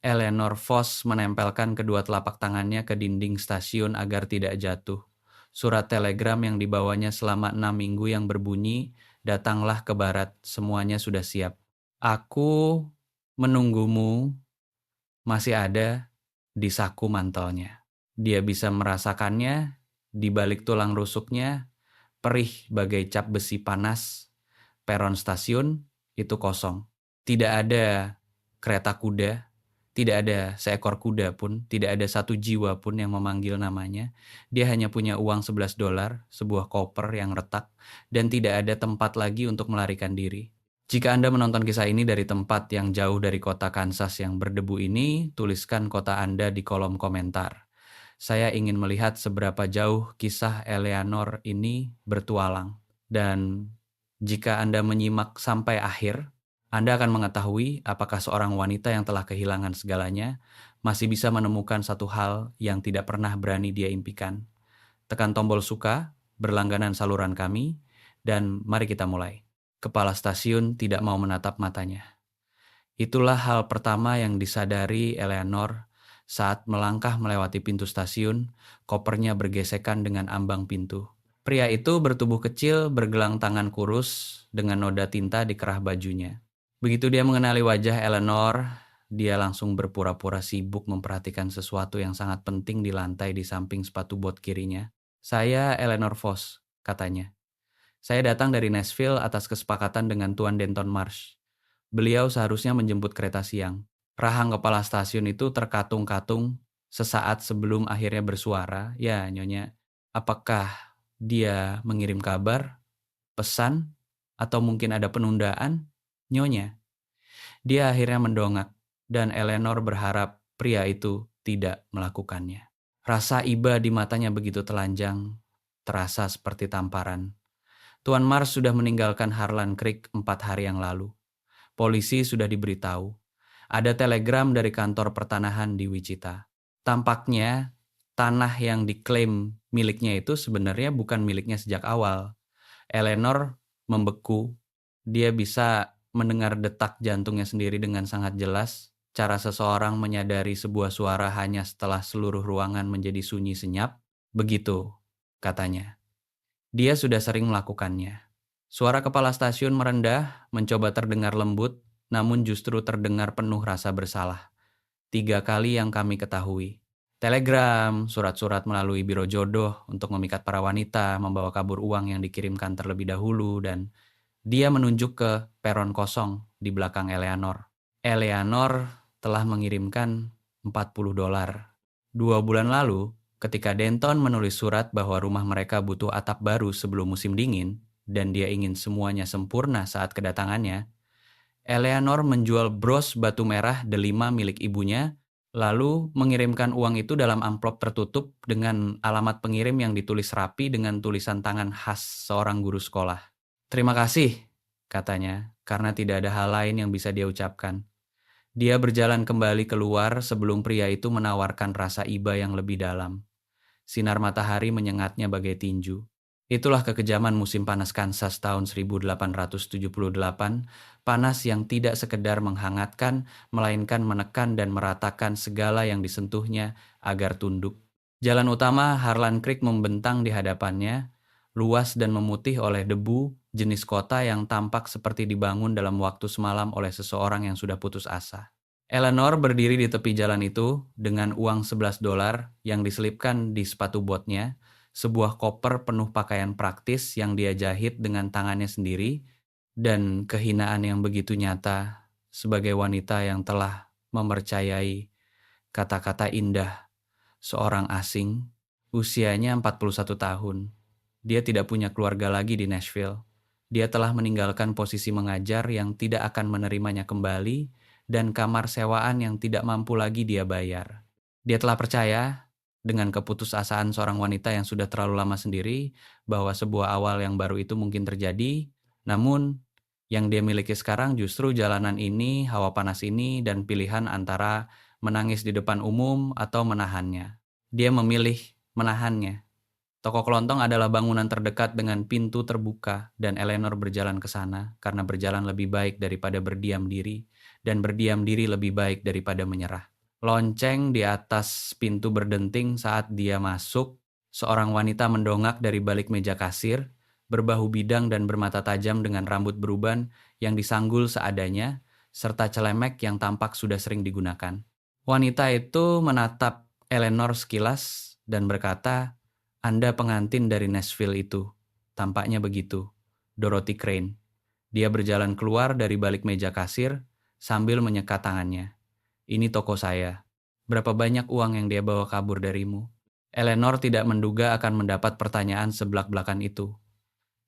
Eleanor Foss menempelkan kedua telapak tangannya ke dinding stasiun agar tidak jatuh. Surat telegram yang dibawanya selama 6 minggu yang berbunyi, "Datanglah ke barat, semuanya sudah siap. Aku menunggumu," masih ada di saku mantelnya. Dia bisa merasakannya di balik tulang rusuknya, perih bagai cap besi panas. Peron stasiun itu kosong. Tidak ada kereta kuda, tidak ada seekor kuda pun, tidak ada satu jiwa pun yang memanggil namanya. Dia hanya punya uang $11, sebuah koper yang retak, dan tidak ada tempat lagi untuk melarikan diri. Jika Anda menonton kisah ini dari tempat yang jauh dari kota Kansas yang berdebu ini, tuliskan kota Anda di kolom komentar. Saya ingin melihat seberapa jauh kisah Eleanor ini bertualang. Dan jika Anda menyimak sampai akhir, Anda akan mengetahui apakah seorang wanita yang telah kehilangan segalanya masih bisa menemukan satu hal yang tidak pernah berani dia impikan. Tekan tombol suka, berlangganan saluran kami, dan mari kita mulai. Kepala stasiun tidak mau menatap matanya. Itulah hal pertama yang disadari Eleanor saat melangkah melewati pintu stasiun, kopernya bergesekan dengan ambang pintu. Pria itu bertubuh kecil, bergelang tangan kurus, dengan noda tinta di kerah bajunya. Begitu dia mengenali wajah Eleanor, dia langsung berpura-pura sibuk memperhatikan sesuatu yang sangat penting di lantai di samping sepatu bot kirinya. "Saya Eleanor Foss," katanya. "Saya datang dari Nashville atas kesepakatan dengan Tuan Denton Marsh. Beliau seharusnya menjemput kereta siang." Rahang kepala stasiun itu terkatung-katung sesaat sebelum akhirnya bersuara, "Ya, Nyonya, apakah dia mengirim kabar, pesan, atau mungkin ada penundaan, Nyonya?" Dia akhirnya mendongak, dan Eleanor berharap pria itu tidak melakukannya. Rasa iba di matanya begitu telanjang, terasa seperti tamparan. Tuan Mars sudah meninggalkan Harlan Creek 4 hari yang lalu. Polisi sudah diberitahu. Ada telegram dari kantor pertanahan di Wichita. Tampaknya tanah yang diklaim miliknya itu sebenarnya bukan miliknya sejak awal. Eleanor membeku. Dia bisa mendengar detak jantungnya sendiri dengan sangat jelas. Cara seseorang menyadari sebuah suara hanya setelah seluruh ruangan menjadi sunyi senyap. Begitu, katanya. Dia sudah sering melakukannya. Suara kepala stasiun merendah, mencoba terdengar lembut, namun justru terdengar penuh rasa bersalah. 3 kali yang kami ketahui. Telegram, surat-surat melalui biro jodoh untuk memikat para wanita, membawa kabur uang yang dikirimkan terlebih dahulu, dan dia menunjuk ke peron kosong di belakang Eleanor. Eleanor telah mengirimkan $40. 2 bulan lalu, ketika Denton menulis surat bahwa rumah mereka butuh atap baru sebelum musim dingin, dan dia ingin semuanya sempurna saat kedatangannya, Eleanor menjual bros batu merah delima milik ibunya, lalu mengirimkan uang itu dalam amplop tertutup dengan alamat pengirim yang ditulis rapi dengan tulisan tangan khas seorang guru sekolah. "Terima kasih," katanya, karena tidak ada hal lain yang bisa dia ucapkan. Dia berjalan kembali keluar sebelum pria itu menawarkan rasa iba yang lebih dalam. Sinar matahari menyengatnya bagai tinju. Itulah kekejaman musim panas Kansas tahun 1878, panas yang tidak sekedar menghangatkan, melainkan menekan dan meratakan segala yang disentuhnya agar tunduk. Jalan utama Harlan Creek membentang di hadapannya, luas dan memutih oleh debu, jenis kota yang tampak seperti dibangun dalam waktu semalam oleh seseorang yang sudah putus asa. Eleanor berdiri di tepi jalan itu dengan uang $11 yang diselipkan di sepatu botnya, sebuah koper penuh pakaian praktis yang dia jahit dengan tangannya sendiri, dan kehinaan yang begitu nyata sebagai wanita yang telah mempercayai kata-kata indah seorang asing, usianya 41 tahun. Dia tidak punya keluarga lagi di Nashville. Dia telah meninggalkan posisi mengajar yang tidak akan menerimanya kembali dan kamar sewaan yang tidak mampu lagi dia bayar. Dia telah percaya dengan keputusasaan seorang wanita yang sudah terlalu lama sendiri bahwa sebuah awal yang baru itu mungkin terjadi, namun yang dia miliki sekarang justru jalanan ini, hawa panas ini, dan pilihan antara menangis di depan umum atau menahannya. Dia memilih menahannya. Toko kelontong adalah bangunan terdekat dengan pintu terbuka, dan Eleanor berjalan ke sana karena berjalan lebih baik daripada berdiam diri, dan berdiam diri lebih baik daripada menyerah. Lonceng di atas pintu berdenting saat dia masuk. Seorang wanita mendongak dari balik meja kasir, berbahu bidang dan bermata tajam dengan rambut beruban yang disanggul seadanya, serta celemek yang tampak sudah sering digunakan. Wanita itu menatap Eleanor sekilas dan berkata, "Anda pengantin dari Nashville itu." Tampaknya begitu. Dorothy Crane. Dia berjalan keluar dari balik meja kasir sambil menyekat tangannya. "Ini toko saya. Berapa banyak uang yang dia bawa kabur darimu?" Eleanor tidak menduga akan mendapat pertanyaan sebelak-belakan itu.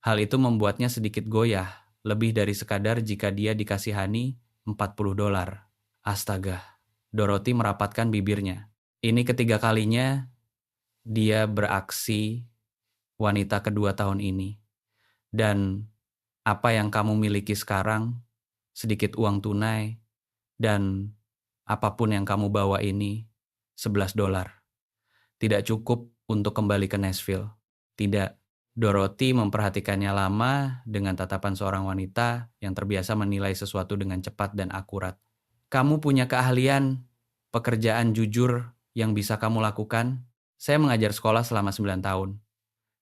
Hal itu membuatnya sedikit goyah, lebih dari sekadar jika dia dikasihani $40. Astaga, Dorothy merapatkan bibirnya. Ini ketiga kalinya dia beraksi wanita kedua tahun ini. Dan apa yang kamu miliki sekarang, sedikit uang tunai, dan apapun yang kamu bawa ini, $11. Tidak cukup untuk kembali ke Nashville. Tidak. Dorothy memperhatikannya lama dengan tatapan seorang wanita yang terbiasa menilai sesuatu dengan cepat dan akurat. "Kamu punya keahlian, pekerjaan jujur yang bisa kamu lakukan?" "Saya mengajar sekolah selama 9 tahun.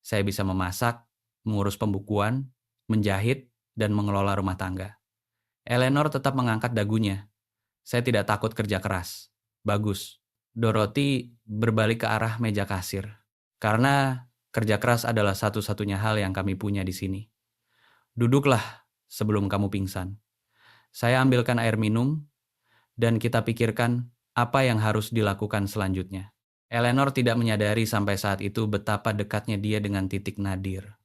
Saya bisa memasak, mengurus pembukuan, menjahit, dan mengelola rumah tangga." Eleanor tetap mengangkat dagunya. "Saya tidak takut kerja keras." "Bagus." Dorothy berbalik ke arah meja kasir. "Karena kerja keras adalah satu-satunya hal yang kami punya di sini. Duduklah sebelum kamu pingsan. Saya ambilkan air minum, dan kita pikirkan apa yang harus dilakukan selanjutnya." Eleanor tidak menyadari sampai saat itu betapa dekatnya dia dengan titik nadir.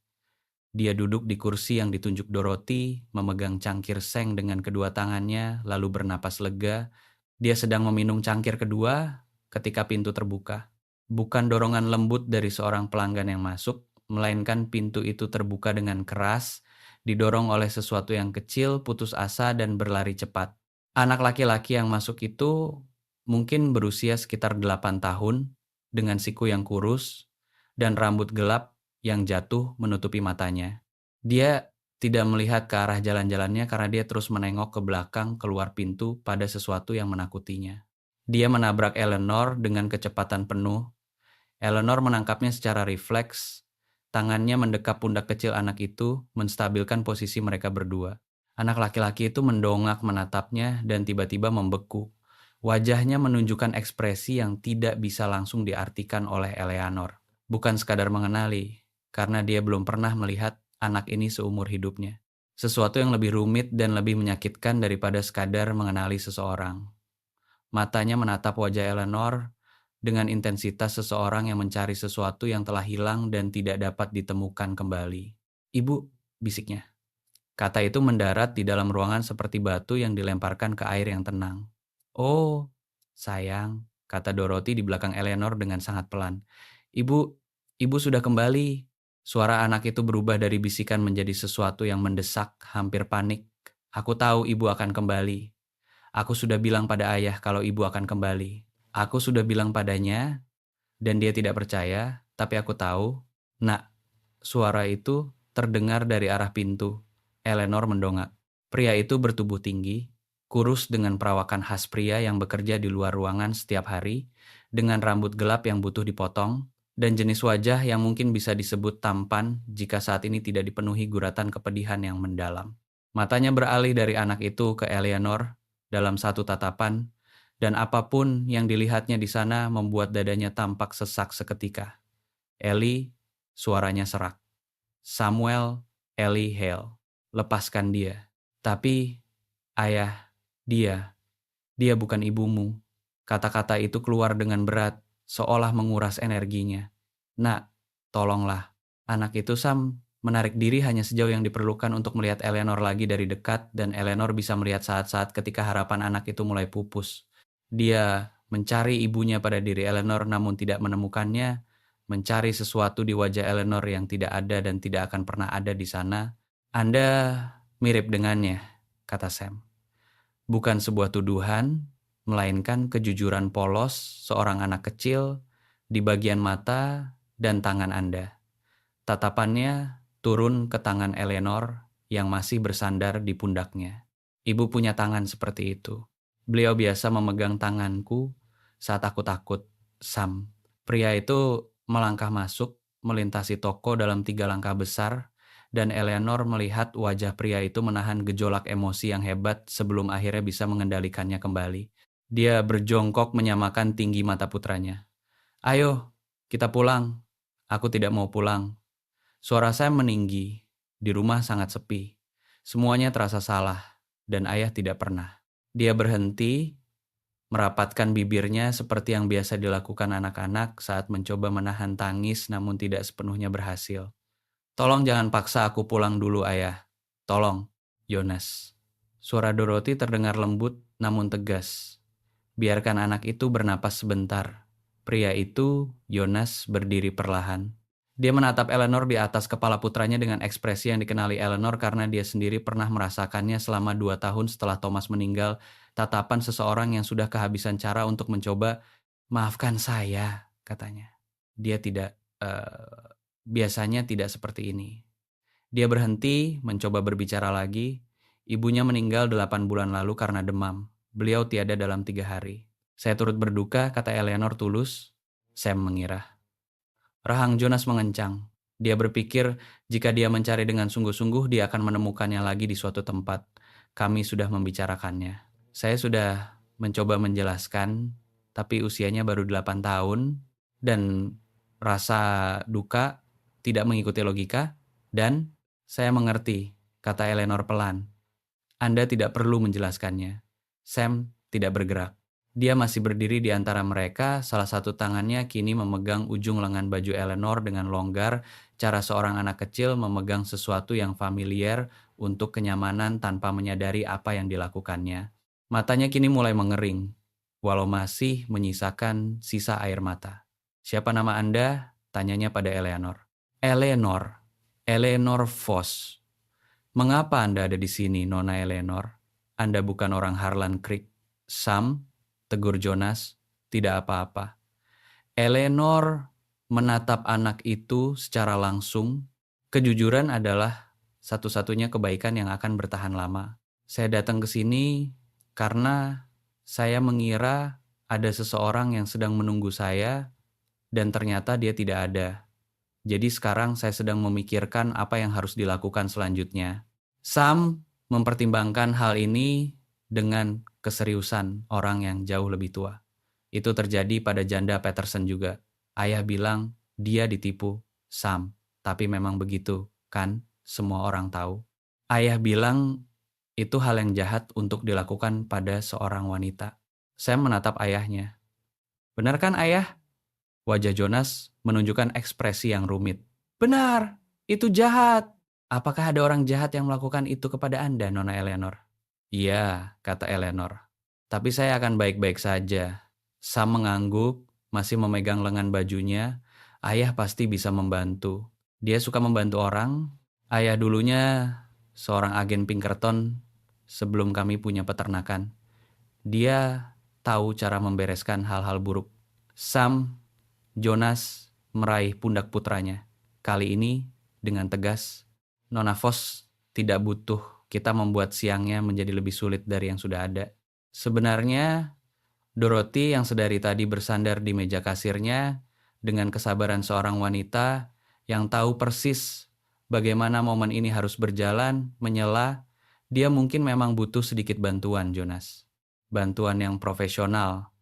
Dia duduk di kursi yang ditunjuk Dorothy, memegang cangkir seng dengan kedua tangannya, lalu bernapas lega. Dia sedang meminum cangkir kedua ketika pintu terbuka. Bukan dorongan lembut dari seorang pelanggan yang masuk, melainkan pintu itu terbuka dengan keras, didorong oleh sesuatu yang kecil, putus asa, dan berlari cepat. Anak laki-laki yang masuk itu mungkin berusia sekitar 8 tahun, dengan siku yang kurus, dan rambut gelap yang jatuh menutupi matanya. Dia tidak melihat ke arah jalan-jalannya karena dia terus menengok ke belakang keluar pintu pada sesuatu yang menakutinya. Dia menabrak Eleanor dengan kecepatan penuh. Eleanor menangkapnya secara refleks. Tangannya mendekap pundak kecil anak itu, menstabilkan posisi mereka berdua. Anak laki-laki itu mendongak menatapnya dan tiba-tiba membeku. Wajahnya menunjukkan ekspresi yang tidak bisa langsung diartikan oleh Eleanor. Bukan sekadar mengenali, karena dia belum pernah melihat anak ini seumur hidupnya. Sesuatu yang lebih rumit dan lebih menyakitkan daripada sekadar mengenali seseorang. Matanya menatap wajah Eleanor dengan intensitas seseorang yang mencari sesuatu yang telah hilang dan tidak dapat ditemukan kembali. "Ibu," bisiknya. Kata itu mendarat di dalam ruangan seperti batu yang dilemparkan ke air yang tenang. "Oh, sayang," kata Dorothy di belakang Eleanor dengan sangat pelan. Ibu sudah kembali." Suara anak itu berubah dari bisikan menjadi sesuatu yang mendesak, hampir panik. "Aku tahu ibu akan kembali. Aku sudah bilang pada ayah kalau ibu akan kembali. Aku sudah bilang padanya, dan dia tidak percaya, tapi aku tahu." "Nak," suara itu terdengar dari arah pintu. Eleanor mendongak. Pria itu bertubuh tinggi, kurus dengan perawakan khas pria yang bekerja di luar ruangan setiap hari, dengan rambut gelap yang butuh dipotong, dan jenis wajah yang mungkin bisa disebut tampan jika saat ini tidak dipenuhi guratan kepedihan yang mendalam. Matanya beralih dari anak itu ke Eleanor dalam satu tatapan, dan apapun yang dilihatnya di sana membuat dadanya tampak sesak seketika. "Ellie," suaranya serak. "Samuel Ellie Hale. Lepaskan dia." "Tapi, ayah, dia bukan ibumu." Kata-kata itu keluar dengan berat, seolah menguras energinya. "Nak, tolonglah." Anak itu menarik diri hanya sejauh yang diperlukan untuk melihat Eleanor lagi dari dekat, dan Eleanor bisa melihat saat-saat ketika harapan anak itu mulai pupus. Dia mencari ibunya pada diri Eleanor namun tidak menemukannya, mencari sesuatu di wajah Eleanor yang tidak ada dan tidak akan pernah ada di sana. "Anda mirip dengannya," kata Sam. Bukan sebuah tuduhan, melainkan kejujuran polos seorang anak kecil di bagian mata dan tangan Anda. Tatapannya turun ke tangan Eleanor yang masih bersandar di pundaknya. "Ibu punya tangan seperti itu. Beliau biasa memegang tanganku Saat aku takut, Sam. Pria itu melangkah masuk, melintasi toko dalam 3 langkah besar, dan Eleanor melihat wajah pria itu menahan gejolak emosi yang hebat sebelum akhirnya bisa mengendalikannya kembali. Dia berjongkok menyamakan tinggi mata putranya. "Ayo, kita pulang." "Aku tidak mau pulang." Suara Sam meninggi. Di rumah sangat sepi. Semuanya terasa salah, dan ayah tidak pernah. Dia berhenti, merapatkan bibirnya seperti yang biasa dilakukan anak-anak saat mencoba menahan tangis namun tidak sepenuhnya berhasil. "Tolong jangan paksa aku pulang dulu, ayah. Tolong, Jonas." Suara Dorothy terdengar lembut namun tegas. Biarkan anak itu bernapas sebentar. Pria itu, Jonas, berdiri perlahan. Dia menatap Eleanor di atas kepala putranya dengan ekspresi yang dikenali Eleanor karena dia sendiri pernah merasakannya selama 2 tahun setelah Thomas meninggal. Tatapan seseorang yang sudah kehabisan cara untuk mencoba. "Maafkan saya," katanya. Dia tidak, biasanya tidak seperti ini. Dia berhenti, mencoba berbicara lagi. Ibunya meninggal 8 bulan lalu karena demam. Beliau tiada dalam 3 hari. "Saya turut berduka," kata Eleanor tulus. Sam mengira. Rahang Jonas mengencang. Dia berpikir jika dia mencari dengan sungguh-sungguh dia akan menemukannya lagi di suatu tempat. Kami sudah membicarakannya. Saya sudah mencoba menjelaskan, tapi usianya baru 8 tahun dan rasa duka tidak mengikuti logika, dan saya mengerti, kata Eleanor pelan. Anda tidak perlu menjelaskannya. Sam tidak bergerak. Dia masih berdiri di antara mereka, salah satu tangannya kini memegang ujung lengan baju Eleanor dengan longgar, cara seorang anak kecil memegang sesuatu yang familiar untuk kenyamanan tanpa menyadari apa yang dilakukannya. Matanya kini mulai mengering, walau masih menyisakan sisa air mata. "Siapa nama Anda?" tanyanya pada Eleanor. "Eleanor. Eleanor Foss." "Mengapa Anda ada di sini, Nona Eleanor? Anda bukan orang Harlan Creek." "Sam," tegur Jonas, "tidak apa-apa." Eleanor menatap anak itu secara langsung. Kejujuran adalah satu-satunya kebaikan yang akan bertahan lama. "Saya datang ke sini karena saya mengira ada seseorang yang sedang menunggu saya dan ternyata dia tidak ada. Jadi sekarang saya sedang memikirkan apa yang harus dilakukan selanjutnya." Sam mempertimbangkan hal ini dengan keseriusan orang yang jauh lebih tua. Itu terjadi pada janda Peterson juga. "Ayah bilang dia ditipu, Sam. Tapi memang begitu, kan? Semua orang tahu." "Ayah bilang itu hal yang jahat untuk dilakukan pada seorang wanita." Sam menatap ayahnya. "Benar kan, ayah?" Wajah Jonas menunjukkan ekspresi yang rumit. "Benar, itu jahat." "Apakah ada orang jahat yang melakukan itu kepada Anda, Nona Eleanor?" "Iya," kata Eleanor. "Tapi saya akan baik-baik saja." Sam mengangguk, masih memegang lengan bajunya. "Ayah pasti bisa membantu. Dia suka membantu orang. Ayah dulunya seorang agen Pinkerton sebelum kami punya peternakan. Dia tahu cara membereskan hal-hal buruk." Sam Jonas meraih pundak putranya. Kali ini dengan tegas, "Nona Foss tidak butuh kita membuat siangnya menjadi lebih sulit dari yang sudah ada." Sebenarnya, Dorothy yang sedari tadi bersandar di meja kasirnya dengan kesabaran seorang wanita yang tahu persis bagaimana momen ini harus berjalan, menyela, dia mungkin memang butuh sedikit bantuan, Jonas. Bantuan yang profesional.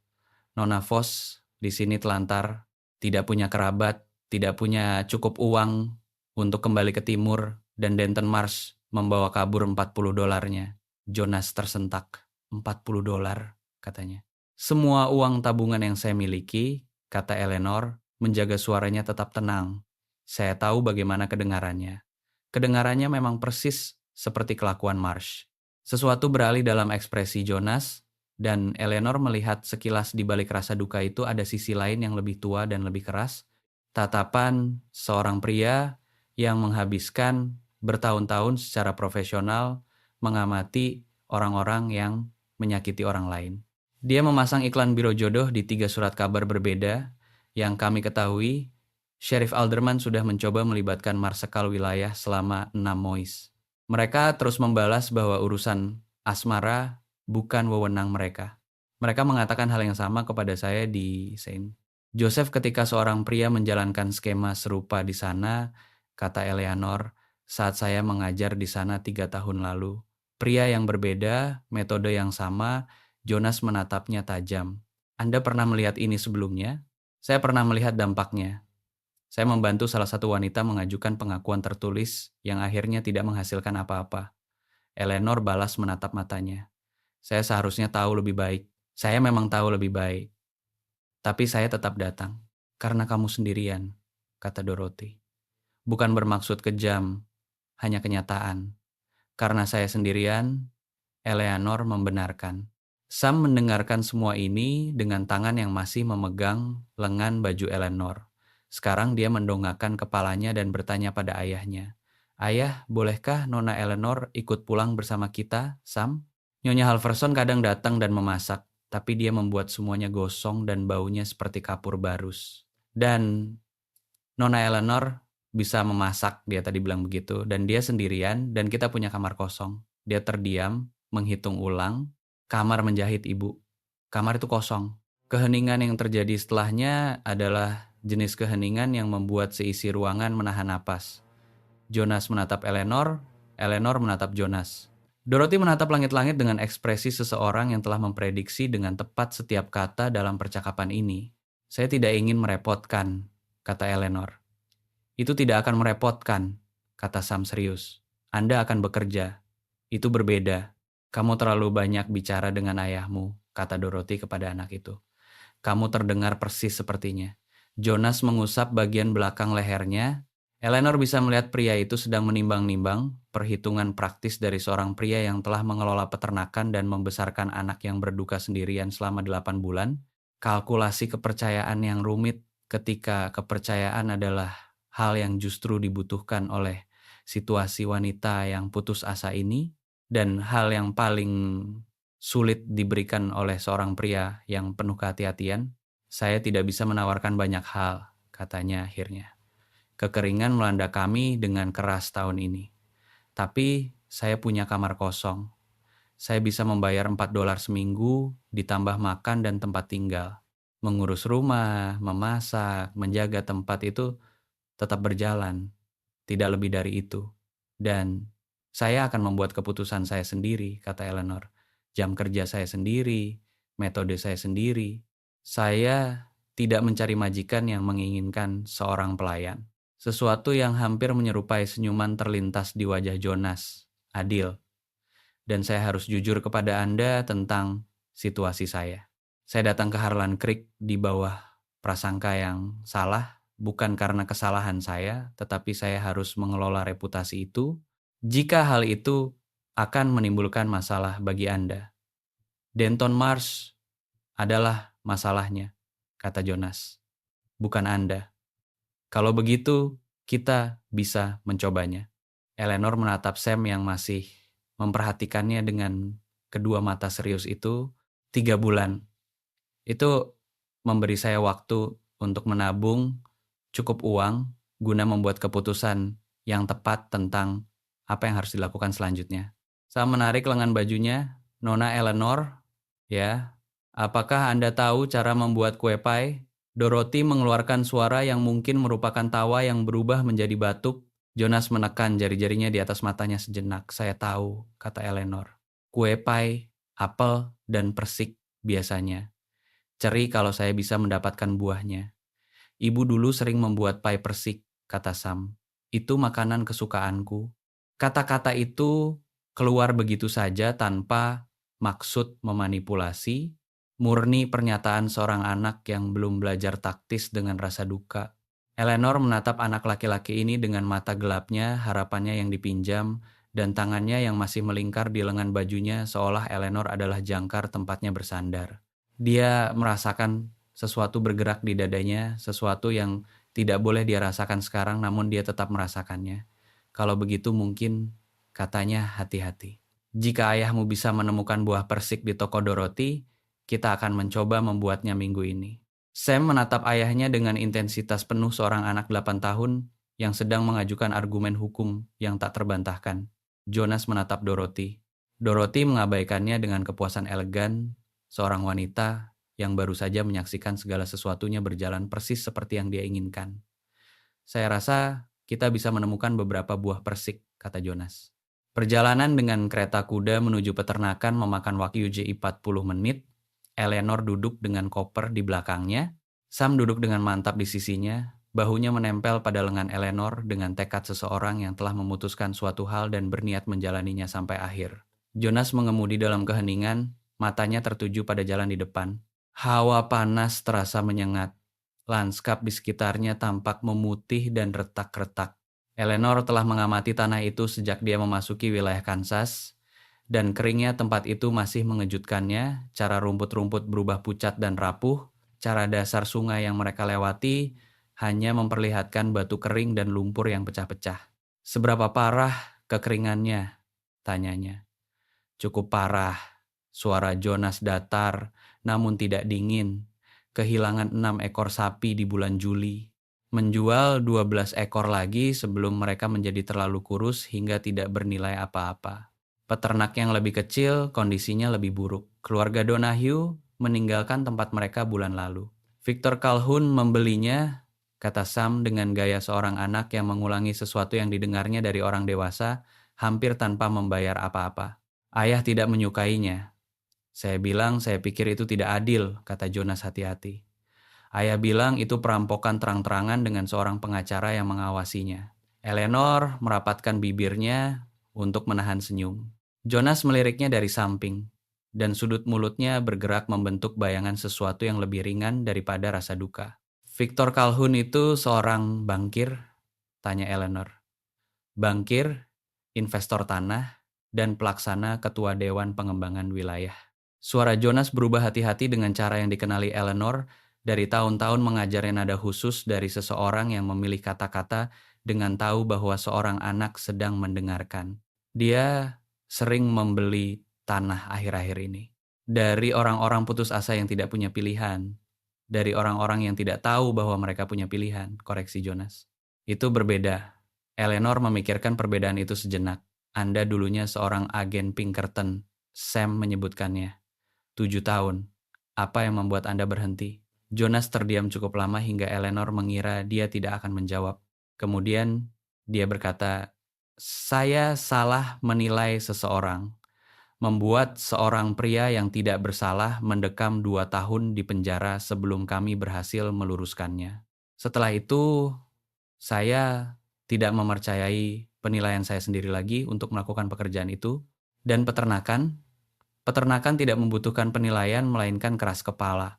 Nona Foss di sini telantar, tidak punya kerabat, tidak punya cukup uang untuk kembali ke timur, dan Denton Marsh membawa kabur $40. Jonas tersentak. $40, katanya. "Semua uang tabungan yang saya miliki," kata Eleanor, menjaga suaranya tetap tenang. "Saya tahu bagaimana kedengarannya. Kedengarannya memang persis seperti kelakuan Marsh." Sesuatu beralih dalam ekspresi Jonas, dan Eleanor melihat sekilas di balik rasa duka itu ada sisi lain yang lebih tua dan lebih keras. Tatapan seorang pria yang menghabiskan bertahun-tahun secara profesional mengamati orang-orang yang menyakiti orang lain. Dia memasang iklan biro jodoh di 3 surat kabar berbeda. Yang kami ketahui, Sheriff Alderman sudah mencoba melibatkan marsekal wilayah selama 6 mois. Mereka terus membalas bahwa urusan asmara bukan wewenang mereka. Mereka mengatakan hal yang sama kepada saya di Saint Joseph ketika seorang pria menjalankan skema serupa di sana, kata Eleanor, saat saya mengajar di sana 3 tahun lalu. Pria yang berbeda, metode yang sama, Jonas menatapnya tajam. Anda pernah melihat ini sebelumnya? Saya pernah melihat dampaknya. Saya membantu salah satu wanita mengajukan pengakuan tertulis yang akhirnya tidak menghasilkan apa-apa. Eleanor balas menatap matanya. Saya seharusnya tahu lebih baik. Saya memang tahu lebih baik. Tapi saya tetap datang. Karena kamu sendirian, kata Dorothy. Bukan bermaksud kejam, hanya kenyataan. Karena saya sendirian, Eleanor membenarkan. Sam mendengarkan semua ini dengan tangan yang masih memegang lengan baju Eleanor. Sekarang dia mendongakkan kepalanya dan bertanya pada ayahnya. Ayah, bolehkah Nona Eleanor ikut pulang bersama kita, Sam? Nyonya Halverson kadang datang dan memasak, tapi dia membuat semuanya gosong dan baunya seperti kapur barus. Dan Nona Eleanor bisa memasak, dia tadi bilang begitu, dan dia sendirian dan kita punya kamar kosong. Dia terdiam, menghitung ulang, kamar menjahit ibu. Kamar itu kosong. Keheningan yang terjadi setelahnya adalah jenis keheningan yang membuat seisi ruangan menahan napas. Jonas menatap Eleanor, Eleanor menatap Jonas. Dorothy menatap langit-langit dengan ekspresi seseorang yang telah memprediksi dengan tepat setiap kata dalam percakapan ini. Saya tidak ingin merepotkan, kata Eleanor. Itu tidak akan merepotkan, kata Sam serius. Anda akan bekerja. Itu berbeda. Kamu terlalu banyak bicara dengan ayahmu, kata Dorothy kepada anak itu. Kamu terdengar persis sepertinya. Jonas mengusap bagian belakang lehernya. Eleanor bisa melihat pria itu sedang menimbang-nimbang perhitungan praktis dari seorang pria yang telah mengelola peternakan dan membesarkan anak yang berduka sendirian selama 8 bulan. Kalkulasi kepercayaan yang rumit ketika kepercayaan adalah hal yang justru dibutuhkan oleh situasi wanita yang putus asa ini, dan hal yang paling sulit diberikan oleh seorang pria yang penuh kehati-hatian. Saya tidak bisa menawarkan banyak hal, katanya akhirnya. Kekeringan melanda kami dengan keras tahun ini. Tapi saya punya kamar kosong. Saya bisa membayar $4 seminggu, ditambah makan dan tempat tinggal. Mengurus rumah, memasak, menjaga tempat itu tetap berjalan. Tidak lebih dari itu. Dan saya akan membuat keputusan saya sendiri, kata Eleanor. Jam kerja saya sendiri, metode saya sendiri. Saya tidak mencari majikan yang menginginkan seorang pelayan. Sesuatu yang hampir menyerupai senyuman terlintas di wajah Jonas. Adil. Dan saya harus jujur kepada Anda tentang situasi saya. Saya datang ke Harlan Creek di bawah prasangka yang salah, bukan karena kesalahan saya, tetapi saya harus mengelola reputasi itu. Jika hal itu akan menimbulkan masalah bagi Anda. Denton Marsh adalah masalahnya, kata Jonas. Bukan Anda. Kalau begitu, kita bisa mencobanya. Eleanor menatap Sam yang masih memperhatikannya dengan kedua mata serius itu. 3 bulan. Itu memberi saya waktu untuk menabung cukup uang guna membuat keputusan yang tepat tentang apa yang harus dilakukan selanjutnya. Saya menarik lengan bajunya. Nona Eleanor, ya, apakah Anda tahu cara membuat kue pie? Dorothy mengeluarkan suara yang mungkin merupakan tawa yang berubah menjadi batuk. Jonas menekan jari-jarinya di atas matanya sejenak. Saya tahu, kata Eleanor. Kue pie, apel, dan persik biasanya. Ceri kalau saya bisa mendapatkan buahnya. Ibu dulu sering membuat pie persik, kata Sam. Itu makanan kesukaanku. Kata-kata itu keluar begitu saja tanpa maksud memanipulasi, murni pernyataan seorang anak yang belum belajar taktis dengan rasa duka. Eleanor menatap anak laki-laki ini dengan mata gelapnya, harapannya yang dipinjam, dan tangannya yang masih melingkar di lengan bajunya seolah Eleanor adalah jangkar tempatnya bersandar. Dia merasakan sesuatu bergerak di dadanya, sesuatu yang tidak boleh dia rasakan sekarang namun dia tetap merasakannya. Kalau begitu mungkin, katanya hati-hati. Jika ayahmu bisa menemukan buah persik di toko Dorothy, kita akan mencoba membuatnya minggu ini. Sam menatap ayahnya dengan intensitas penuh seorang anak 8 tahun yang sedang mengajukan argumen hukum yang tak terbantahkan. Jonas menatap Dorothy. Dorothy mengabaikannya dengan kepuasan elegan, seorang wanita yang baru saja menyaksikan segala sesuatunya berjalan persis seperti yang dia inginkan. Saya rasa kita bisa menemukan beberapa buah persik, kata Jonas. Perjalanan dengan kereta kuda menuju peternakan memakan waktu UJ 40 menit. Eleanor duduk dengan koper di belakangnya. Sam duduk dengan mantap di sisinya. Bahunya menempel pada lengan Eleanor dengan tekad seseorang yang telah memutuskan suatu hal dan berniat menjalaninya sampai akhir. Jonas mengemudi dalam keheningan, matanya tertuju pada jalan di depan. Hawa panas terasa menyengat. Lanskap di sekitarnya tampak memutih dan retak-retak. Eleanor telah mengamati tanah itu sejak dia memasuki wilayah Kansas, dan keringnya tempat itu masih mengejutkannya. Cara rumput-rumput berubah pucat dan rapuh, cara dasar sungai yang mereka lewati hanya memperlihatkan batu kering dan lumpur yang pecah-pecah. Seberapa parah kekeringannya? Tanyanya. Cukup parah. Suara Jonas datar, namun tidak dingin. Kehilangan 6 ekor sapi di bulan Juli. Menjual 12 ekor lagi sebelum mereka menjadi terlalu kurus hingga tidak bernilai apa-apa. Peternak yang lebih kecil, kondisinya lebih buruk. Keluarga Donahue meninggalkan tempat mereka bulan lalu. Victor Calhoun membelinya, kata Sam dengan gaya seorang anak yang mengulangi sesuatu yang didengarnya dari orang dewasa, hampir tanpa membayar apa-apa. Ayah tidak menyukainya. Saya bilang, saya pikir itu tidak adil, kata Jonas hati-hati. Ayah bilang itu perampokan terang-terangan dengan seorang pengacara yang mengawasinya. Eleanor merapatkan bibirnya untuk menahan senyum. Jonas meliriknya dari samping, dan sudut mulutnya bergerak membentuk bayangan sesuatu yang lebih ringan daripada rasa duka. Victor Calhoun itu seorang bankir? Tanya Eleanor. Bankir, investor tanah, dan pelaksana ketua Dewan Pengembangan Wilayah. Suara Jonas berubah hati-hati dengan cara yang dikenali Eleanor dari tahun-tahun mengajarnya nada khusus dari seseorang yang memilih kata-kata dengan tahu bahwa seorang anak sedang mendengarkan. Dia sering membeli tanah akhir-akhir ini. Dari orang-orang putus asa yang tidak punya pilihan. Dari orang-orang yang tidak tahu bahwa mereka punya pilihan, koreksi Jonas. Itu berbeda. Eleanor memikirkan perbedaan itu sejenak. Anda dulunya seorang agen Pinkerton. Sam menyebutkannya. 7 tahun. Apa yang membuat Anda berhenti? Jonas terdiam cukup lama hingga Eleanor mengira dia tidak akan menjawab. Kemudian dia berkata, saya salah menilai seseorang. Membuat seorang pria yang tidak bersalah mendekam 2 tahun di penjara sebelum kami berhasil meluruskannya. Setelah itu, saya tidak mempercayai penilaian saya sendiri lagi untuk melakukan pekerjaan itu. Dan peternakan tidak membutuhkan penilaian melainkan keras kepala.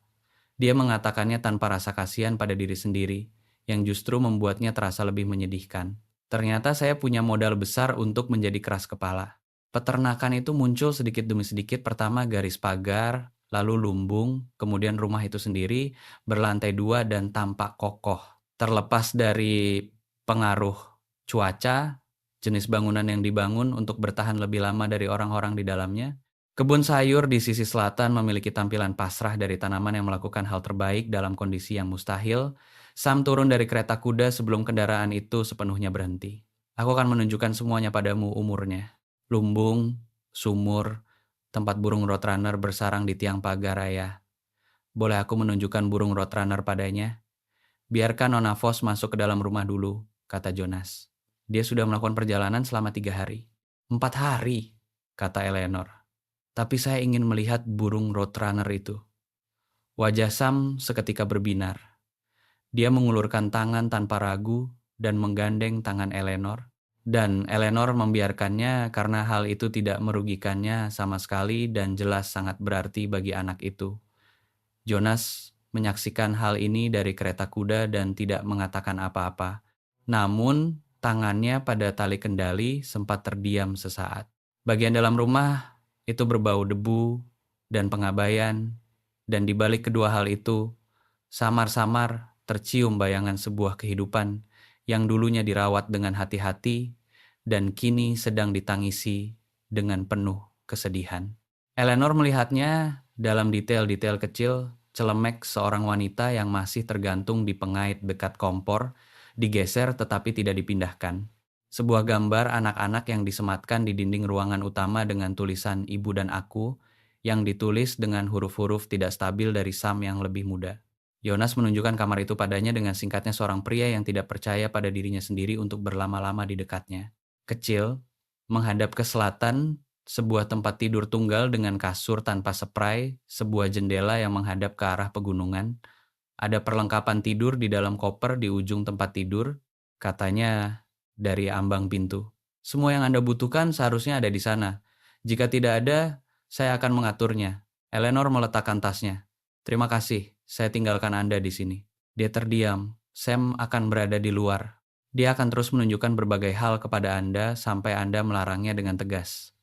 Dia mengatakannya tanpa rasa kasihan pada diri sendiri, yang justru membuatnya terasa lebih menyedihkan. Ternyata saya punya modal besar untuk menjadi keras kepala. Peternakan itu muncul sedikit demi sedikit, pertama garis pagar, lalu lumbung, kemudian rumah itu sendiri, berlantai 2 dan tampak kokoh. Terlepas dari pengaruh cuaca, jenis bangunan yang dibangun untuk bertahan lebih lama dari orang-orang di dalamnya, kebun sayur di sisi selatan memiliki tampilan pasrah dari tanaman yang melakukan hal terbaik dalam kondisi yang mustahil. Sam turun dari kereta kuda sebelum kendaraan itu sepenuhnya berhenti. Aku akan menunjukkan semuanya padamu umurnya. Lumbung, sumur, tempat burung roadrunner bersarang di tiang pagar raya. Boleh aku menunjukkan burung roadrunner padanya? Biarkan Nona Vos masuk ke dalam rumah dulu, kata Jonas. Dia sudah melakukan perjalanan selama 3 hari. 4 hari, kata Eleanor. Tapi saya ingin melihat burung roadrunner itu. Wajah Sam seketika berbinar. Dia mengulurkan tangan tanpa ragu dan menggandeng tangan Eleanor. Dan Eleanor membiarkannya karena hal itu tidak merugikannya sama sekali dan jelas sangat berarti bagi anak itu. Jonas menyaksikan hal ini dari kereta kuda dan tidak mengatakan apa-apa. Namun, tangannya pada tali kendali sempat terdiam sesaat. Bagian dalam rumah itu berbau debu dan pengabaian, dan di balik kedua hal itu, samar-samar tercium bayangan sebuah kehidupan yang dulunya dirawat dengan hati-hati dan kini sedang ditangisi dengan penuh kesedihan. Eleanor melihatnya dalam detail-detail kecil, celemek seorang wanita yang masih tergantung di pengait dekat kompor, digeser tetapi tidak dipindahkan. Sebuah gambar anak-anak yang disematkan di dinding ruangan utama dengan tulisan ibu dan aku yang ditulis dengan huruf-huruf tidak stabil dari Sam yang lebih muda. Jonas menunjukkan kamar itu padanya dengan singkatnya seorang pria yang tidak percaya pada dirinya sendiri untuk berlama-lama di dekatnya. Kecil, menghadap ke selatan, sebuah tempat tidur tunggal dengan kasur tanpa spray, sebuah jendela yang menghadap ke arah pegunungan. Ada perlengkapan tidur di dalam koper di ujung tempat tidur, katanya dari ambang pintu. Semua yang Anda butuhkan seharusnya ada di sana. Jika tidak ada, saya akan mengaturnya. Eleanor meletakkan tasnya. Terima kasih, saya tinggalkan Anda di sini. Dia terdiam. Sam akan berada di luar. Dia akan terus menunjukkan berbagai hal kepada Anda sampai Anda melarangnya dengan tegas.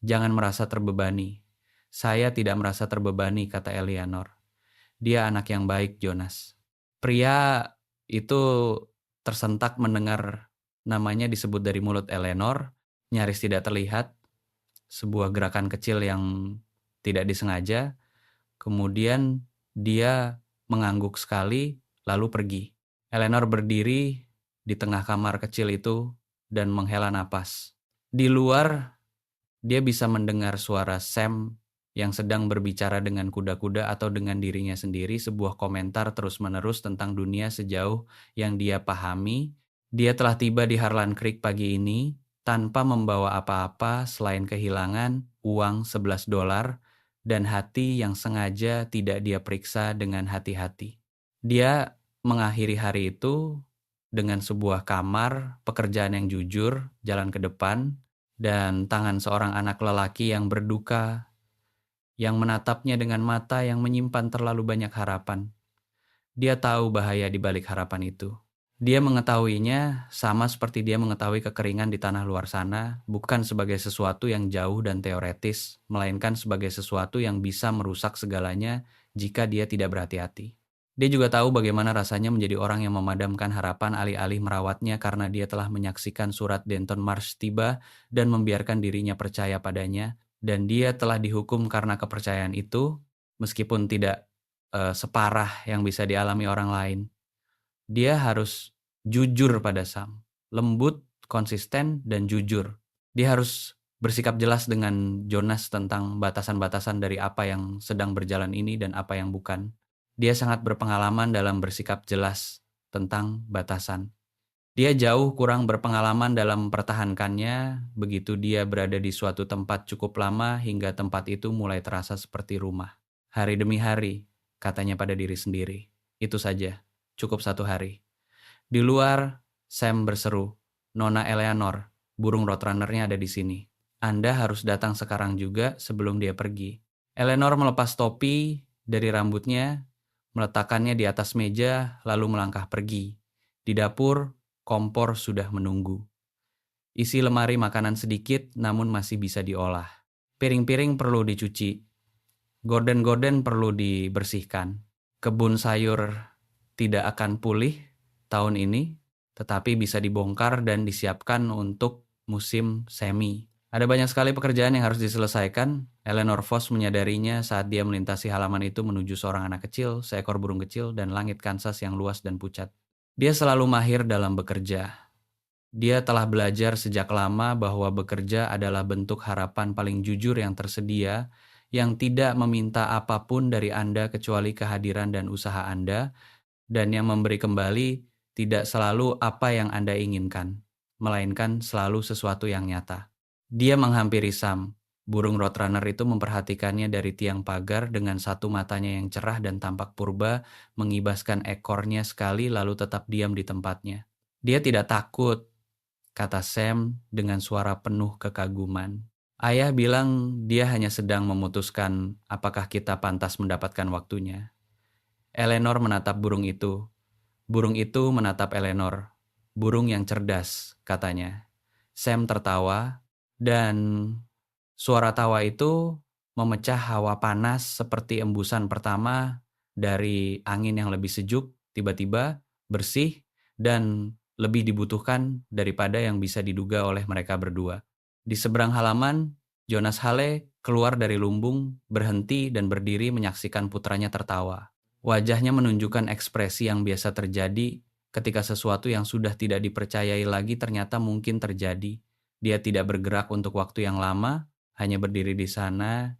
Jangan merasa terbebani. Saya tidak merasa terbebani, kata Eleanor. Dia anak yang baik, Jonas. Pria itu tersentak mendengar namanya disebut dari mulut Eleanor, nyaris tidak terlihat, sebuah gerakan kecil yang tidak disengaja. Kemudian dia mengangguk sekali, lalu pergi. Eleanor berdiri di tengah kamar kecil itu dan menghela napas. Di luar, dia bisa mendengar suara Sam yang sedang berbicara dengan kuda-kuda atau dengan dirinya sendiri, sebuah komentar terus-menerus tentang dunia sejauh yang dia pahami. Dia telah tiba di Harlan Creek pagi ini tanpa membawa apa-apa selain kehilangan uang $11 dan hati yang sengaja tidak dia periksa dengan hati-hati. Dia mengakhiri hari itu dengan sebuah kamar, pekerjaan yang jujur, jalan ke depan, dan tangan seorang anak lelaki yang berduka, yang menatapnya dengan mata yang menyimpan terlalu banyak harapan. Dia tahu bahaya di balik harapan itu. Dia mengetahuinya sama seperti dia mengetahui kekeringan di tanah luar sana, bukan sebagai sesuatu yang jauh dan teoretis, melainkan sebagai sesuatu yang bisa merusak segalanya jika dia tidak berhati-hati. Dia juga tahu bagaimana rasanya menjadi orang yang memadamkan harapan alih-alih merawatnya karena dia telah menyaksikan surat Denton Marsh tiba dan membiarkan dirinya percaya padanya, dan dia telah dihukum karena kepercayaan itu, meskipun tidak separah yang bisa dialami orang lain. Dia harus jujur pada Sam, lembut, konsisten, dan jujur. Dia harus bersikap jelas dengan Jonas tentang batasan-batasan dari apa yang sedang berjalan ini dan apa yang bukan. Dia sangat berpengalaman dalam bersikap jelas tentang batasan. Dia jauh kurang berpengalaman dalam mempertahankannya begitu dia berada di suatu tempat cukup lama hingga tempat itu mulai terasa seperti rumah. Hari demi hari, katanya pada diri sendiri. Itu saja, cukup 1 hari. Di luar, Sam berseru, "Nona Eleanor, burung roadrunner-nya ada di sini. Anda harus datang sekarang juga sebelum dia pergi." Eleanor melepas topi dari rambutnya, meletakkannya di atas meja, lalu melangkah pergi. Di dapur, kompor sudah menunggu. Isi lemari makanan sedikit, namun masih bisa diolah. Piring-piring perlu dicuci. Gorden-gorden perlu dibersihkan. Kebun sayur tidak akan pulih tahun ini, tetapi bisa dibongkar dan disiapkan untuk musim semi. Ada banyak sekali pekerjaan yang harus diselesaikan. Eleanor Foss menyadarinya saat dia melintasi halaman itu menuju seorang anak kecil, seekor burung kecil, dan langit Kansas yang luas dan pucat. Dia selalu mahir dalam bekerja. Dia telah belajar sejak lama bahwa bekerja adalah bentuk harapan paling jujur yang tersedia, yang tidak meminta apapun dari Anda kecuali kehadiran dan usaha Anda, dan yang memberi kembali tidak selalu apa yang Anda inginkan, melainkan selalu sesuatu yang nyata. Dia menghampiri Sam. Burung roadrunner itu memperhatikannya dari tiang pagar dengan satu matanya yang cerah dan tampak purba, mengibaskan ekornya sekali lalu tetap diam di tempatnya. Dia tidak takut, kata Sam dengan suara penuh kekaguman. Ayah bilang dia hanya sedang memutuskan apakah kita pantas mendapatkan waktunya. Eleanor menatap burung itu. Burung itu menatap Eleanor. Burung yang cerdas, katanya. Sam tertawa, dan suara tawa itu memecah hawa panas seperti embusan pertama dari angin yang lebih sejuk, tiba-tiba bersih, dan lebih dibutuhkan daripada yang bisa diduga oleh mereka berdua. Di seberang halaman, Jonas Hale keluar dari lumbung, berhenti dan berdiri menyaksikan putranya tertawa. Wajahnya menunjukkan ekspresi yang biasa terjadi ketika sesuatu yang sudah tidak dipercayai lagi ternyata mungkin terjadi. Dia tidak bergerak untuk waktu yang lama, hanya berdiri di sana,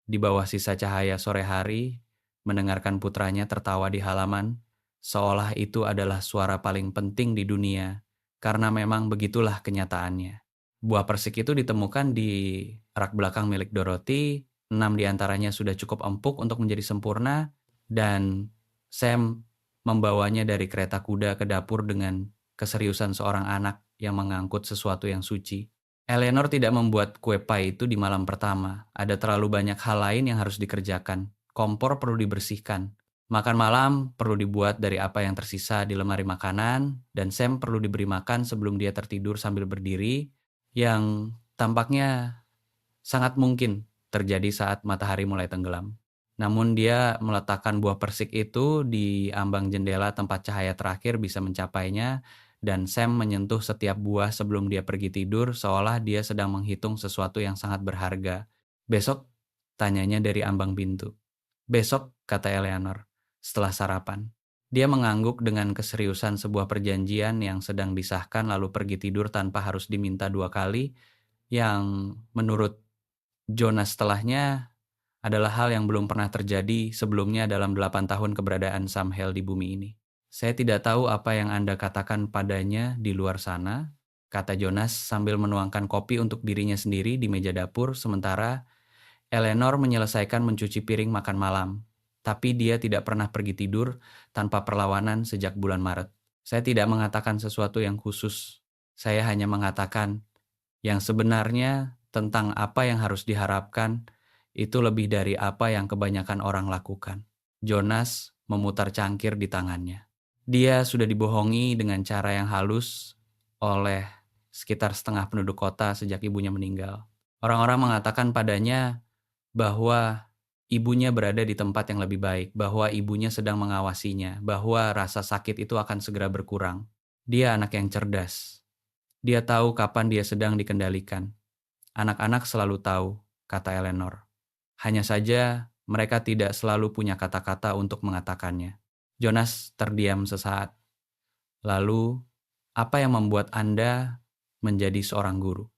Di bawah sisa cahaya sore hari, mendengarkan putranya tertawa di halaman, seolah itu adalah suara paling penting di dunia, karena memang begitulah kenyataannya. Buah persik itu ditemukan di rak belakang milik Dorothy, 6 diantaranya sudah cukup empuk untuk menjadi sempurna, dan Sam membawanya dari kereta kuda ke dapur dengan keseriusan seorang anak yang mengangkut sesuatu yang suci. Eleanor tidak membuat kue pie itu di malam pertama. Ada terlalu banyak hal lain yang harus dikerjakan. Kompor perlu dibersihkan. Makan malam perlu dibuat dari apa yang tersisa di lemari makanan, dan Sam perlu diberi makan sebelum dia tertidur sambil berdiri, yang tampaknya sangat mungkin terjadi saat matahari mulai tenggelam. Namun dia meletakkan buah persik itu di ambang jendela tempat cahaya terakhir bisa mencapainya, dan Sam menyentuh setiap buah sebelum dia pergi tidur seolah dia sedang menghitung sesuatu yang sangat berharga. "Besok?" tanyanya dari ambang pintu. "Besok," kata Eleanor, setelah sarapan. Dia mengangguk dengan keseriusan sebuah perjanjian yang sedang disahkan lalu pergi tidur tanpa harus diminta 2 kali, yang menurut Jonas setelahnya adalah hal yang belum pernah terjadi sebelumnya dalam 8 tahun keberadaan Sam Hale di bumi ini. "Saya tidak tahu apa yang Anda katakan padanya di luar sana," kata Jonas sambil menuangkan kopi untuk dirinya sendiri di meja dapur, sementara Eleanor menyelesaikan mencuci piring makan malam. Tapi dia tidak pernah pergi tidur tanpa perlawanan sejak bulan Maret. "Saya tidak mengatakan sesuatu yang khusus. Saya hanya mengatakan yang sebenarnya tentang apa yang harus diharapkan itu lebih dari apa yang kebanyakan orang lakukan." Jonas memutar cangkir di tangannya. Dia sudah dibohongi dengan cara yang halus oleh sekitar setengah penduduk kota sejak ibunya meninggal. Orang-orang mengatakan padanya bahwa ibunya berada di tempat yang lebih baik, bahwa ibunya sedang mengawasinya, bahwa rasa sakit itu akan segera berkurang. Dia anak yang cerdas. Dia tahu kapan dia sedang dikendalikan. "Anak-anak selalu tahu," kata Eleanor. "Hanya saja mereka tidak selalu punya kata-kata untuk mengatakannya." Jonas terdiam sesaat. "Lalu, apa yang membuat Anda menjadi seorang guru?"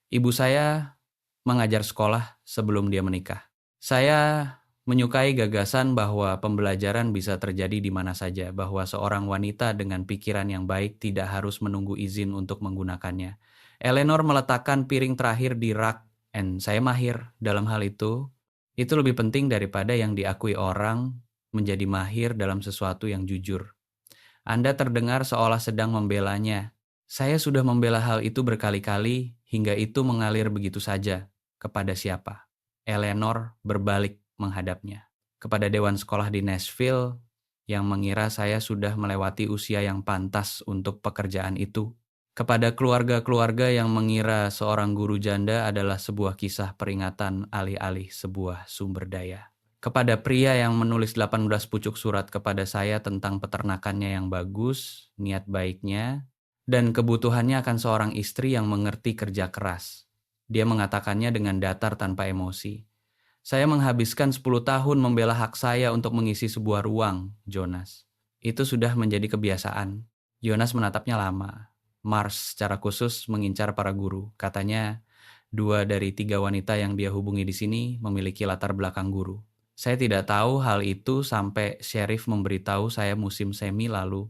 "Ibu saya mengajar sekolah sebelum dia menikah. Saya menyukai gagasan bahwa pembelajaran bisa terjadi di mana saja, bahwa seorang wanita dengan pikiran yang baik tidak harus menunggu izin untuk menggunakannya." Eleanor meletakkan piring terakhir di rak, "Dan saya mahir dalam hal itu. Itu lebih penting daripada yang diakui orang menjadi mahir dalam sesuatu yang jujur." Anda terdengar seolah sedang membelanya. "Saya sudah membela hal itu berkali-kali hingga itu mengalir begitu saja." "Kepada siapa?" Eleanor berbalik menghadapnya. "Kepada dewan sekolah di Nashville yang mengira saya sudah melewati usia yang pantas untuk pekerjaan itu. Kepada keluarga-keluarga yang mengira seorang guru janda adalah sebuah kisah peringatan alih-alih sebuah sumber daya. Kepada pria yang menulis 18 pucuk surat kepada saya tentang peternakannya yang bagus, niat baiknya, dan kebutuhannya akan seorang istri yang mengerti kerja keras." Dia mengatakannya dengan datar tanpa emosi. "Saya menghabiskan 10 tahun membela hak saya untuk mengisi sebuah ruang, Jonas. Itu sudah menjadi kebiasaan." Jonas menatapnya lama. Mars secara khusus mengincar para guru. Katanya, 2 dari 3 wanita yang dia hubungi di sini memiliki latar belakang guru. "Saya tidak tahu hal itu sampai Sheriff memberitahu saya musim semi lalu."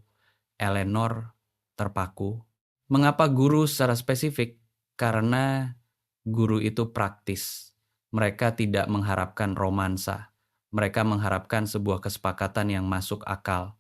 Eleanor terpaku. "Mengapa guru secara spesifik?" "Karena guru itu praktis. Mereka tidak mengharapkan romansa. Mereka mengharapkan sebuah kesepakatan yang masuk akal.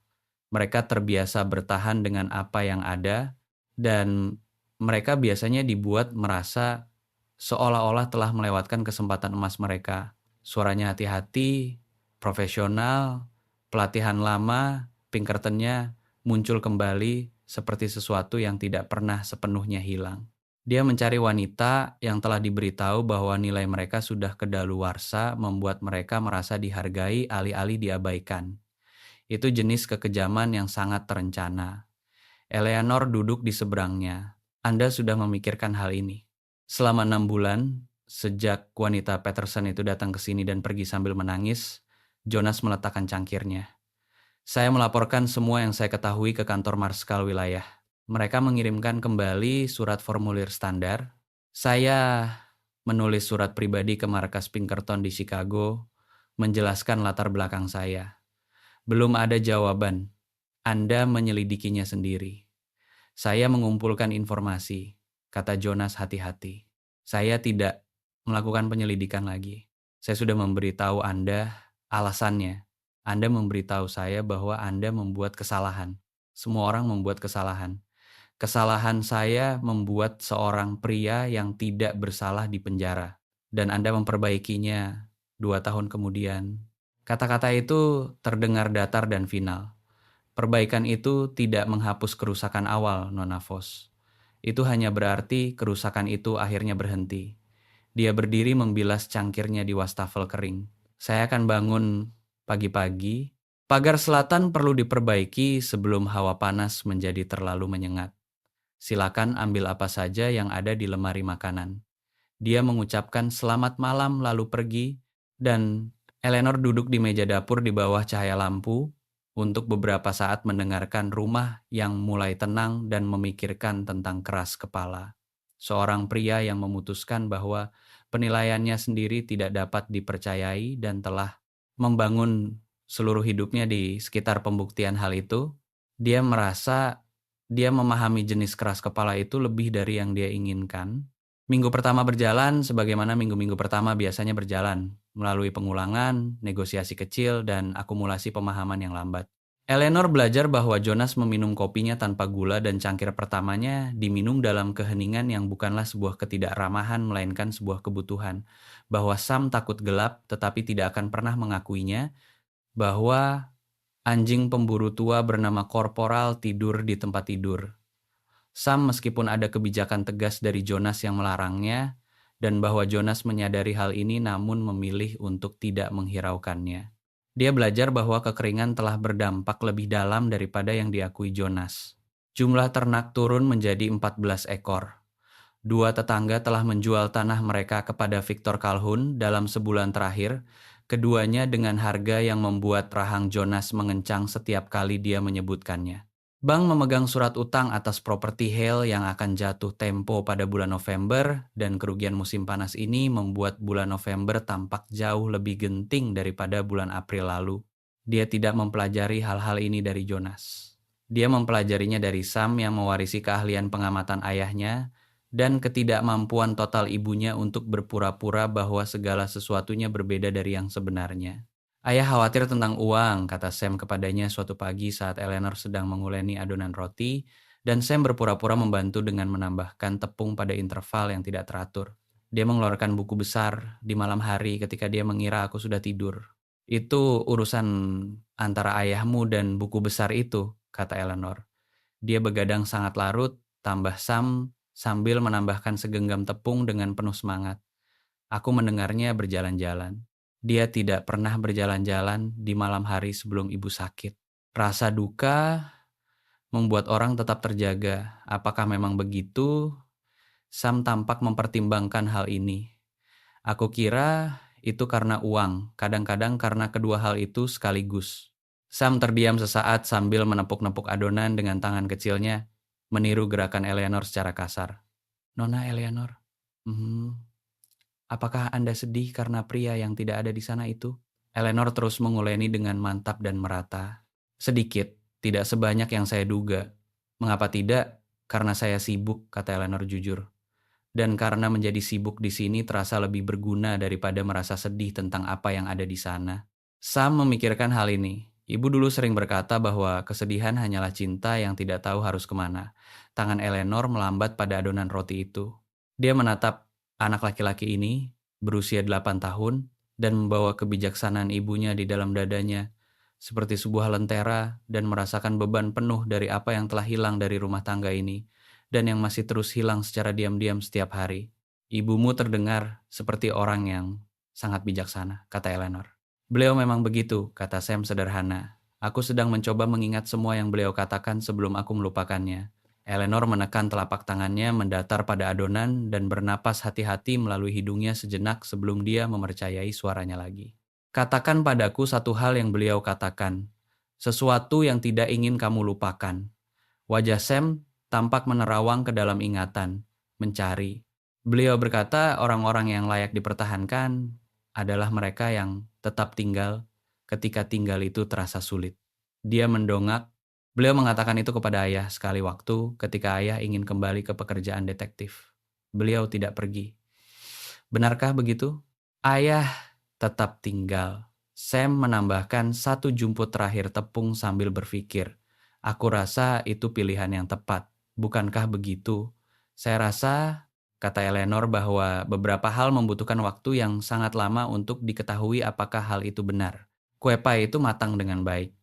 Mereka terbiasa bertahan dengan apa yang ada, dan mereka biasanya dibuat merasa seolah-olah telah melewatkan kesempatan emas mereka." Suaranya hati-hati, profesional, pelatihan lama, Pinkertonnya muncul kembali seperti sesuatu yang tidak pernah sepenuhnya hilang. Dia mencari wanita yang telah diberitahu bahwa nilai mereka sudah kedaluwarsa membuat mereka merasa dihargai alih-alih diabaikan. Itu jenis kekejaman yang sangat terencana. Eleanor duduk di seberangnya. "Anda sudah memikirkan hal ini?" Selama 6 bulan, sejak wanita Peterson itu datang ke sini dan pergi sambil menangis, Jonas meletakkan cangkirnya. "Saya melaporkan semua yang saya ketahui ke kantor Marskal wilayah. Mereka mengirimkan kembali surat formulir standar. Saya menulis surat pribadi ke markas Pinkerton di Chicago, menjelaskan latar belakang saya. Belum ada jawaban. Anda menyelidikinya sendiri. Saya mengumpulkan informasi, kata Jonas hati-hati. Saya tidak melakukan penyelidikan lagi. Saya sudah memberitahu Anda alasannya. Anda memberitahu saya bahwa Anda membuat kesalahan. Semua orang membuat kesalahan. Kesalahan saya membuat seorang pria yang tidak bersalah di penjara. Dan Anda memperbaikinya 2 tahun kemudian. Kata-kata itu terdengar datar dan final. Perbaikan itu tidak menghapus kerusakan awal, Nona Vos. Itu hanya berarti kerusakan itu akhirnya berhenti. Dia berdiri membilas cangkirnya di wastafel kering. Saya akan bangun pagi-pagi. Pagar selatan perlu diperbaiki sebelum hawa panas menjadi terlalu menyengat. Silakan ambil apa saja yang ada di lemari makanan. Dia mengucapkan selamat malam lalu pergi, dan Eleanor duduk di meja dapur di bawah cahaya lampu untuk beberapa saat mendengarkan rumah yang mulai tenang dan memikirkan tentang keras kepala. Seorang pria yang memutuskan bahwa penilaiannya sendiri tidak dapat dipercayai dan telah membangun seluruh hidupnya di sekitar pembuktian hal itu. Dia merasa dia memahami jenis keras kepala itu lebih dari yang dia inginkan. Minggu pertama berjalan sebagaimana minggu-minggu pertama biasanya berjalan, melalui pengulangan, negosiasi kecil, dan akumulasi pemahaman yang lambat. Eleanor belajar bahwa Jonas meminum kopinya tanpa gula dan cangkir pertamanya diminum dalam keheningan yang bukanlah sebuah ketidakramahan melainkan sebuah kebutuhan. Bahwa Sam takut gelap tetapi tidak akan pernah mengakuinya, bahwa anjing pemburu tua bernama Korporal tidur di tempat tidur. Sam meskipun ada kebijakan tegas dari Jonas yang melarangnya, dan bahwa Jonas menyadari hal ini namun memilih untuk tidak menghiraukannya. Dia belajar bahwa kekeringan telah berdampak lebih dalam daripada yang diakui Jonas. Jumlah ternak turun menjadi 14 ekor. 2 tetangga telah menjual tanah mereka kepada Victor Calhoun dalam sebulan terakhir, keduanya dengan harga yang membuat rahang Jonas mengencang setiap kali dia menyebutkannya. Bank memegang surat utang atas properti Hale yang akan jatuh tempo pada bulan November, dan kerugian musim panas ini membuat bulan November tampak jauh lebih genting daripada bulan April lalu. Dia tidak mempelajari hal-hal ini dari Jonas. Dia mempelajarinya dari Sam yang mewarisi keahlian pengamatan ayahnya dan ketidakmampuan total ibunya untuk berpura-pura bahwa segala sesuatunya berbeda dari yang sebenarnya. Ayah khawatir tentang uang, kata Sam kepadanya suatu pagi saat Eleanor sedang menguleni adonan roti, dan Sam berpura-pura membantu dengan menambahkan tepung pada interval yang tidak teratur. Dia mengeluarkan buku besar di malam hari ketika dia mengira aku sudah tidur. Itu urusan antara ayahmu dan buku besar itu, kata Eleanor. Dia begadang sangat larut, tambah Sam sambil menambahkan segenggam tepung dengan penuh semangat. Aku mendengarnya berjalan-jalan. Dia tidak pernah berjalan-jalan di malam hari sebelum ibu sakit. Rasa duka membuat orang tetap terjaga. Apakah memang begitu? Sam tampak mempertimbangkan hal ini. Aku kira itu karena uang, kadang-kadang karena kedua hal itu sekaligus. Sam terdiam sesaat sambil menepuk-nepuk adonan dengan tangan kecilnya, meniru gerakan Eleanor secara kasar. Nona Eleanor, apakah Anda sedih karena pria yang tidak ada di sana itu? Eleanor terus menguleni dengan mantap dan merata. Sedikit, tidak sebanyak yang saya duga. Mengapa tidak? Karena saya sibuk, kata Eleanor jujur. Dan karena menjadi sibuk di sini terasa lebih berguna daripada merasa sedih tentang apa yang ada di sana. Sam memikirkan hal ini. Ibu dulu sering berkata bahwa kesedihan hanyalah cinta yang tidak tahu harus kemana. Tangan Eleanor melambat pada adonan roti itu. Dia menatap anak laki-laki ini, berusia 8 tahun, dan membawa kebijaksanaan ibunya di dalam dadanya, seperti sebuah lentera, dan merasakan beban penuh dari apa yang telah hilang dari rumah tangga ini, dan yang masih terus hilang secara diam-diam setiap hari. Ibumu terdengar seperti orang yang sangat bijaksana, kata Eleanor. Beliau memang begitu, kata Sam sederhana. Aku sedang mencoba mengingat semua yang beliau katakan sebelum aku melupakannya. Eleanor menekan telapak tangannya mendatar pada adonan dan bernapas hati-hati melalui hidungnya sejenak sebelum dia mempercayai suaranya lagi. Katakan padaku satu hal yang beliau katakan. Sesuatu yang tidak ingin kamu lupakan. Wajah Sam tampak menerawang ke dalam ingatan, mencari. Beliau berkata orang-orang yang layak dipertahankan adalah mereka yang tetap tinggal ketika tinggal itu terasa sulit. Dia mendongak. Beliau mengatakan itu kepada ayah sekali waktu ketika ayah ingin kembali ke pekerjaan detektif. Beliau tidak pergi. Benarkah begitu? Ayah tetap tinggal. Sam menambahkan satu jumput terakhir tepung sambil berpikir. Aku rasa itu pilihan yang tepat. Bukankah begitu? Saya rasa, kata Eleanor, bahwa beberapa hal membutuhkan waktu yang sangat lama untuk diketahui apakah hal itu benar. Kue pie itu matang dengan baik.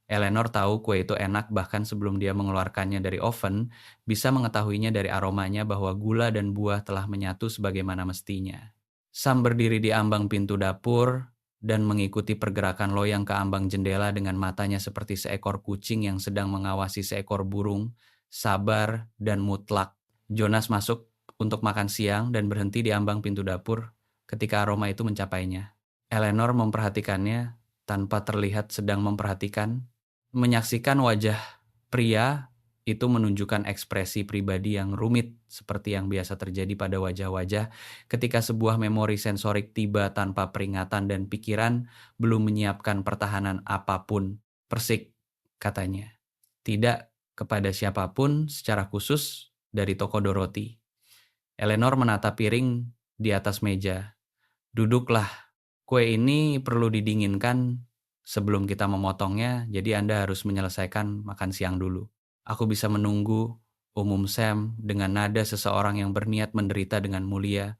Eleanor tahu kue itu enak bahkan sebelum dia mengeluarkannya dari oven, bisa mengetahuinya dari aromanya bahwa gula dan buah telah menyatu sebagaimana mestinya. Sam berdiri di ambang pintu dapur dan mengikuti pergerakan loyang ke ambang jendela dengan matanya seperti seekor kucing yang sedang mengawasi seekor burung, sabar dan mutlak. Jonas masuk untuk makan siang dan berhenti di ambang pintu dapur ketika aroma itu mencapainya. Eleanor memperhatikannya tanpa terlihat sedang memperhatikan. Menyaksikan wajah pria itu menunjukkan ekspresi pribadi yang rumit seperti yang biasa terjadi pada wajah-wajah ketika sebuah memori sensorik tiba tanpa peringatan dan pikiran belum menyiapkan pertahanan apapun. Persik, katanya. Tidak kepada siapapun secara khusus dari toko Dorothy. Eleanor menata piring di atas meja. Duduklah, kue ini perlu didinginkan sebelum kita memotongnya, jadi Anda harus menyelesaikan makan siang dulu. Aku bisa menunggu, umum Sam dengan nada seseorang yang berniat menderita dengan mulia.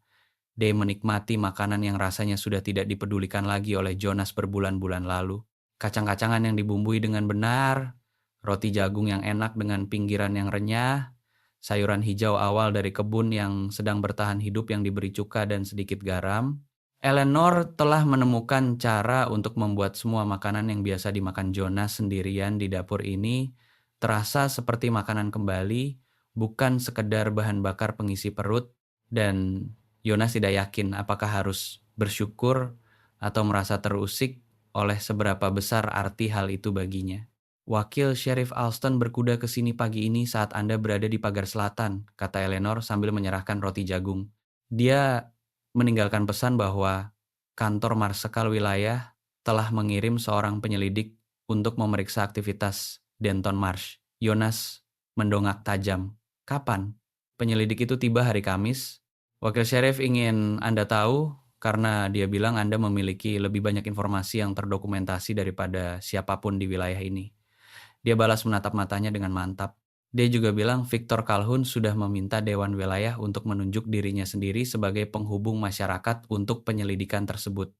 Dia menikmati makanan yang rasanya sudah tidak dipedulikan lagi oleh Jonas berbulan-bulan lalu. Kacang-kacangan yang dibumbui dengan benar, roti jagung yang enak dengan pinggiran yang renyah, sayuran hijau awal dari kebun yang sedang bertahan hidup yang diberi cuka dan sedikit garam. Eleanor telah menemukan cara untuk membuat semua makanan yang biasa dimakan Jonas sendirian di dapur ini terasa seperti makanan kembali, bukan sekedar bahan bakar pengisi perut, dan Jonas tidak yakin apakah harus bersyukur atau merasa terusik oleh seberapa besar arti hal itu baginya. Wakil Sheriff Alston berkuda ke sini pagi ini saat Anda berada di pagar selatan, kata Eleanor sambil menyerahkan roti jagung. Dia meninggalkan pesan bahwa kantor marsekal wilayah telah mengirim seorang penyelidik untuk memeriksa aktivitas Denton Marsh. Jonas mendongak tajam. Kapan? Penyelidik itu tiba hari Kamis. Wakil Sheriff ingin Anda tahu karena dia bilang Anda memiliki lebih banyak informasi yang terdokumentasi daripada siapapun di wilayah ini. Dia balas menatap matanya dengan mantap. Dia juga bilang Victor Calhoun sudah meminta Dewan Wilayah untuk menunjuk dirinya sendiri sebagai penghubung masyarakat untuk penyelidikan tersebut.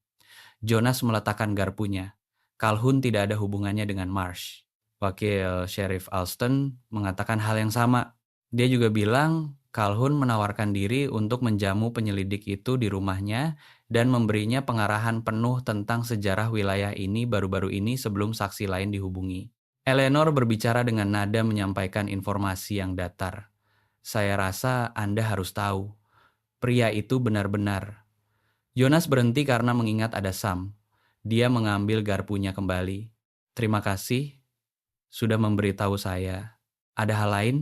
Jonas meletakkan garpunya. Calhoun tidak ada hubungannya dengan Marsh. Wakil Sheriff Alston mengatakan hal yang sama. Dia juga bilang Calhoun menawarkan diri untuk menjamu penyelidik itu di rumahnya dan memberinya pengarahan penuh tentang sejarah wilayah ini baru-baru ini sebelum saksi lain dihubungi. Eleanor berbicara dengan nada menyampaikan informasi yang datar. Saya rasa Anda harus tahu. Pria itu benar-benar. Jonas berhenti karena mengingat ada Sam. Dia mengambil garpunya kembali. Terima kasih sudah memberitahu saya. Ada hal lain?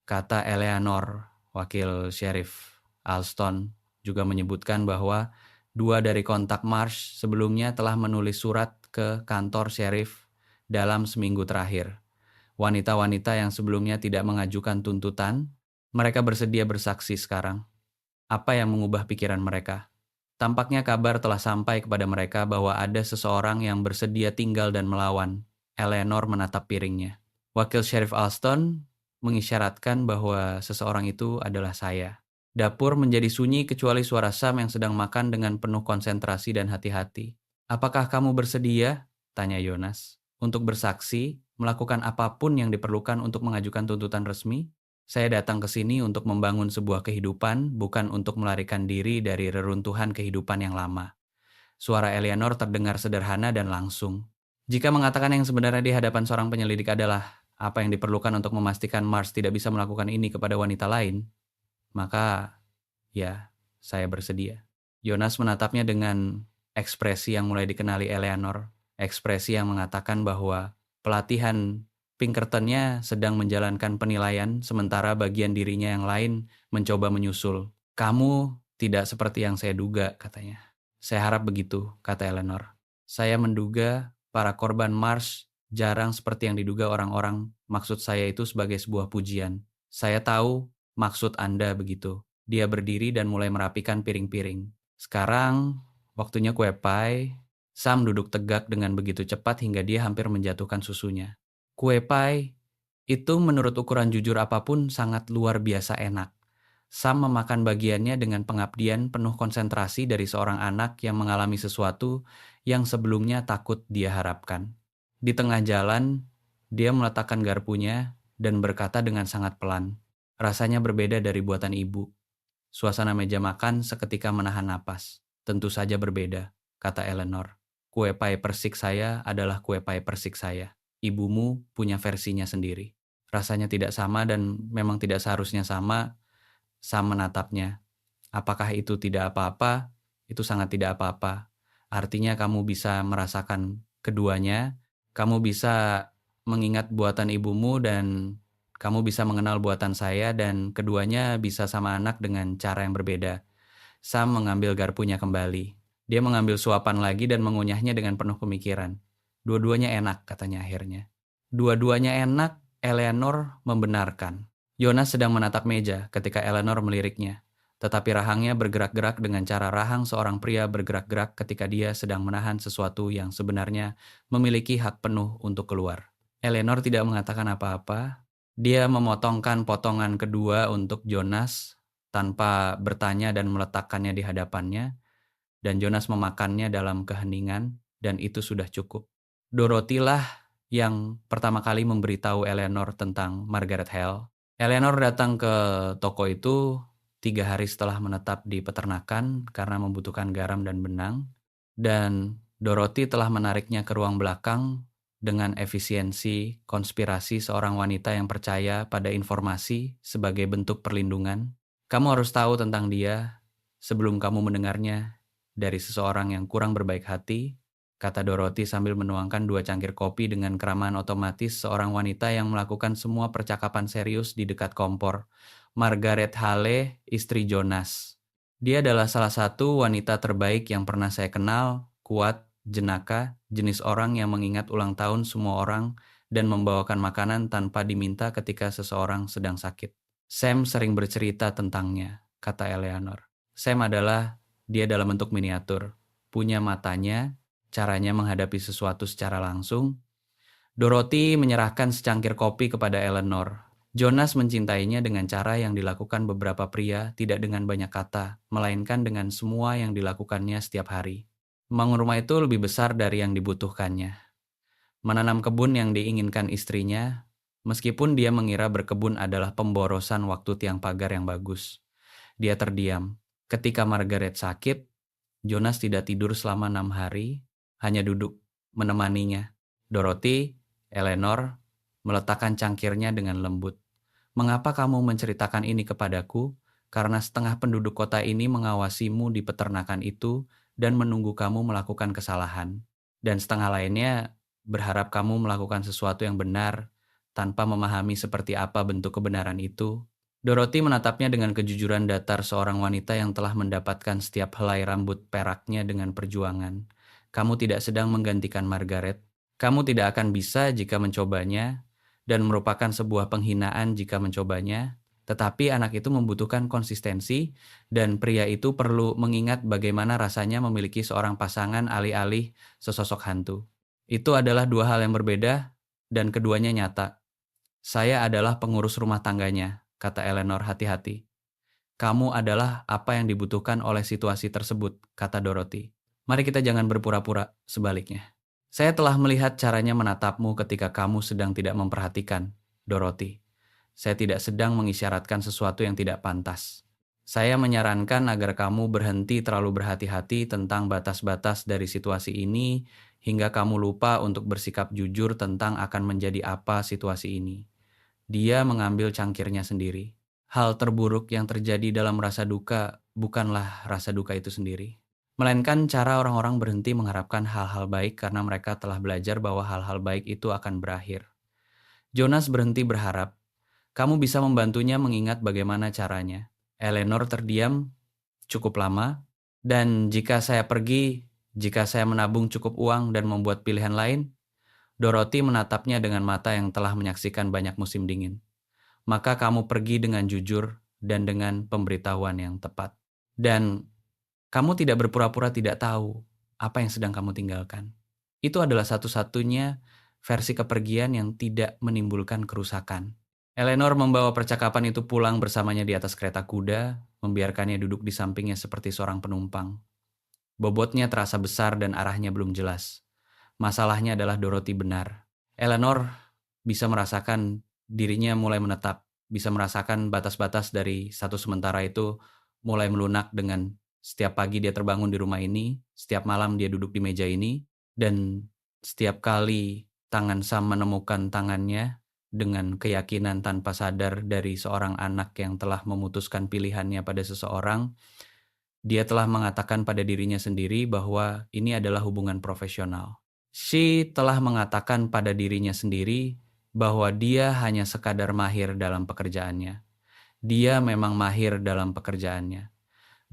Kata Eleanor. Wakil Sheriff Alston juga menyebutkan bahwa 2 dari kontak Marsh sebelumnya telah menulis surat ke kantor sheriff dalam seminggu terakhir. Wanita-wanita yang sebelumnya tidak mengajukan tuntutan, mereka bersedia bersaksi sekarang. Apa yang mengubah pikiran mereka? Tampaknya kabar telah sampai kepada mereka bahwa ada seseorang yang bersedia tinggal dan melawan. Eleanor menatap piringnya. Wakil Sheriff Alston mengisyaratkan bahwa seseorang itu adalah saya. Dapur menjadi sunyi kecuali suara Sam yang sedang makan dengan penuh konsentrasi dan hati-hati. Apakah kamu bersedia? Tanya Jonas. Untuk bersaksi, melakukan apapun yang diperlukan untuk mengajukan tuntutan resmi? Saya datang ke sini untuk membangun sebuah kehidupan, bukan untuk melarikan diri dari reruntuhan kehidupan yang lama. Suara Eleanor terdengar sederhana dan langsung. Jika mengatakan yang sebenarnya di hadapan seorang penyelidik adalah apa yang diperlukan untuk memastikan Mars tidak bisa melakukan ini kepada wanita lain, maka ya, saya bersedia. Jonas menatapnya dengan ekspresi yang mulai dikenali Eleanor, ekspresi yang mengatakan bahwa pelatihan Pinkertonnya sedang menjalankan penilaian sementara bagian dirinya yang lain mencoba menyusul. Kamu tidak seperti yang saya duga, katanya. Saya harap begitu, kata Eleanor. Saya menduga para korban Mars jarang seperti yang diduga orang-orang. Maksud saya itu sebagai sebuah pujian. Saya tahu maksud Anda begitu. Dia berdiri dan mulai merapikan piring-piring. Sekarang, waktunya kue pie. Sam duduk tegak dengan begitu cepat hingga dia hampir menjatuhkan susunya. Kue pie itu menurut ukuran jujur apapun sangat luar biasa enak. Sam memakan bagiannya dengan pengabdian penuh konsentrasi dari seorang anak yang mengalami sesuatu yang sebelumnya takut dia harapkan. Di tengah jalan, dia meletakkan garpunya dan berkata dengan sangat pelan. Rasanya berbeda dari buatan ibu. Suasana meja makan seketika menahan napas. Tentu saja berbeda, kata Eleanor. Kue pie persik saya adalah kue pie persik saya. Ibumu punya versinya sendiri. Rasanya tidak sama dan memang tidak seharusnya sama. Sam menatapnya. Apakah itu tidak apa-apa? Itu sangat tidak apa-apa. Artinya kamu bisa merasakan keduanya. Kamu bisa mengingat buatan ibumu dan kamu bisa mengenal buatan saya dan keduanya bisa sama anak dengan cara yang berbeda. Sam mengambil garpunya kembali. Dia mengambil suapan lagi dan mengunyahnya dengan penuh pemikiran. Dua-duanya enak, katanya akhirnya. Dua-duanya enak, Eleanor membenarkan. Jonas sedang menatap meja ketika Eleanor meliriknya. Tetapi rahangnya bergerak-gerak dengan cara rahang seorang pria bergerak-gerak ketika dia sedang menahan sesuatu yang sebenarnya memiliki hak penuh untuk keluar. Eleanor tidak mengatakan apa-apa. Dia memotongkan potongan kedua untuk Jonas tanpa bertanya dan meletakkannya di hadapannya, dan Jonas memakannya dalam keheningan, dan itu sudah cukup. Dorothy lah yang pertama kali memberitahu Eleanor tentang Margaret Hale. Eleanor datang ke toko itu 3 hari setelah menetap di peternakan karena membutuhkan garam dan benang, dan Dorothy telah menariknya ke ruang belakang dengan efisiensi konspirasi seorang wanita yang percaya pada informasi sebagai bentuk perlindungan. Kamu harus tahu tentang dia sebelum kamu mendengarnya dari seseorang yang kurang berbaik hati, kata Dorothy sambil menuangkan 2 cangkir kopi dengan keramahan otomatis seorang wanita yang melakukan semua percakapan serius di dekat kompor. Margaret Hale, istri Jonas. Dia adalah salah satu wanita terbaik yang pernah saya kenal, kuat, jenaka, jenis orang yang mengingat ulang tahun semua orang dan membawakan makanan tanpa diminta ketika seseorang sedang sakit. Sam sering bercerita tentangnya, kata Eleanor. Sam adalah dia dalam bentuk miniatur, punya matanya, caranya menghadapi sesuatu secara langsung. Dorothy menyerahkan secangkir kopi kepada Eleanor. Jonas mencintainya dengan cara yang dilakukan beberapa pria, tidak dengan banyak kata, melainkan dengan semua yang dilakukannya setiap hari. Membangun rumah itu lebih besar dari yang dibutuhkannya. Menanam kebun yang diinginkan istrinya, meskipun dia mengira berkebun adalah pemborosan waktu tiang pagar yang bagus. Dia terdiam. Ketika Margaret sakit, Jonas tidak tidur selama 6 hari, hanya duduk, menemaninya. Dorothy, Eleanor, meletakkan cangkirnya dengan lembut. Mengapa kamu menceritakan ini kepadaku? Karena setengah penduduk kota ini mengawasimu di peternakan itu dan menunggu kamu melakukan kesalahan. Dan setengah lainnya berharap kamu melakukan sesuatu yang benar tanpa memahami seperti apa bentuk kebenaran itu. Dorothy menatapnya dengan kejujuran datar seorang wanita yang telah mendapatkan setiap helai rambut peraknya dengan perjuangan. Kamu tidak sedang menggantikan Margaret. Kamu tidak akan bisa jika mencobanya, dan merupakan sebuah penghinaan jika mencobanya. Tetapi anak itu membutuhkan konsistensi, dan pria itu perlu mengingat bagaimana rasanya memiliki seorang pasangan alih-alih sesosok hantu. Itu adalah 2 hal yang berbeda, dan keduanya nyata. Saya adalah pengurus rumah tangganya, kata Eleanor hati-hati. Kamu adalah apa yang dibutuhkan oleh situasi tersebut, kata Dorothy. Mari kita jangan berpura-pura, sebaliknya. Saya telah melihat caranya menatapmu ketika kamu sedang tidak memperhatikan, Dorothy. Saya tidak sedang mengisyaratkan sesuatu yang tidak pantas. Saya menyarankan agar kamu berhenti terlalu berhati-hati tentang batas-batas dari situasi ini hingga kamu lupa untuk bersikap jujur tentang akan menjadi apa situasi ini. Dia mengambil cangkirnya sendiri. Hal terburuk yang terjadi dalam rasa duka bukanlah rasa duka itu sendiri, melainkan cara orang-orang berhenti mengharapkan hal-hal baik karena mereka telah belajar bahwa hal-hal baik itu akan berakhir. Jonas berhenti berharap. Kamu bisa membantunya mengingat bagaimana caranya. Eleanor terdiam cukup lama, dan jika saya pergi, jika saya menabung cukup uang dan membuat pilihan lain, Dorothy menatapnya dengan mata yang telah menyaksikan banyak musim dingin. Maka kamu pergi dengan jujur dan dengan pemberitahuan yang tepat. Dan kamu tidak berpura-pura tidak tahu apa yang sedang kamu tinggalkan. Itu adalah satu-satunya versi kepergian yang tidak menimbulkan kerusakan. Eleanor membawa percakapan itu pulang bersamanya di atas kereta kuda, membiarkannya duduk di sampingnya seperti seorang penumpang. Bobotnya terasa besar dan arahnya belum jelas. Masalahnya adalah Dorothy benar. Eleanor bisa merasakan dirinya mulai menetap, bisa merasakan batas-batas dari satu sementara itu mulai melunak dengan setiap pagi dia terbangun di rumah ini, setiap malam dia duduk di meja ini, dan setiap kali tangan Sam menemukan tangannya dengan keyakinan tanpa sadar dari seorang anak yang telah memutuskan pilihannya pada seseorang, dia telah mengatakan pada dirinya sendiri bahwa ini adalah hubungan profesional. She telah mengatakan pada dirinya sendiri bahwa dia hanya sekadar mahir dalam pekerjaannya. Dia memang mahir dalam pekerjaannya.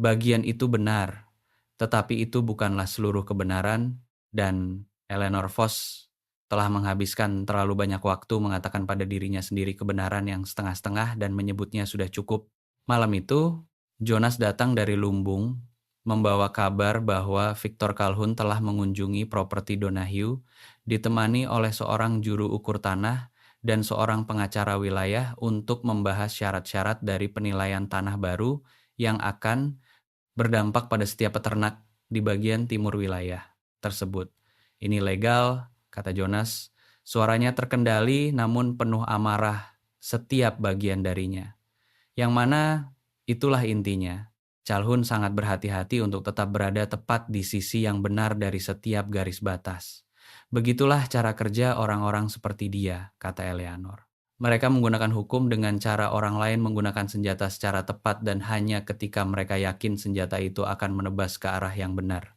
Bagian itu benar, tetapi itu bukanlah seluruh kebenaran, dan Eleanor Foss telah menghabiskan terlalu banyak waktu mengatakan pada dirinya sendiri kebenaran yang setengah-setengah dan menyebutnya sudah cukup. Malam itu, Jonas datang dari Lumbung membawa kabar bahwa Victor Calhoun telah mengunjungi properti Donahue, ditemani oleh seorang juru ukur tanah dan seorang pengacara wilayah untuk membahas syarat-syarat dari penilaian tanah baru yang akan berdampak pada setiap peternak di bagian timur wilayah tersebut. Ini legal, kata Jonas. Suaranya terkendali namun penuh amarah setiap bagian darinya. Yang mana itulah intinya. Calhoun sangat berhati-hati untuk tetap berada tepat di sisi yang benar dari setiap garis batas. Begitulah cara kerja orang-orang seperti dia, kata Eleanor. Mereka menggunakan hukum dengan cara orang lain menggunakan senjata secara tepat dan hanya ketika mereka yakin senjata itu akan menebas ke arah yang benar.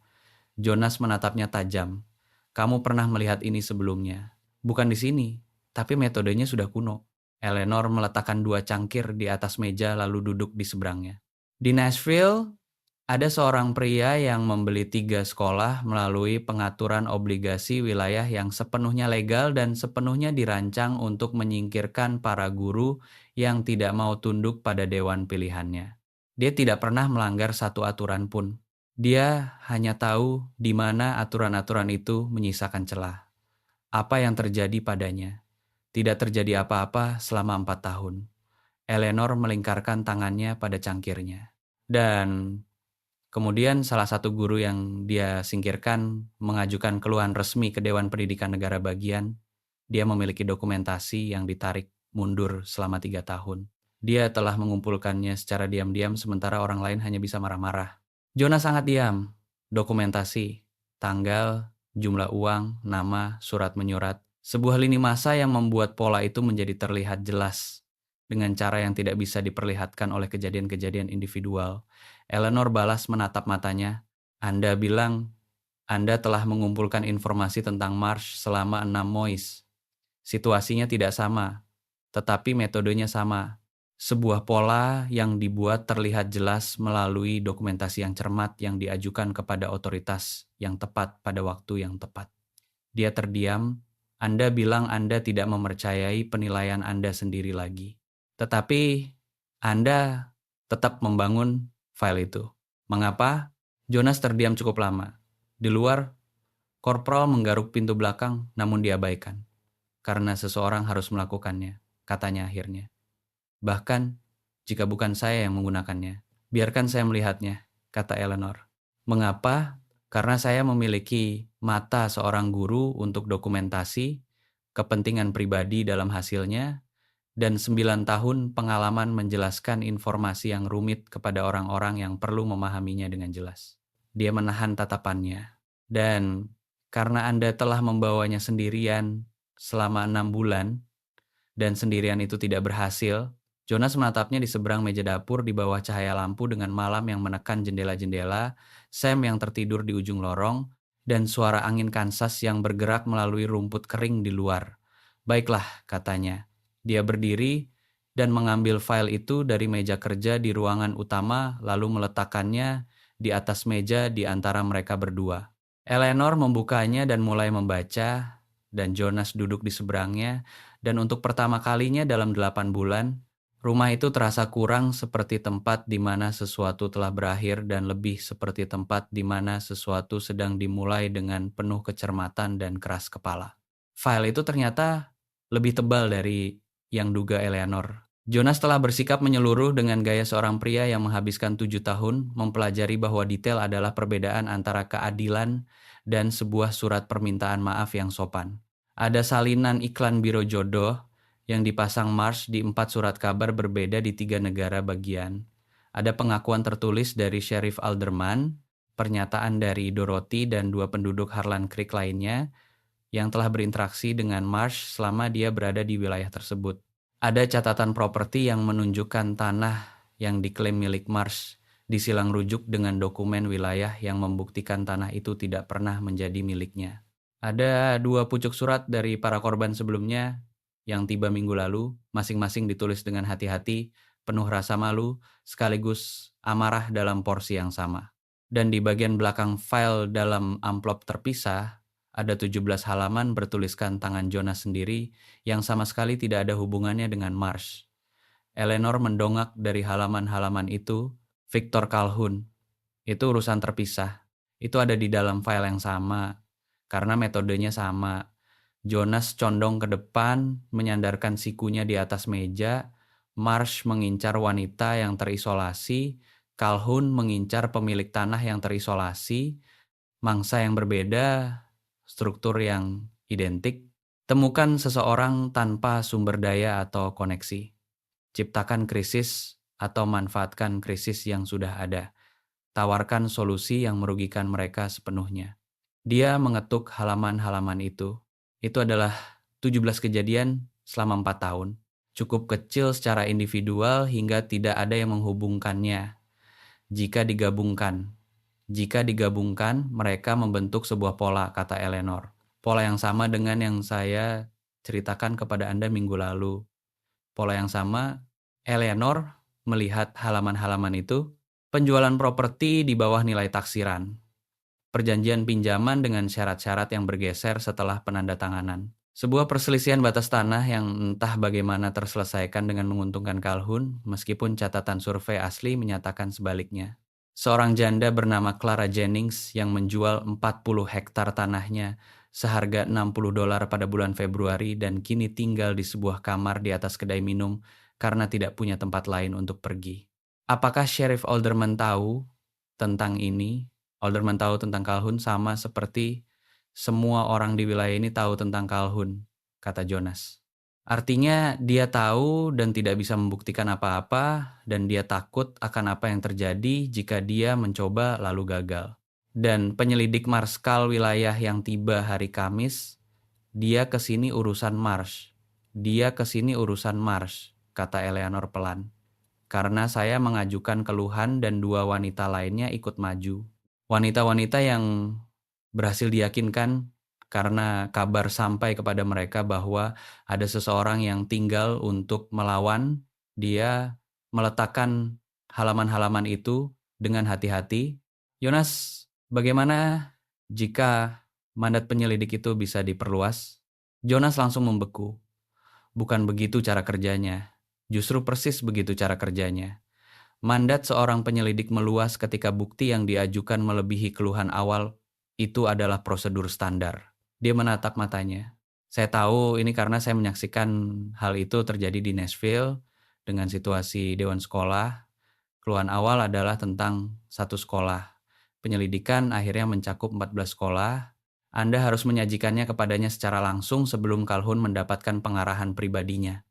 Jonas menatapnya tajam. Kamu pernah melihat ini sebelumnya. Bukan di sini, tapi metodenya sudah kuno. Eleanor meletakkan 2 cangkir di atas meja lalu duduk di seberangnya. Di Nashville, ada seorang pria yang membeli 3 sekolah melalui pengaturan obligasi wilayah yang sepenuhnya legal dan sepenuhnya dirancang untuk menyingkirkan para guru yang tidak mau tunduk pada dewan pilihannya. Dia tidak pernah melanggar satu aturan pun. Dia hanya tahu di mana aturan-aturan itu menyisakan celah. Apa yang terjadi padanya? Tidak terjadi apa-apa selama 4 tahun. Eleanor melingkarkan tangannya pada cangkirnya. Dan kemudian salah satu guru yang dia singkirkan mengajukan keluhan resmi ke Dewan Pendidikan Negara Bagian. Dia memiliki dokumentasi yang ditarik mundur selama 3 tahun. Dia telah mengumpulkannya secara diam-diam sementara orang lain hanya bisa marah-marah. Jonas sangat diam. Dokumentasi, tanggal, jumlah uang, nama, surat menyurat. Sebuah lini masa yang membuat pola itu menjadi terlihat jelas dengan cara yang tidak bisa diperlihatkan oleh kejadian-kejadian individual. Eleanor balas menatap matanya. Anda bilang, Anda telah mengumpulkan informasi tentang Marsh selama 6 mois. Situasinya tidak sama, tetapi metodenya sama. Sebuah pola yang dibuat terlihat jelas melalui dokumentasi yang cermat yang diajukan kepada otoritas yang tepat pada waktu yang tepat. Dia terdiam. Anda bilang Anda tidak mempercayai penilaian Anda sendiri lagi. Tetapi Anda tetap membangun file itu. Mengapa? Jonas terdiam cukup lama. Di luar, Korporal menggaruk pintu belakang namun diabaikan. Karena seseorang harus melakukannya, katanya akhirnya. Bahkan, jika bukan saya yang menggunakannya. Biarkan saya melihatnya, kata Eleanor. Mengapa? Karena saya memiliki mata seorang guru untuk dokumentasi, kepentingan pribadi dalam hasilnya, dan 9 tahun pengalaman menjelaskan informasi yang rumit kepada orang-orang yang perlu memahaminya dengan jelas. Dia menahan tatapannya. Dan karena Anda telah membawanya sendirian selama 6 bulan, dan sendirian itu tidak berhasil, Jonas menatapnya di seberang meja dapur di bawah cahaya lampu dengan malam yang menekan jendela-jendela, Sam yang tertidur di ujung lorong, dan suara angin Kansas yang bergerak melalui rumput kering di luar. Baiklah, katanya. Dia berdiri dan mengambil file itu dari meja kerja di ruangan utama lalu meletakkannya di atas meja di antara mereka berdua. Eleanor membukanya dan mulai membaca, dan Jonas duduk di seberangnya, dan untuk pertama kalinya dalam 8 bulan, rumah itu terasa kurang seperti tempat di mana sesuatu telah berakhir dan lebih seperti tempat di mana sesuatu sedang dimulai dengan penuh kecermatan dan keras kepala. File itu ternyata lebih tebal dari yang duga Eleanor. Jonas telah bersikap menyeluruh dengan gaya seorang pria yang menghabiskan 7 tahun mempelajari bahwa detail adalah perbedaan antara keadilan dan sebuah surat permintaan maaf yang sopan. Ada salinan iklan biro jodoh yang dipasang Marsh di 4 surat kabar berbeda di 3 negara bagian. Ada pengakuan tertulis dari Sheriff Alderman, pernyataan dari Dorothy dan 2 penduduk Harlan Creek lainnya yang telah berinteraksi dengan Marsh selama dia berada di wilayah tersebut. Ada catatan properti yang menunjukkan tanah yang diklaim milik Marsh disilang rujuk dengan dokumen wilayah yang membuktikan tanah itu tidak pernah menjadi miliknya. Ada 2 pucuk surat dari para korban sebelumnya yang tiba minggu lalu, masing-masing ditulis dengan hati-hati, penuh rasa malu, sekaligus amarah dalam porsi yang sama. Dan di bagian belakang file dalam amplop terpisah, ada 17 halaman bertuliskan tangan Jonas sendiri yang sama sekali tidak ada hubungannya dengan Marsh. Eleanor mendongak dari halaman-halaman itu. Victor Calhoun. Itu urusan terpisah. Itu ada di dalam file yang sama. Karena metodenya sama. Jonas condong ke depan, menyandarkan sikunya di atas meja. Marsh mengincar wanita yang terisolasi. Calhoun mengincar pemilik tanah yang terisolasi. Mangsa yang berbeda, struktur yang identik. Temukan seseorang tanpa sumber daya atau koneksi. Ciptakan krisis atau manfaatkan krisis yang sudah ada. Tawarkan solusi yang merugikan mereka sepenuhnya. Dia mengetuk halaman-halaman itu. Itu adalah 17 kejadian selama 4 tahun. Cukup kecil secara individual hingga tidak ada yang menghubungkannya. Jika digabungkan, mereka membentuk sebuah pola, kata Eleanor. Pola yang sama dengan yang saya ceritakan kepada Anda minggu lalu. Pola yang sama, Eleanor melihat halaman-halaman itu, penjualan properti di bawah nilai taksiran, perjanjian pinjaman dengan syarat-syarat yang bergeser setelah penandatanganan, sebuah perselisihan batas tanah yang entah bagaimana terselesaikan dengan menguntungkan Calhoun, meskipun catatan survei asli menyatakan sebaliknya. Seorang janda bernama Clara Jennings yang menjual 40 hektar tanahnya seharga $60 pada bulan Februari dan kini tinggal di sebuah kamar di atas kedai minum karena tidak punya tempat lain untuk pergi. Apakah Sheriff Alderman tahu tentang ini? Alderman tahu tentang Calhoun sama seperti semua orang di wilayah ini tahu tentang Calhoun, kata Jonas. Artinya dia tahu dan tidak bisa membuktikan apa-apa dan dia takut akan apa yang terjadi jika dia mencoba lalu gagal. Dan penyelidik Marskal wilayah yang tiba hari Kamis, dia kesini urusan Marsh. Kata Eleanor pelan. Karena saya mengajukan keluhan dan 2 wanita lainnya ikut maju. Wanita-wanita yang berhasil diyakinkan karena kabar sampai kepada mereka bahwa ada seseorang yang tinggal untuk melawan. Dia meletakkan halaman-halaman itu dengan hati-hati. Jonas, bagaimana jika mandat penyelidik itu bisa diperluas? Jonas langsung membeku. Bukan begitu cara kerjanya. Justru persis begitu cara kerjanya. Mandat seorang penyelidik meluas ketika bukti yang diajukan melebihi keluhan awal itu adalah prosedur standar. Dia menatap matanya. Saya tahu ini karena saya menyaksikan hal itu terjadi di Nashville dengan situasi dewan sekolah. Keluhan awal adalah tentang 1 sekolah. Penyelidikan akhirnya mencakup 14 sekolah. Anda harus menyajikannya kepadanya secara langsung sebelum Calhoun mendapatkan pengarahan pribadinya.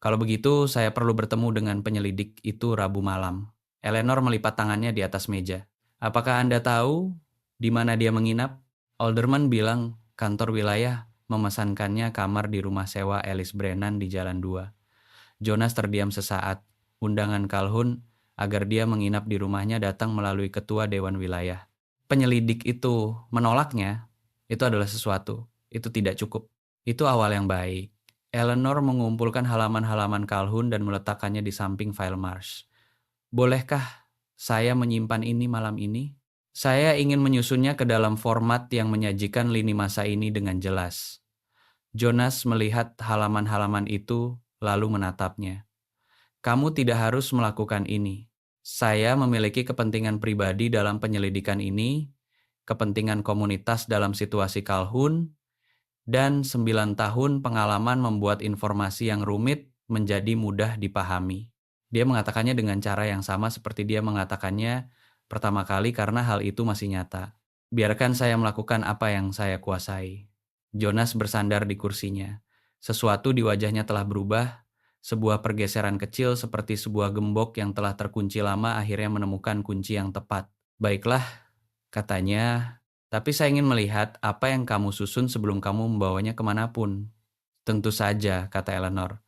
Kalau begitu, saya perlu bertemu dengan penyelidik itu Rabu malam. Eleanor melipat tangannya di atas meja. Apakah Anda tahu di mana dia menginap? Alderman bilang kantor wilayah memesankannya kamar di rumah sewa Alice Brennan di Jalan 2. Jonas terdiam sesaat. Undangan Calhoun agar dia menginap di rumahnya datang melalui ketua dewan wilayah. Penyelidik itu menolaknya, itu adalah sesuatu. Itu tidak cukup. Itu awal yang baik. Eleanor mengumpulkan halaman-halaman Calhoun dan meletakkannya di samping file Marsh. Bolehkah saya menyimpan ini malam ini? Saya ingin menyusunnya ke dalam format yang menyajikan lini masa ini dengan jelas. Jonas melihat halaman-halaman itu lalu menatapnya. Kamu tidak harus melakukan ini. Saya memiliki kepentingan pribadi dalam penyelidikan ini, kepentingan komunitas dalam situasi Calhoun, dan 9 tahun pengalaman membuat informasi yang rumit menjadi mudah dipahami. Dia mengatakannya dengan cara yang sama seperti dia mengatakannya pertama kali karena hal itu masih nyata. Biarkan saya melakukan apa yang saya kuasai. Jonas bersandar di kursinya. Sesuatu di wajahnya telah berubah. Sebuah pergeseran kecil seperti sebuah gembok yang telah terkunci lama akhirnya menemukan kunci yang tepat. Baiklah, katanya, tapi saya ingin melihat apa yang kamu susun sebelum kamu membawanya kemanapun. Tentu saja, kata Eleanor.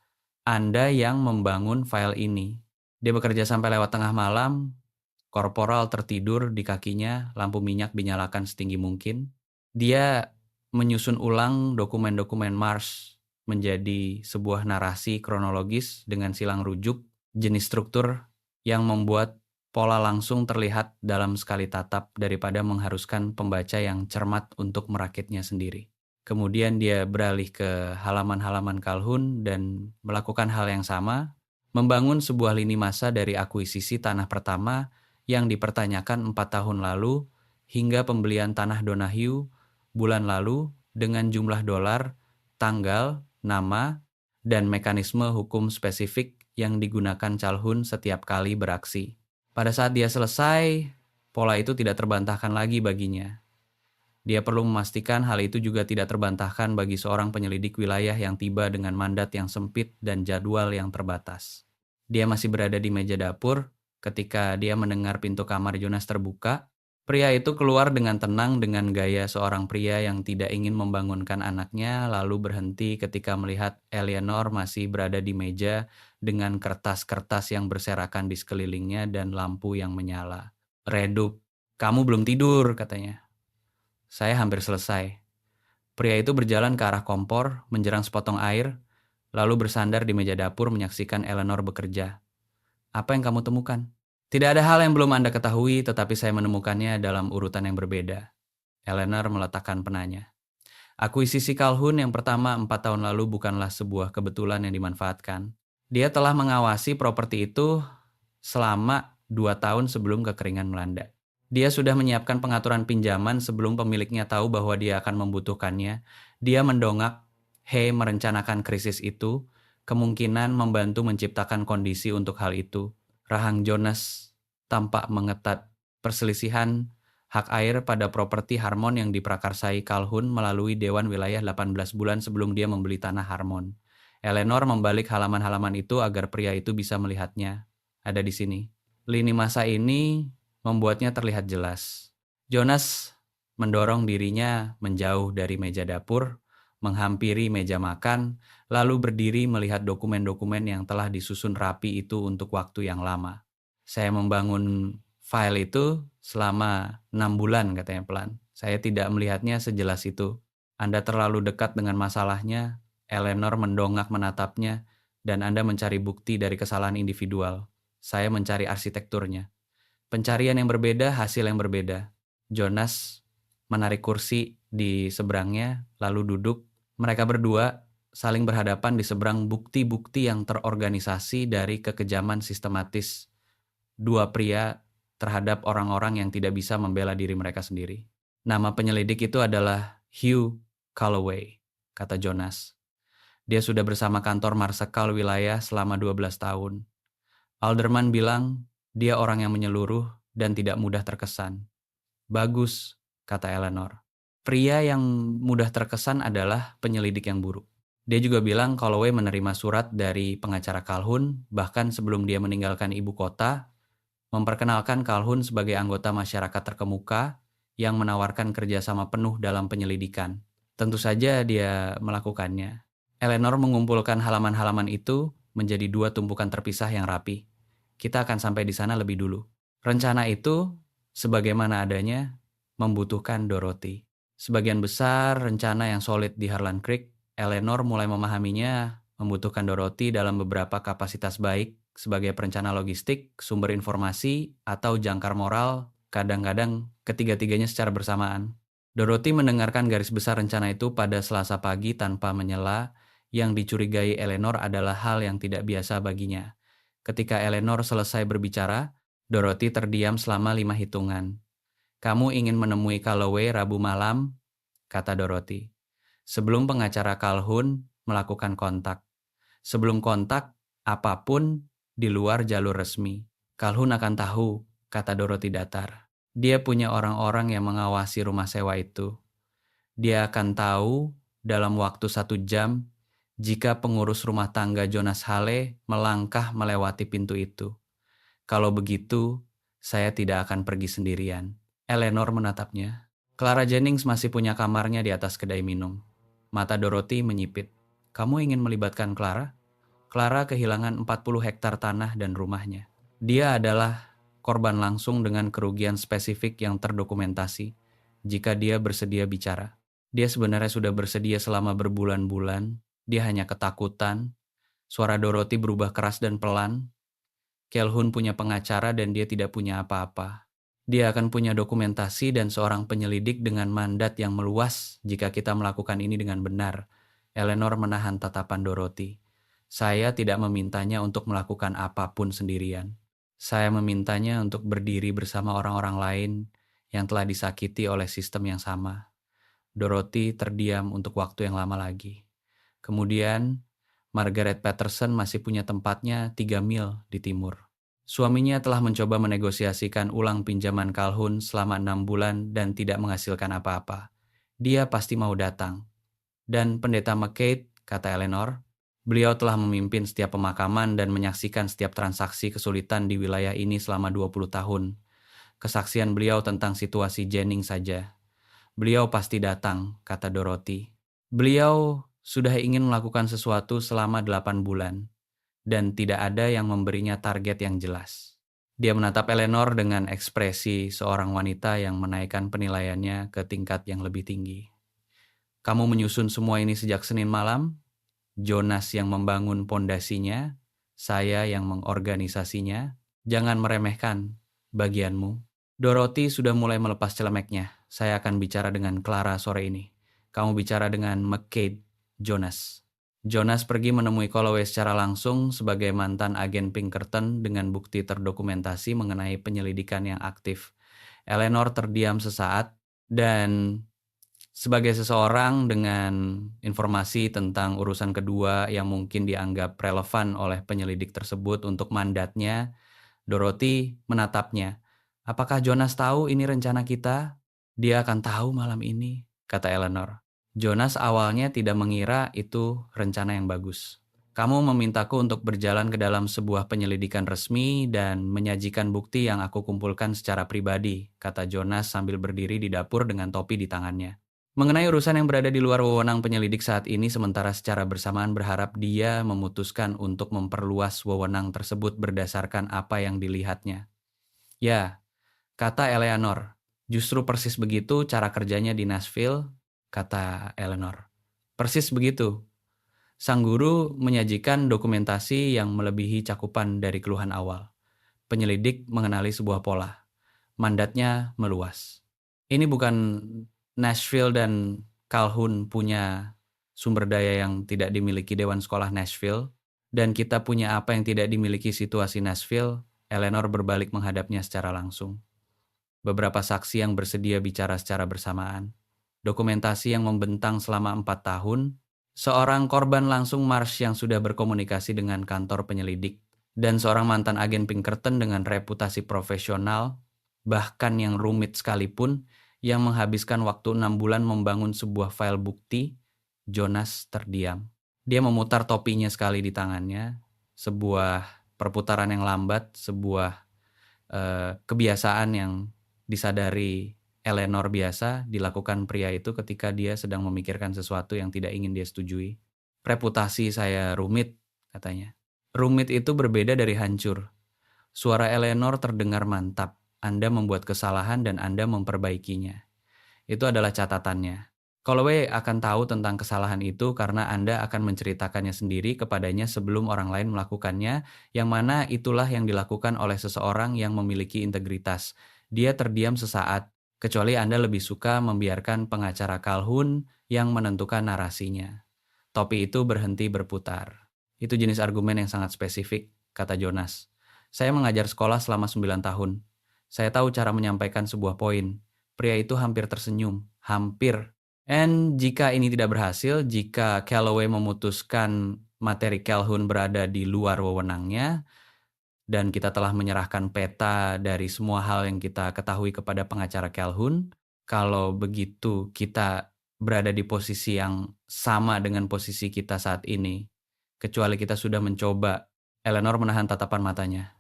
Anda yang membangun file ini. Dia bekerja sampai lewat tengah malam. Korporal tertidur di kakinya, lampu minyak dinyalakan setinggi mungkin. Dia menyusun ulang dokumen-dokumen Mars menjadi sebuah narasi kronologis dengan silang rujuk, jenis struktur yang membuat pola langsung terlihat dalam sekali tatap daripada mengharuskan pembaca yang cermat untuk merakitnya sendiri. Kemudian dia beralih ke halaman-halaman Calhoun dan melakukan hal yang sama, membangun sebuah lini masa dari akuisisi tanah pertama yang dipertanyakan 4 tahun lalu hingga pembelian tanah Donahue bulan lalu dengan jumlah dolar, tanggal, nama, dan mekanisme hukum spesifik yang digunakan Calhoun setiap kali beraksi. Pada saat dia selesai, pola itu tidak terbantahkan lagi baginya. Dia perlu memastikan hal itu juga tidak terbantahkan bagi seorang penyelidik wilayah yang tiba dengan mandat yang sempit dan jadwal yang terbatas. Dia masih berada di meja dapur ketika dia mendengar pintu kamar Jonas terbuka. Pria itu keluar dengan tenang dengan gaya seorang pria yang tidak ingin membangunkan anaknya, lalu berhenti ketika melihat Eleanor masih berada di meja dengan kertas-kertas yang berserakan di sekelilingnya dan lampu yang menyala. "Redup, kamu belum tidur," katanya. "Saya hampir selesai." Pria itu berjalan ke arah kompor, menjerang sepotong air, lalu bersandar di meja dapur menyaksikan Eleanor bekerja. "Apa yang kamu temukan?" "Tidak ada hal yang belum Anda ketahui, tetapi saya menemukannya dalam urutan yang berbeda." Eleanor meletakkan penanya. Akuisisi Calhoun yang pertama 4 tahun lalu bukanlah sebuah kebetulan yang dimanfaatkan. Dia telah mengawasi properti itu selama 2 tahun sebelum kekeringan melanda. Dia sudah menyiapkan pengaturan pinjaman sebelum pemiliknya tahu bahwa dia akan membutuhkannya. Dia mendongak, merencanakan krisis itu, kemungkinan membantu menciptakan kondisi untuk hal itu. Rahang Jonas tampak mengetat. Perselisihan hak air pada properti Harmon yang diprakarsai Calhoun melalui Dewan Wilayah 18 bulan sebelum dia membeli tanah Harmon. Eleanor membalik halaman-halaman itu agar pria itu bisa melihatnya. Ada di sini. Lini masa ini membuatnya terlihat jelas. Jonas mendorong dirinya menjauh dari meja dapur, menghampiri meja makan, lalu berdiri melihat dokumen-dokumen yang telah disusun rapi itu untuk waktu yang lama. "Saya membangun file itu selama 6 bulan," katanya pelan. "Saya tidak melihatnya sejelas itu. Anda terlalu dekat dengan masalahnya." Eleanor mendongak menatapnya, "Dan Anda mencari bukti dari kesalahan individual. Saya mencari arsitekturnya. Pencarian yang berbeda, hasil yang berbeda." Jonas menarik kursi di seberangnya, lalu duduk. Mereka berdua saling berhadapan di seberang bukti-bukti yang terorganisasi dari kekejaman sistematis dua pria terhadap orang-orang yang tidak bisa membela diri mereka sendiri. "Nama penyelidik itu adalah Hugh Calloway," kata Jonas. "Dia sudah bersama kantor Marsekal wilayah selama 12 tahun. Alderman bilang dia orang yang menyeluruh dan tidak mudah terkesan." "Bagus," kata Eleanor. "Pria yang mudah terkesan adalah penyelidik yang buruk." Dia juga bilang Calloway menerima surat dari pengacara Calhoun, bahkan sebelum dia meninggalkan ibu kota, memperkenalkan Calhoun sebagai anggota masyarakat terkemuka yang menawarkan kerjasama penuh dalam penyelidikan. Tentu saja dia melakukannya. Eleanor mengumpulkan halaman-halaman itu menjadi 2 tumpukan terpisah yang rapi. "Kita akan sampai di sana lebih dulu." Rencana itu, sebagaimana adanya, membutuhkan Dorothy. Sebagian besar rencana yang solid di Harlan Creek Eleanor mulai memahaminya membutuhkan Dorothy dalam beberapa kapasitas baik sebagai perencana logistik, sumber informasi, atau jangkar moral, kadang-kadang ketiga-tiganya secara bersamaan. Dorothy mendengarkan garis besar rencana itu pada Selasa pagi tanpa menyela. Yang dicurigai Eleanor adalah hal yang tidak biasa baginya. Ketika Eleanor selesai berbicara, Dorothy terdiam selama 5 hitungan. "Kamu ingin menemui Calloway Rabu malam?" kata Dorothy. "Sebelum pengacara Calhoun melakukan kontak. Sebelum kontak, apapun di luar jalur resmi. Calhoun akan tahu," kata Dorothy datar. "Dia punya orang-orang yang mengawasi rumah sewa itu. Dia akan tahu dalam waktu 1 jam jika pengurus rumah tangga Jonas Hale melangkah melewati pintu itu. Kalau begitu, saya tidak akan pergi sendirian." Eleanor menatapnya. Clara Jennings masih punya kamarnya di atas kedai minum. Mata Dorothy menyipit. "Kamu ingin melibatkan Clara?" Clara kehilangan 40 hektar tanah dan rumahnya. Dia adalah korban langsung dengan kerugian spesifik yang terdokumentasi jika dia bersedia bicara. Dia sebenarnya sudah bersedia selama berbulan-bulan. Dia hanya ketakutan. Suara Dorothy berubah keras dan pelan. Calhoun punya pengacara dan dia tidak punya apa-apa. Dia akan punya dokumentasi dan seorang penyelidik dengan mandat yang meluas jika kita melakukan ini dengan benar. Eleanor menahan tatapan Dorothy. "Saya tidak memintanya untuk melakukan apapun sendirian. Saya memintanya untuk berdiri bersama orang-orang lain yang telah disakiti oleh sistem yang sama." Dorothy terdiam untuk waktu yang lama lagi. Kemudian, Margaret Patterson masih punya tempatnya 3 mil di timur. Suaminya telah mencoba menegosiasikan ulang pinjaman Calhoun selama 6 bulan dan tidak menghasilkan apa-apa. Dia pasti mau datang. Dan Pendeta McCade, kata Eleanor, beliau telah memimpin setiap pemakaman dan menyaksikan setiap transaksi kesulitan di wilayah ini selama 20 tahun. Kesaksian beliau tentang situasi Jennings saja. "Beliau pasti datang," kata Dorothy. "Beliau sudah ingin melakukan sesuatu selama 8 bulan, dan tidak ada yang memberinya target yang jelas." Dia menatap Eleanor dengan ekspresi seorang wanita yang menaikkan penilaiannya ke tingkat yang lebih tinggi. "Kamu menyusun semua ini sejak Senin malam? Jonas yang membangun pondasinya, saya yang mengorganisasinya. Jangan meremehkan bagianmu." Dorothy sudah mulai melepas celemeknya. "Saya akan bicara dengan Clara sore ini. Kamu bicara dengan McCade, Jonas." Jonas pergi menemui Calloway secara langsung sebagai mantan agen Pinkerton dengan bukti terdokumentasi mengenai penyelidikan yang aktif. Eleanor terdiam sesaat dan sebagai seseorang dengan informasi tentang urusan kedua yang mungkin dianggap relevan oleh penyelidik tersebut untuk mandatnya, Dorothy menatapnya. "Apakah Jonas tahu ini rencana kita?" "Dia akan tahu malam ini," kata Eleanor. Jonas awalnya tidak mengira itu rencana yang bagus. "Kamu memintaku untuk berjalan ke dalam sebuah penyelidikan resmi dan menyajikan bukti yang aku kumpulkan secara pribadi," kata Jonas sambil berdiri di dapur dengan topi di tangannya. "Mengenai urusan yang berada di luar wewenang penyelidik saat ini, sementara secara bersamaan berharap dia memutuskan untuk memperluas wewenang tersebut berdasarkan apa yang dilihatnya." "Ya," kata Eleanor. "Justru persis begitu cara kerjanya di Nashville," kata Eleanor. "Persis begitu." Sang guru menyajikan dokumentasi yang melebihi cakupan dari keluhan awal. Penyelidik mengenali sebuah pola. Mandatnya meluas. Ini bukan Nashville dan Calhoun punya sumber daya yang tidak dimiliki Dewan Sekolah Nashville, dan kita punya apa yang tidak dimiliki situasi Nashville. Eleanor berbalik menghadapnya secara langsung. Beberapa saksi yang bersedia bicara secara bersamaan. Dokumentasi yang membentang selama 4 tahun. Seorang korban langsung Marsh yang sudah berkomunikasi dengan kantor penyelidik. Dan seorang mantan agen Pinkerton dengan reputasi profesional, bahkan yang rumit sekalipun, yang menghabiskan waktu 6 bulan membangun sebuah file bukti. Jonas terdiam. Dia memutar topinya sekali di tangannya. Sebuah perputaran yang lambat, sebuah kebiasaan yang disadari Eleanor biasa dilakukan pria itu ketika dia sedang memikirkan sesuatu yang tidak ingin dia setujui. "Reputasi saya rumit," katanya. "Rumit itu berbeda dari hancur." Suara Eleanor terdengar mantap. "Anda membuat kesalahan dan Anda memperbaikinya. Itu adalah catatannya." Calloway akan tahu tentang kesalahan itu karena Anda akan menceritakannya sendiri kepadanya sebelum orang lain melakukannya, yang mana itulah yang dilakukan oleh seseorang yang memiliki integritas. Dia terdiam sesaat, kecuali Anda lebih suka membiarkan pengacara Calhoun yang menentukan narasinya. Topi itu berhenti berputar. Itu jenis argumen yang sangat spesifik, kata Jonas. Saya mengajar sekolah selama 9 tahun. Saya tahu cara menyampaikan sebuah poin. Pria itu hampir tersenyum. Hampir. Dan jika ini tidak berhasil, jika Calloway memutuskan materi Calhoun berada di luar wewenangnya, dan kita telah menyerahkan peta dari semua hal yang kita ketahui kepada pengacara Calhoun, kalau begitu kita berada di posisi yang sama dengan posisi kita saat ini, kecuali kita sudah mencoba. Eleanor menahan tatapan matanya.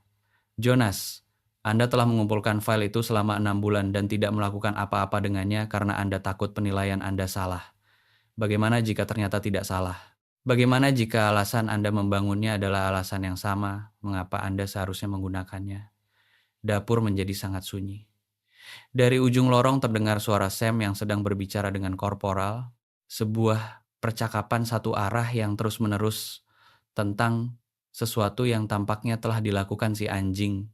Jonas, Anda telah mengumpulkan file itu selama 6 bulan dan tidak melakukan apa-apa dengannya karena Anda takut penilaian Anda salah. Bagaimana jika ternyata tidak salah? Bagaimana jika alasan Anda membangunnya adalah alasan yang sama, mengapa Anda seharusnya menggunakannya? Dapur menjadi sangat sunyi. Dari ujung lorong terdengar suara Sam yang sedang berbicara dengan korporal, sebuah percakapan satu arah yang terus-menerus tentang sesuatu yang tampaknya telah dilakukan si anjing,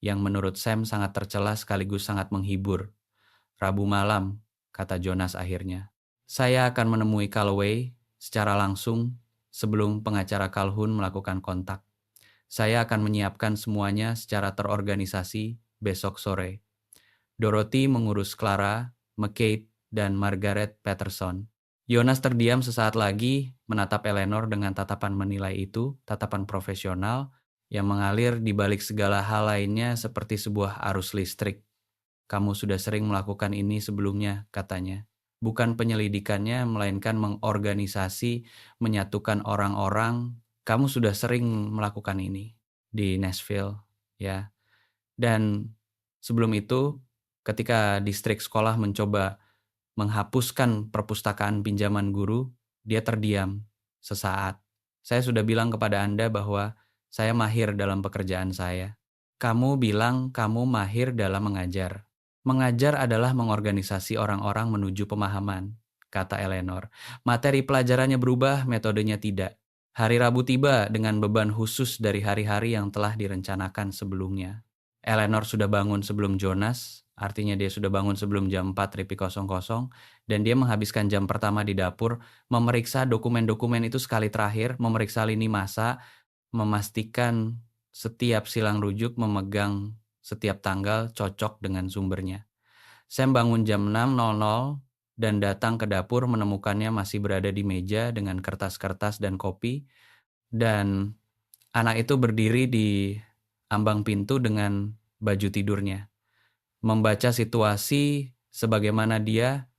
yang menurut Sam sangat tercela sekaligus sangat menghibur. Rabu malam, kata Jonas akhirnya. Saya akan menemui Calloway secara langsung sebelum pengacara Calhoun melakukan kontak. Saya akan menyiapkan semuanya secara terorganisasi besok sore. Dorothy mengurus Clara, McKay, dan Margaret Patterson. Jonas terdiam sesaat lagi menatap Eleanor dengan tatapan menilai itu, tatapan profesional yang mengalir di balik segala hal lainnya seperti sebuah arus listrik. Kamu sudah sering melakukan ini sebelumnya, katanya. Bukan penyelidikannya, melainkan mengorganisasi, menyatukan orang-orang. Kamu sudah sering melakukan ini di Nashville, ya. Dan sebelum itu, ketika distrik sekolah mencoba menghapuskan perpustakaan pinjaman guru, dia terdiam sesaat. Saya sudah bilang kepada Anda bahwa saya mahir dalam pekerjaan saya. Kamu bilang kamu mahir dalam mengajar. Mengajar adalah mengorganisasi orang-orang menuju pemahaman, kata Eleanor. Materi pelajarannya berubah, metodenya tidak. Hari Rabu tiba dengan beban khusus dari hari-hari yang telah direncanakan sebelumnya. Eleanor sudah bangun sebelum Jonas, artinya dia sudah bangun sebelum jam 4.00, dan dia menghabiskan jam pertama di dapur, memeriksa dokumen-dokumen itu sekali terakhir, memeriksa lini masa, memastikan setiap silang rujuk memegang setiap tanggal cocok dengan sumbernya. Sam bangun jam 6.00 dan datang ke dapur menemukannya masih berada di meja dengan kertas-kertas dan kopi, dan anak itu berdiri di ambang pintu dengan baju tidurnya. Membaca situasi sebagaimana dia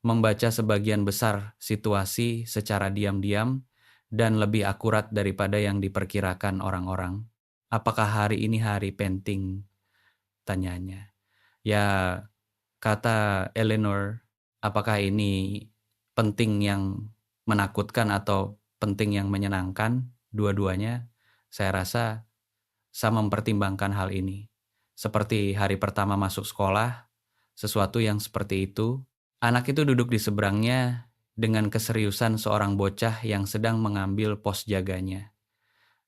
membaca sebagian besar situasi secara diam-diam dan lebih akurat daripada yang diperkirakan orang-orang. Apakah hari ini hari penting? Tanyanya. Ya, kata Eleanor, apakah ini penting yang menakutkan atau penting yang menyenangkan? Dua-duanya, saya rasa saya mempertimbangkan hal ini. Seperti hari pertama masuk sekolah, sesuatu yang seperti itu, anak itu duduk di seberangnya dengan keseriusan seorang bocah yang sedang mengambil pos jaganya.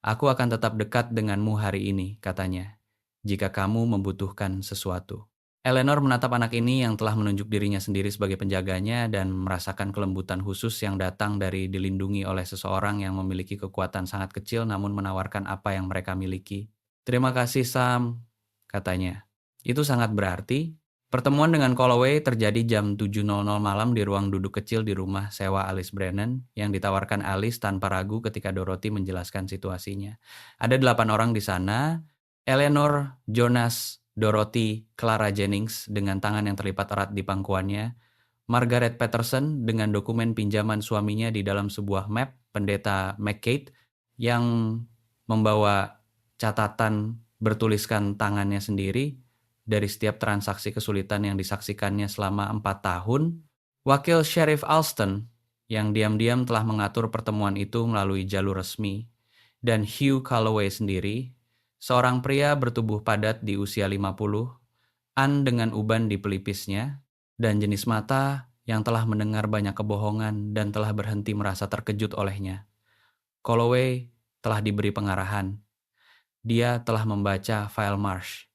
Aku akan tetap dekat denganmu hari ini, katanya, jika kamu membutuhkan sesuatu. Eleanor menatap anak ini yang telah menunjuk dirinya sendiri sebagai penjaganya dan merasakan kelembutan khusus yang datang dari dilindungi oleh seseorang yang memiliki kekuatan sangat kecil namun menawarkan apa yang mereka miliki. Terima kasih Sam, katanya. Itu sangat berarti. Pertemuan dengan Calloway terjadi jam 7.00 malam di ruang duduk kecil di rumah sewa Alice Brennan yang ditawarkan Alice tanpa ragu ketika Dorothy menjelaskan situasinya. Ada 8 orang di sana, Eleanor, Jonas, Dorothy, Clara Jennings dengan tangan yang terlipat erat di pangkuannya, Margaret Patterson dengan dokumen pinjaman suaminya di dalam sebuah map, pendeta McKay yang membawa catatan bertuliskan tangannya sendiri, dari setiap transaksi kesulitan yang disaksikannya selama 4 tahun, Wakil Sheriff Alston yang diam-diam telah mengatur pertemuan itu melalui jalur resmi, dan Hugh Calloway sendiri, seorang pria bertubuh padat di usia 50, dengan uban di pelipisnya, dan jenis mata yang telah mendengar banyak kebohongan dan telah berhenti merasa terkejut olehnya. Calloway telah diberi pengarahan. Dia telah membaca file Marsh.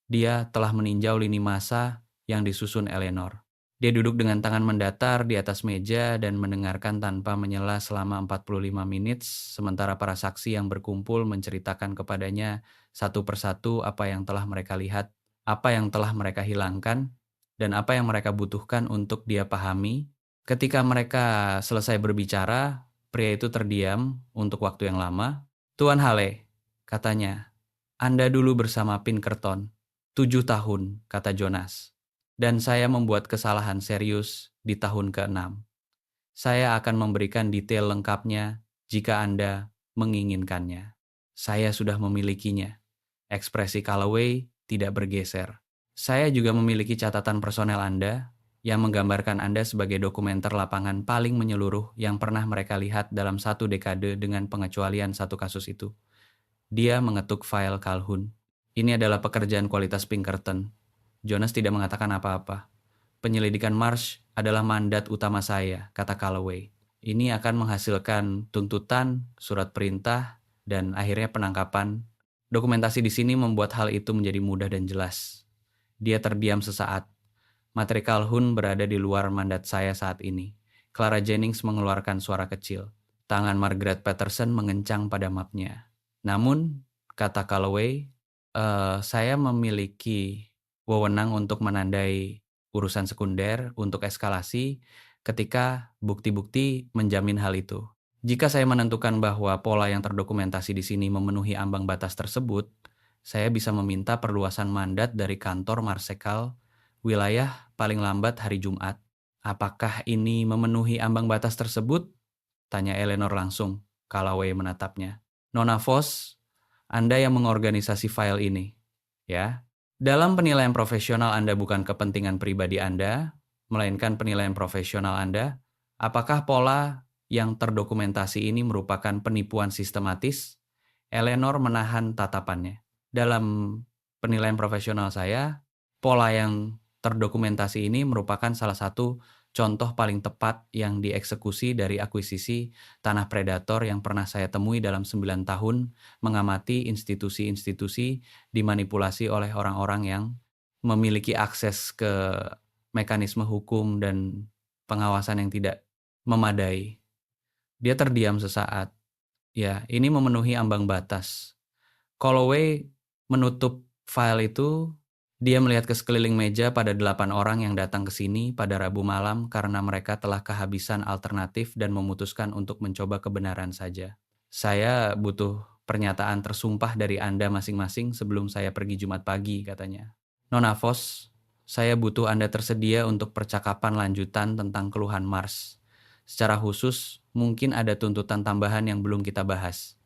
Dia telah meninjau lini masa yang disusun Eleanor. Dia duduk dengan tangan mendatar di atas meja dan mendengarkan tanpa menyela selama 45 menit, sementara para saksi yang berkumpul menceritakan kepadanya satu persatu apa yang telah mereka lihat, apa yang telah mereka hilangkan, dan apa yang mereka butuhkan untuk dia pahami. Ketika mereka selesai berbicara, pria itu terdiam untuk waktu yang lama. "Tuan Hale," katanya, "Anda dulu bersama Pinkerton." 7 tahun, kata Jonas. Dan saya membuat kesalahan serius di tahun ke-6. Saya akan memberikan detail lengkapnya jika Anda menginginkannya. Saya sudah memilikinya. Ekspresi Calloway tidak bergeser. Saya juga memiliki catatan personel Anda yang menggambarkan Anda sebagai dokumenter lapangan paling menyeluruh yang pernah mereka lihat dalam 1 dekade dengan pengecualian satu kasus itu. Dia mengetuk file Calhoun. "Ini adalah pekerjaan kualitas Pinkerton." Jonas tidak mengatakan apa-apa. "Penyelidikan Marsh adalah mandat utama saya," kata Calloway. "Ini akan menghasilkan tuntutan, surat perintah, dan akhirnya penangkapan. Dokumentasi di sini membuat hal itu menjadi mudah dan jelas." Dia terdiam sesaat. "Materi Calhoun berada di luar mandat saya saat ini." Clara Jennings mengeluarkan suara kecil. Tangan Margaret Patterson mengencang pada mapnya. "Namun," kata Calloway, saya memiliki wewenang untuk menandai urusan sekunder untuk eskalasi ketika bukti-bukti menjamin hal itu. Jika saya menentukan bahwa pola yang terdokumentasi di sini memenuhi ambang batas tersebut, saya bisa meminta perluasan mandat dari kantor Marsekal wilayah paling lambat hari Jumat. "Apakah ini memenuhi ambang batas tersebut?" tanya Eleanor langsung. Calloway menatapnya. "Nona Vos, Anda yang mengorganisasi file ini, ya. Dalam penilaian profesional Anda bukan kepentingan pribadi Anda, melainkan penilaian profesional Anda. Apakah pola yang terdokumentasi ini merupakan penipuan sistematis?" Eleanor menahan tatapannya. "Dalam penilaian profesional saya, pola yang terdokumentasi ini merupakan salah satu contoh paling tepat yang dieksekusi dari akuisisi tanah predator yang pernah saya temui dalam 9 tahun mengamati institusi-institusi dimanipulasi oleh orang-orang yang memiliki akses ke mekanisme hukum dan pengawasan yang tidak memadai." Dia terdiam sesaat. "Ya, ini memenuhi ambang batas." Calloway menutup file itu. Dia melihat ke sekeliling meja pada 8 orang yang datang ke sini pada Rabu malam karena mereka telah kehabisan alternatif dan memutuskan untuk mencoba kebenaran saja. "Saya butuh pernyataan tersumpah dari Anda masing-masing sebelum saya pergi Jumat pagi," katanya. "Nona Vos, saya butuh Anda tersedia untuk percakapan lanjutan tentang keluhan Mars. Secara khusus, mungkin ada tuntutan tambahan yang belum kita bahas."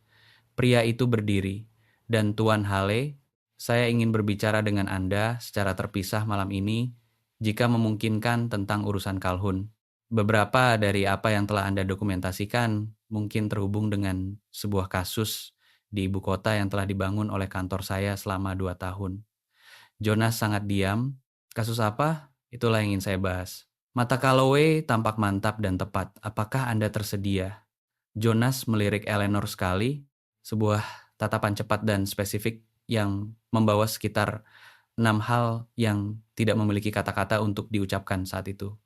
Pria itu berdiri. "Dan Tuan Hale, saya ingin berbicara dengan Anda secara terpisah malam ini jika memungkinkan tentang urusan Calhoun. Beberapa dari apa yang telah Anda dokumentasikan mungkin terhubung dengan sebuah kasus di ibu kota yang telah dibangun oleh kantor saya selama 2 tahun." Jonas sangat diam. "Kasus apa? Itulah yang ingin saya bahas." Mata Calloway tampak mantap dan tepat. "Apakah Anda tersedia?" Jonas melirik Eleanor sekali, sebuah tatapan cepat dan spesifik yang membawa sekitar 6 hal yang tidak memiliki kata-kata untuk diucapkan saat itu.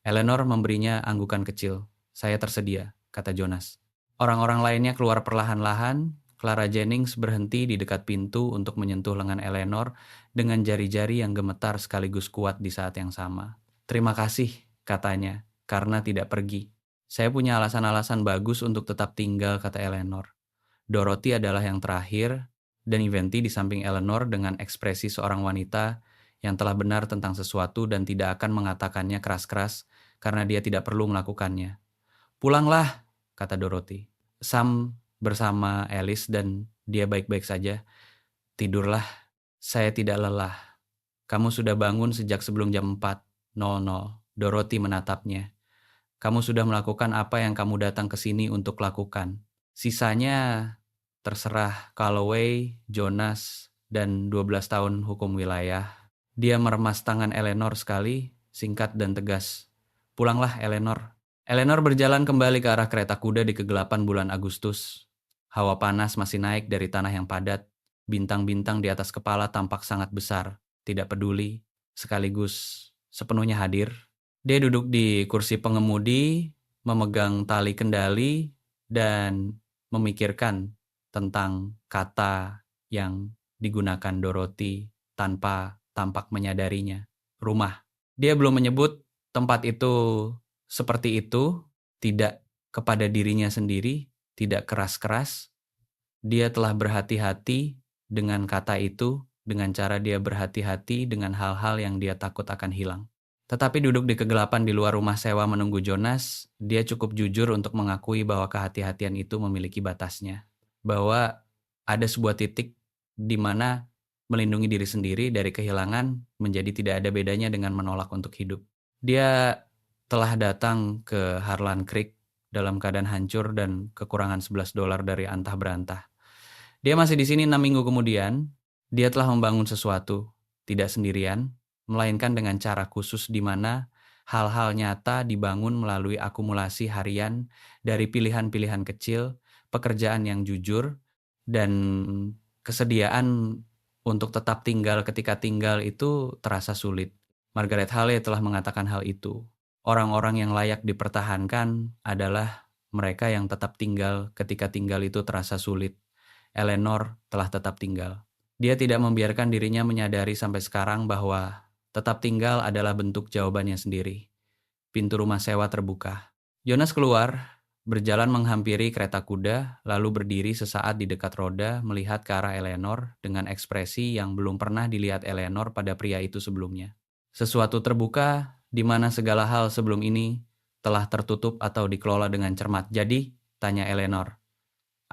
Eleanor memberinya anggukan kecil. "Saya tersedia," kata Jonas. Orang-orang lainnya keluar perlahan-lahan. Clara Jennings berhenti di dekat pintu untuk menyentuh lengan Eleanor dengan jari-jari yang gemetar sekaligus kuat di saat yang sama. "Terima kasih," katanya, "karena tidak pergi." "Saya punya alasan-alasan bagus untuk tetap tinggal," kata Eleanor. Dorothy adalah yang terakhir, dan Eventi di samping Eleanor dengan ekspresi seorang wanita yang telah benar tentang sesuatu dan tidak akan mengatakannya keras-keras karena dia tidak perlu melakukannya. "Pulanglah," kata Dorothy. "Sam bersama Alice dan dia baik-baik saja. Tidurlah, saya tidak lelah." "Kamu sudah bangun sejak sebelum jam 4.00. Dorothy menatapnya. "Kamu sudah melakukan apa yang kamu datang ke sini untuk lakukan. Sisanya terserah Calloway, Jonas, dan 12 tahun hukum wilayah." Dia meremas tangan Eleanor sekali, singkat dan tegas. Pulanglah, Eleanor. Eleanor berjalan kembali ke arah kereta kuda di kegelapan bulan Agustus. Hawa panas masih naik dari tanah yang padat. Bintang-bintang di atas kepala tampak sangat besar, tidak peduli, sekaligus sepenuhnya hadir. Dia duduk di kursi pengemudi, memegang tali kendali, dan memikirkan tentang kata yang digunakan Dorothy tanpa tampak menyadarinya. Rumah. Dia belum menyebut tempat itu seperti itu, tidak kepada dirinya sendiri, tidak keras-keras. Dia telah berhati-hati dengan kata itu, dengan cara dia berhati-hati dengan hal-hal yang dia takut akan hilang. Tetapi duduk di kegelapan di luar rumah sewa menunggu Jonas, dia cukup jujur untuk mengakui bahwa kehati-hatian itu memiliki batasnya. Bahwa ada sebuah titik di mana melindungi diri sendiri dari kehilangan menjadi tidak ada bedanya dengan menolak untuk hidup. Dia telah datang ke Harlan Creek dalam keadaan hancur dan kekurangan $11 dari antah berantah. Dia masih di sini 6 minggu kemudian. Dia telah membangun sesuatu, tidak sendirian, melainkan dengan cara khusus di mana hal-hal nyata dibangun melalui akumulasi harian dari pilihan-pilihan kecil, pekerjaan yang jujur, dan kesediaan untuk tetap tinggal ketika tinggal itu terasa sulit. Margaret Halley telah mengatakan hal itu. Orang-orang yang layak dipertahankan adalah mereka yang tetap tinggal ketika tinggal itu terasa sulit. Eleanor telah tetap tinggal. Dia tidak membiarkan dirinya menyadari sampai sekarang bahwa tetap tinggal adalah bentuk jawabannya sendiri. Pintu rumah sewa terbuka. Jonas keluar, berjalan menghampiri kereta kuda, lalu berdiri sesaat di dekat roda melihat ke arah Eleanor dengan ekspresi yang belum pernah dilihat Eleanor pada pria itu sebelumnya. Sesuatu terbuka di mana segala hal sebelum ini telah tertutup atau dikelola dengan cermat. Jadi, tanya Eleanor.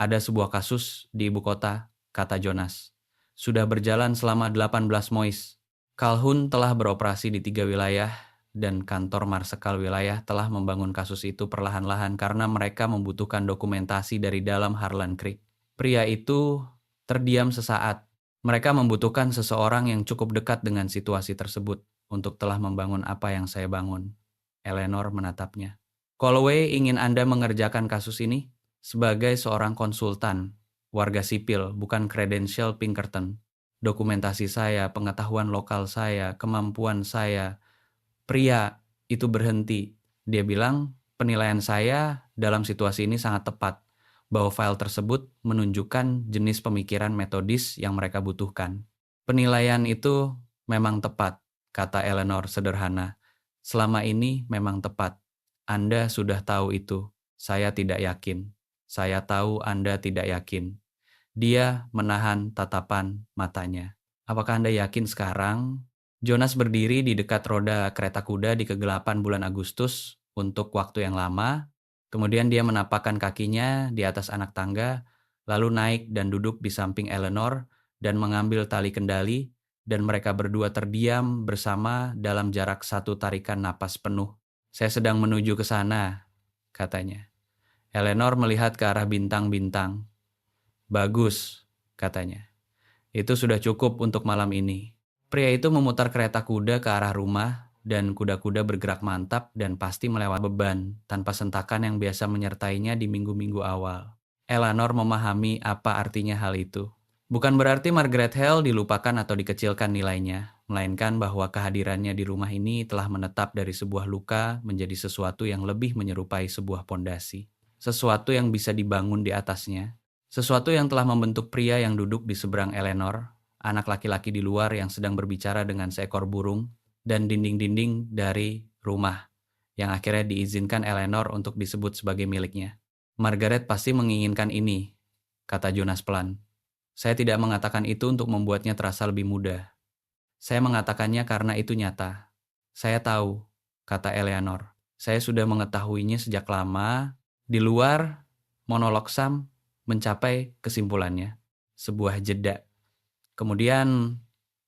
Ada sebuah kasus di ibu kota, kata Jonas. Sudah berjalan selama 18 mois. Calhoun telah beroperasi di 3 wilayah dan kantor marsekal wilayah telah membangun kasus itu perlahan-lahan karena mereka membutuhkan dokumentasi dari dalam Harlan Creek. Pria itu terdiam sesaat. Mereka membutuhkan seseorang yang cukup dekat dengan situasi tersebut untuk telah membangun apa yang saya bangun. Eleanor menatapnya. Calloway ingin Anda mengerjakan kasus ini sebagai seorang konsultan, warga sipil, bukan kredensial Pinkerton. Dokumentasi saya, pengetahuan lokal saya, kemampuan saya. Pria itu berhenti. Dia bilang, penilaian saya dalam situasi ini sangat tepat, bahwa file tersebut menunjukkan jenis pemikiran metodis yang mereka butuhkan. Penilaian itu memang tepat, kata Eleanor sederhana. Selama ini memang tepat. Anda sudah tahu itu. Saya tidak yakin. Saya tahu Anda tidak yakin. Dia menahan tatapan matanya. Apakah Anda yakin sekarang? Jonas berdiri di dekat roda kereta kuda di kegelapan bulan Agustus untuk waktu yang lama. Kemudian dia menapakkan kakinya di atas anak tangga, lalu naik dan duduk di samping Eleanor dan mengambil tali kendali, dan mereka berdua terdiam bersama dalam jarak satu tarikan napas penuh. Saya sedang menuju ke sana, katanya. Eleanor melihat ke arah bintang-bintang. Bagus, katanya. Itu sudah cukup untuk malam ini. Pria itu memutar kereta kuda ke arah rumah dan kuda-kuda bergerak mantap dan pasti melewati beban tanpa sentakan yang biasa menyertainya di minggu-minggu awal. Eleanor memahami apa artinya hal itu. Bukan berarti Margaret Hale dilupakan atau dikecilkan nilainya, melainkan bahwa kehadirannya di rumah ini telah menetap dari sebuah luka menjadi sesuatu yang lebih menyerupai sebuah pondasi. Sesuatu yang bisa dibangun di atasnya. Sesuatu yang telah membentuk pria yang duduk di seberang Eleanor, anak laki-laki di luar yang sedang berbicara dengan seekor burung, dan dinding-dinding dari rumah, yang akhirnya diizinkan Eleanor untuk disebut sebagai miliknya. Margaret pasti menginginkan ini, kata Jonas pelan. Saya tidak mengatakan itu untuk membuatnya terasa lebih mudah. Saya mengatakannya karena itu nyata. Saya tahu, kata Eleanor. Saya sudah mengetahuinya sejak lama. Di luar, monolog Sam mencapai kesimpulannya. Sebuah jeda. Kemudian,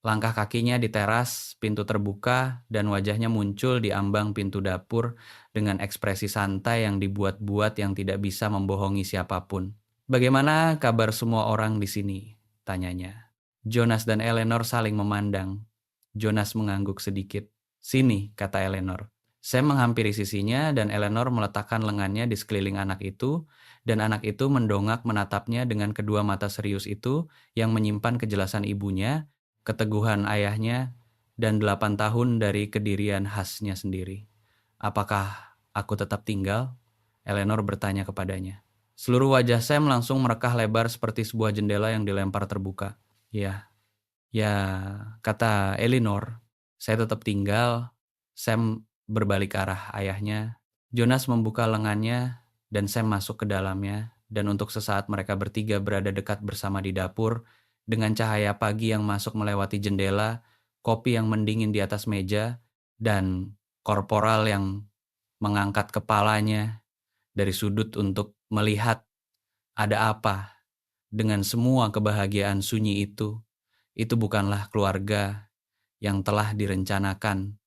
langkah kakinya di teras, pintu terbuka, dan wajahnya muncul di ambang pintu dapur dengan ekspresi santai yang dibuat-buat yang tidak bisa membohongi siapapun. Bagaimana kabar semua orang di sini? Tanyanya. Jonas dan Eleanor saling memandang. Jonas mengangguk sedikit. Sini, kata Eleanor. Sam menghampiri sisinya dan Eleanor meletakkan lengannya di sekeliling anak itu, dan anak itu mendongak menatapnya dengan kedua mata serius itu yang menyimpan kejelasan ibunya, keteguhan ayahnya, dan 8 tahun dari kedirian khasnya sendiri. "Apakah aku tetap tinggal?" Eleanor bertanya kepadanya. Seluruh wajah Sam langsung merekah lebar seperti sebuah jendela yang dilempar terbuka. "Ya, ya," kata Eleanor, "saya tetap tinggal." Sam berbalik ke arah ayahnya. Jonas membuka lengannya dan Sam masuk ke dalamnya, dan untuk sesaat mereka bertiga berada dekat bersama di dapur dengan cahaya pagi yang masuk melewati jendela, kopi yang mendingin di atas meja, dan korporal yang mengangkat kepalanya dari sudut untuk melihat ada apa dengan semua kebahagiaan sunyi itu. Itu bukanlah keluarga yang telah direncanakan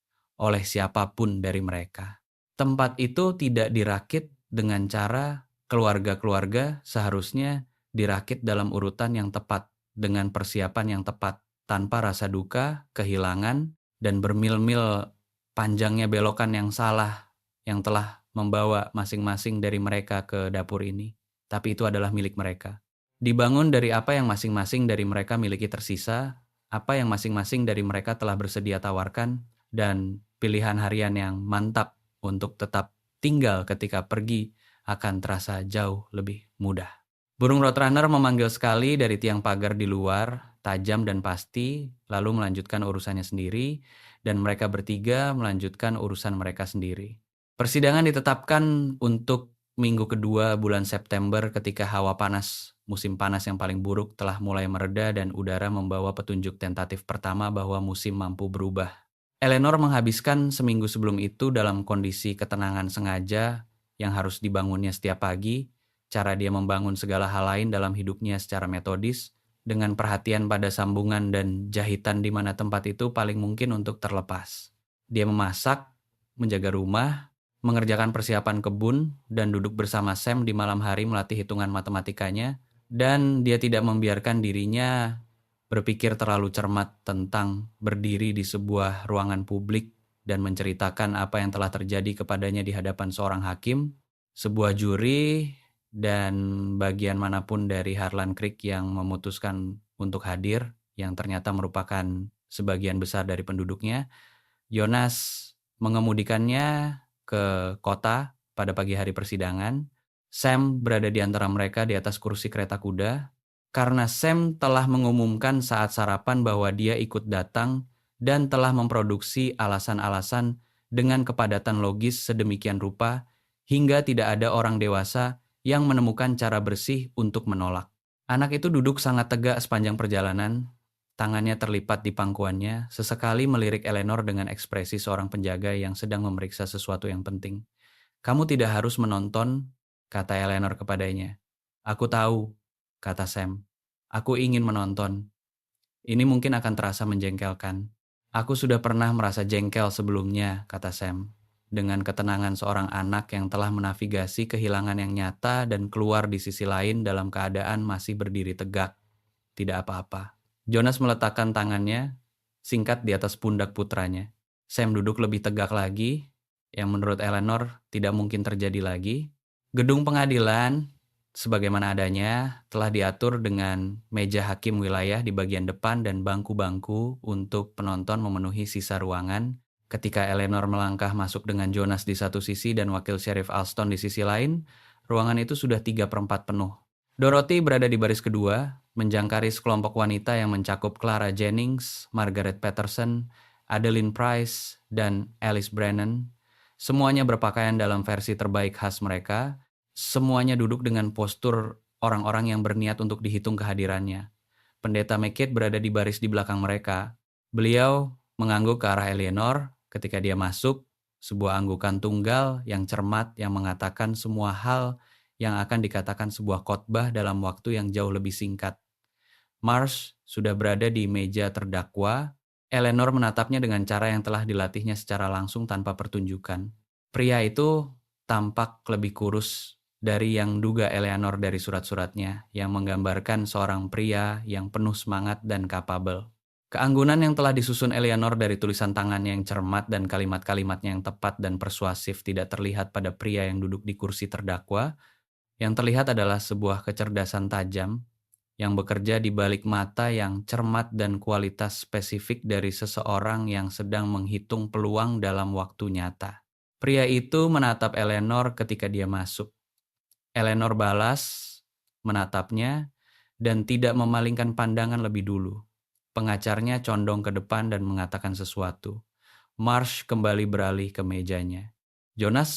oleh siapapun dari mereka. Tempat itu tidak dirakit dengan cara keluarga-keluarga seharusnya dirakit dalam urutan yang tepat, dengan persiapan yang tepat, tanpa rasa duka, kehilangan, dan bermil-mil panjangnya belokan yang salah yang telah membawa masing-masing dari mereka ke dapur ini. Tapi itu adalah milik mereka. Dibangun dari apa yang masing-masing dari mereka miliki tersisa, apa yang masing-masing dari mereka telah bersedia tawarkan, dan pilihan harian yang mantap untuk tetap tinggal ketika pergi akan terasa jauh lebih mudah. Burung roadrunner memanggil sekali dari tiang pagar di luar, tajam dan pasti, lalu melanjutkan urusannya sendiri, dan mereka bertiga melanjutkan urusan mereka sendiri. Persidangan ditetapkan untuk minggu kedua bulan September ketika hawa panas, musim panas yang paling buruk telah mulai mereda dan udara membawa petunjuk tentatif pertama bahwa musim mampu berubah. Eleanor menghabiskan seminggu sebelum itu dalam kondisi ketenangan sengaja yang harus dibangunnya setiap pagi, cara dia membangun segala hal lain dalam hidupnya secara metodis, dengan perhatian pada sambungan dan jahitan di mana tempat itu paling mungkin untuk terlepas. Dia memasak, menjaga rumah, mengerjakan persiapan kebun, dan duduk bersama Sam di malam hari melatih hitungan matematikanya, dan dia tidak membiarkan dirinya berpikir terlalu cermat tentang berdiri di sebuah ruangan publik dan menceritakan apa yang telah terjadi kepadanya di hadapan seorang hakim, sebuah juri, dan bagian manapun dari Harlan Creek yang memutuskan untuk hadir, yang ternyata merupakan sebagian besar dari penduduknya. Jonas mengemudikannya ke kota pada pagi hari persidangan. Sam berada di antara mereka di atas kursi kereta kuda, karena Sam telah mengumumkan saat sarapan bahwa dia ikut datang dan telah memproduksi alasan-alasan dengan kepadatan logis sedemikian rupa hingga tidak ada orang dewasa yang menemukan cara bersih untuk menolak. Anak itu duduk sangat tegak sepanjang perjalanan, tangannya terlipat di pangkuannya, sesekali melirik Eleanor dengan ekspresi seorang penjaga yang sedang memeriksa sesuatu yang penting. "Kamu tidak harus menonton," kata Eleanor kepadanya. "Aku tahu," kata Sam. "Aku ingin menonton. Ini mungkin akan terasa menjengkelkan." "Aku sudah pernah merasa jengkel sebelumnya," kata Sam, dengan ketenangan seorang anak yang telah menavigasi kehilangan yang nyata dan keluar di sisi lain dalam keadaan masih berdiri tegak. "Tidak apa-apa." Jonas meletakkan tangannya singkat di atas pundak putranya. Sam duduk lebih tegak lagi, yang menurut Eleanor tidak mungkin terjadi lagi. Gedung pengadilan, sebagaimana adanya, telah diatur dengan meja hakim wilayah di bagian depan dan bangku-bangku untuk penonton memenuhi sisa ruangan. Ketika Eleanor melangkah masuk dengan Jonas di satu sisi dan wakil Sheriff Alston di sisi lain, ruangan itu sudah 3/4 penuh. Dorothy berada di baris kedua, menjangkari sekelompok wanita yang mencakup Clara Jennings, Margaret Patterson, Adeline Price, dan Alice Brennan. Semuanya berpakaian dalam versi terbaik khas mereka. Semuanya duduk dengan postur orang-orang yang berniat untuk dihitung kehadirannya. Pendeta McKidd berada di baris di belakang mereka. Beliau mengangguk ke arah Eleanor ketika dia masuk, sebuah anggukan tunggal yang cermat yang mengatakan semua hal yang akan dikatakan sebuah khotbah dalam waktu yang jauh lebih singkat. Marsh sudah berada di meja terdakwa. Eleanor menatapnya dengan cara yang telah dilatihnya secara langsung tanpa pertunjukan. Pria itu tampak lebih kurus dari yang duga Eleanor dari surat-suratnya, yang menggambarkan seorang pria yang penuh semangat dan kapabel. Keanggunan yang telah disusun Eleanor dari tulisan tangannya yang cermat dan kalimat-kalimatnya yang tepat dan persuasif tidak terlihat pada pria yang duduk di kursi terdakwa. Yang terlihat adalah sebuah kecerdasan tajam yang bekerja di balik mata yang cermat dan kualitas spesifik dari seseorang yang sedang menghitung peluang dalam waktu nyata. Pria itu menatap Eleanor ketika dia masuk. Eleanor balas, menatapnya, dan tidak memalingkan pandangan lebih dulu. Pengacarnya condong ke depan dan mengatakan sesuatu. Marsh kembali beralih ke mejanya. Jonas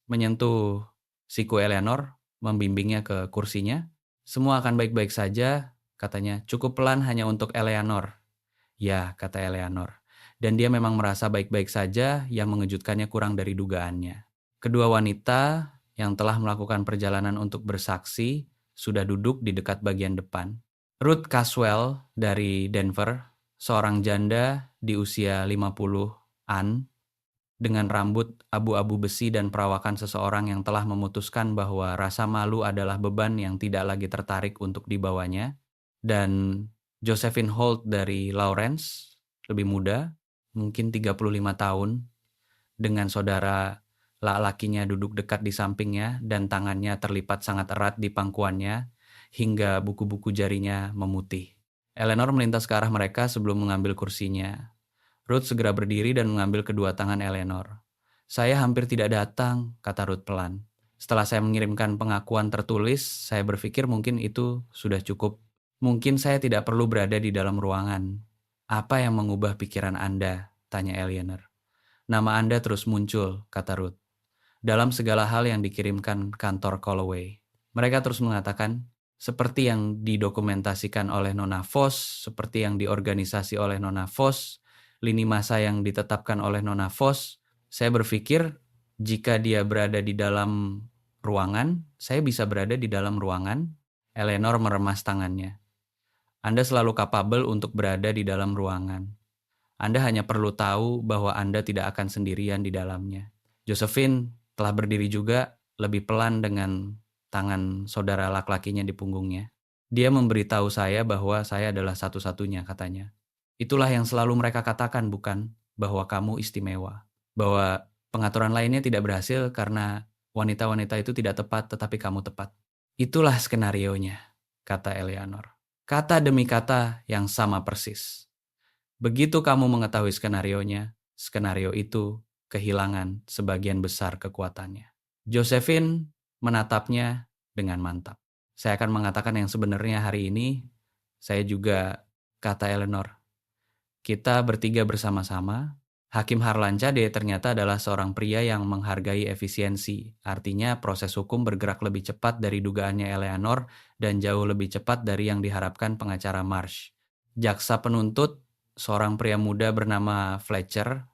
menyentuh siku Eleanor, membimbingnya ke kursinya. Semua akan baik-baik saja, katanya. Cukup pelan hanya untuk Eleanor. Ya, kata Eleanor. Dan dia memang merasa baik-baik saja, yang mengejutkannya kurang dari dugaannya. Kedua wanita yang telah melakukan perjalanan untuk bersaksi sudah duduk di dekat bagian depan. Ruth Caswell dari Denver, seorang janda di usia 50-an, dengan rambut abu-abu besi dan perawakan seseorang yang telah memutuskan bahwa rasa malu adalah beban yang tidak lagi tertarik untuk dibawanya. Dan Josephine Holt dari Lawrence, lebih muda, mungkin 35 tahun, dengan saudara laki-lakinya duduk dekat di sampingnya dan tangannya terlipat sangat erat di pangkuannya hingga buku-buku jarinya memutih. Eleanor melintas ke arah mereka sebelum mengambil kursinya. Ruth segera berdiri dan mengambil kedua tangan Eleanor. Saya hampir tidak datang, kata Ruth pelan. Setelah saya mengirimkan pengakuan tertulis, saya berpikir mungkin itu sudah cukup. Mungkin saya tidak perlu berada di dalam ruangan. Apa yang mengubah pikiran Anda? Tanya Eleanor. Nama Anda terus muncul, kata Ruth, dalam segala hal yang dikirimkan kantor Calloway. Mereka terus mengatakan, seperti yang didokumentasikan oleh Nona Foss, seperti yang diorganisasi oleh Nona Foss, lini masa yang ditetapkan oleh Nona Foss. Saya berpikir, jika dia berada di dalam ruangan, saya bisa berada di dalam ruangan. Eleanor meremas tangannya. Anda selalu kapabel untuk berada di dalam ruangan. Anda hanya perlu tahu bahwa Anda tidak akan sendirian di dalamnya. Josephine telah berdiri juga, lebih pelan dengan tangan saudara laki-lakinya di punggungnya. Dia memberitahu saya bahwa saya adalah satu-satunya, katanya. Itulah yang selalu mereka katakan, bukan? Bahwa kamu istimewa. Bahwa pengaturan lainnya tidak berhasil karena wanita-wanita itu tidak tepat, tetapi kamu tepat. Itulah skenarionya, kata Eleanor. Kata demi kata yang sama persis. Begitu kamu mengetahui skenarionya, skenario itu kehilangan sebagian besar kekuatannya. Josephine menatapnya dengan mantap. Saya akan mengatakan yang sebenarnya hari ini. Saya juga, kata Eleanor. Kita bertiga bersama-sama. Hakim Harlancade ternyata adalah seorang pria yang menghargai efisiensi. Artinya proses hukum bergerak lebih cepat dari dugaannya Eleanor dan jauh lebih cepat dari yang diharapkan pengacara Marsh. Jaksa penuntut, seorang pria muda bernama Fletcher,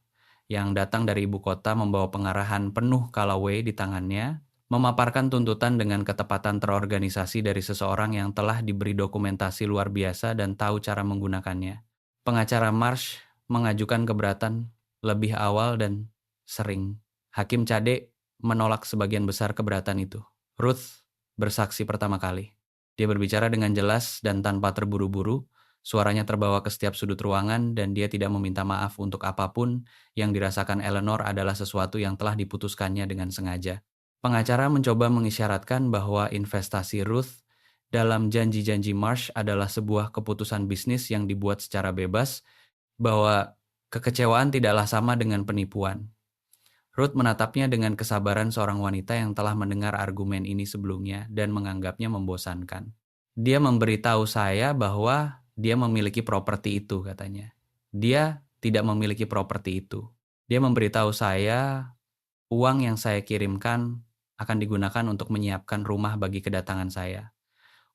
yang datang dari ibu kota membawa pengarahan penuh Calloway di tangannya, memaparkan tuntutan dengan ketepatan terorganisasi dari seseorang yang telah diberi dokumentasi luar biasa dan tahu cara menggunakannya. Pengacara Marsh mengajukan keberatan lebih awal dan sering. Hakim Cade menolak sebagian besar keberatan itu. Ruth bersaksi pertama kali. Dia berbicara dengan jelas dan tanpa terburu-buru. Suaranya terbawa ke setiap sudut ruangan dan dia tidak meminta maaf untuk apapun. Yang dirasakan Eleanor adalah sesuatu yang telah diputuskannya dengan sengaja. Pengacara mencoba mengisyaratkan bahwa investasi Ruth dalam janji-janji Marsh adalah sebuah keputusan bisnis yang dibuat secara bebas, bahwa kekecewaan tidaklah sama dengan penipuan. Ruth menatapnya dengan kesabaran seorang wanita yang telah mendengar argumen ini sebelumnya dan menganggapnya membosankan. Dia memberitahu saya bahwa dia memiliki properti itu, katanya. Dia tidak memiliki properti itu. Dia memberitahu saya uang yang saya kirimkan akan digunakan untuk menyiapkan rumah bagi kedatangan saya.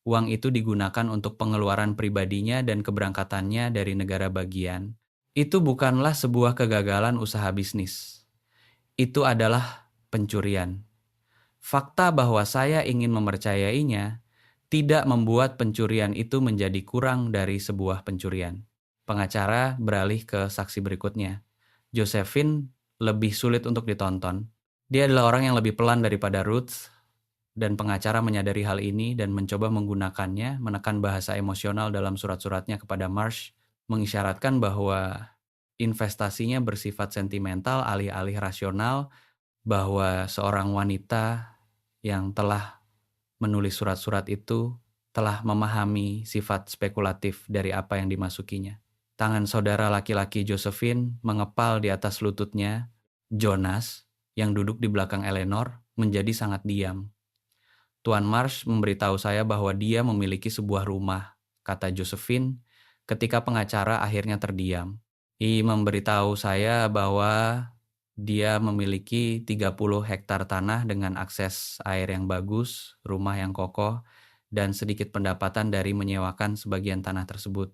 Uang itu digunakan untuk pengeluaran pribadinya dan keberangkatannya dari negara bagian. Itu bukanlah sebuah kegagalan usaha bisnis. Itu adalah pencurian. Fakta bahwa saya ingin mempercayainya tidak membuat pencurian itu menjadi kurang dari sebuah pencurian. Pengacara beralih ke saksi berikutnya. Josephine lebih sulit untuk ditonton. Dia adalah orang yang lebih pelan daripada Ruth, dan pengacara menyadari hal ini dan mencoba menggunakannya, menekan bahasa emosional dalam surat-suratnya kepada Marsh. mengisyaratkan bahwa investasinya bersifat sentimental alih-alih rasional, bahwa seorang wanita yang telah menulis surat-surat itu telah memahami sifat spekulatif dari apa yang dimasukinya. Tangan saudara laki-laki Josephine mengepal di atas lututnya. Jonas, yang duduk di belakang Eleanor, menjadi sangat diam. Tuan Marsh memberitahu saya bahwa dia memiliki sebuah rumah, kata Josephine, ketika pengacara akhirnya terdiam. Ia memberitahu saya bahwa dia memiliki 30 hektar tanah dengan akses air yang bagus, rumah yang kokoh, dan sedikit pendapatan dari menyewakan sebagian tanah tersebut.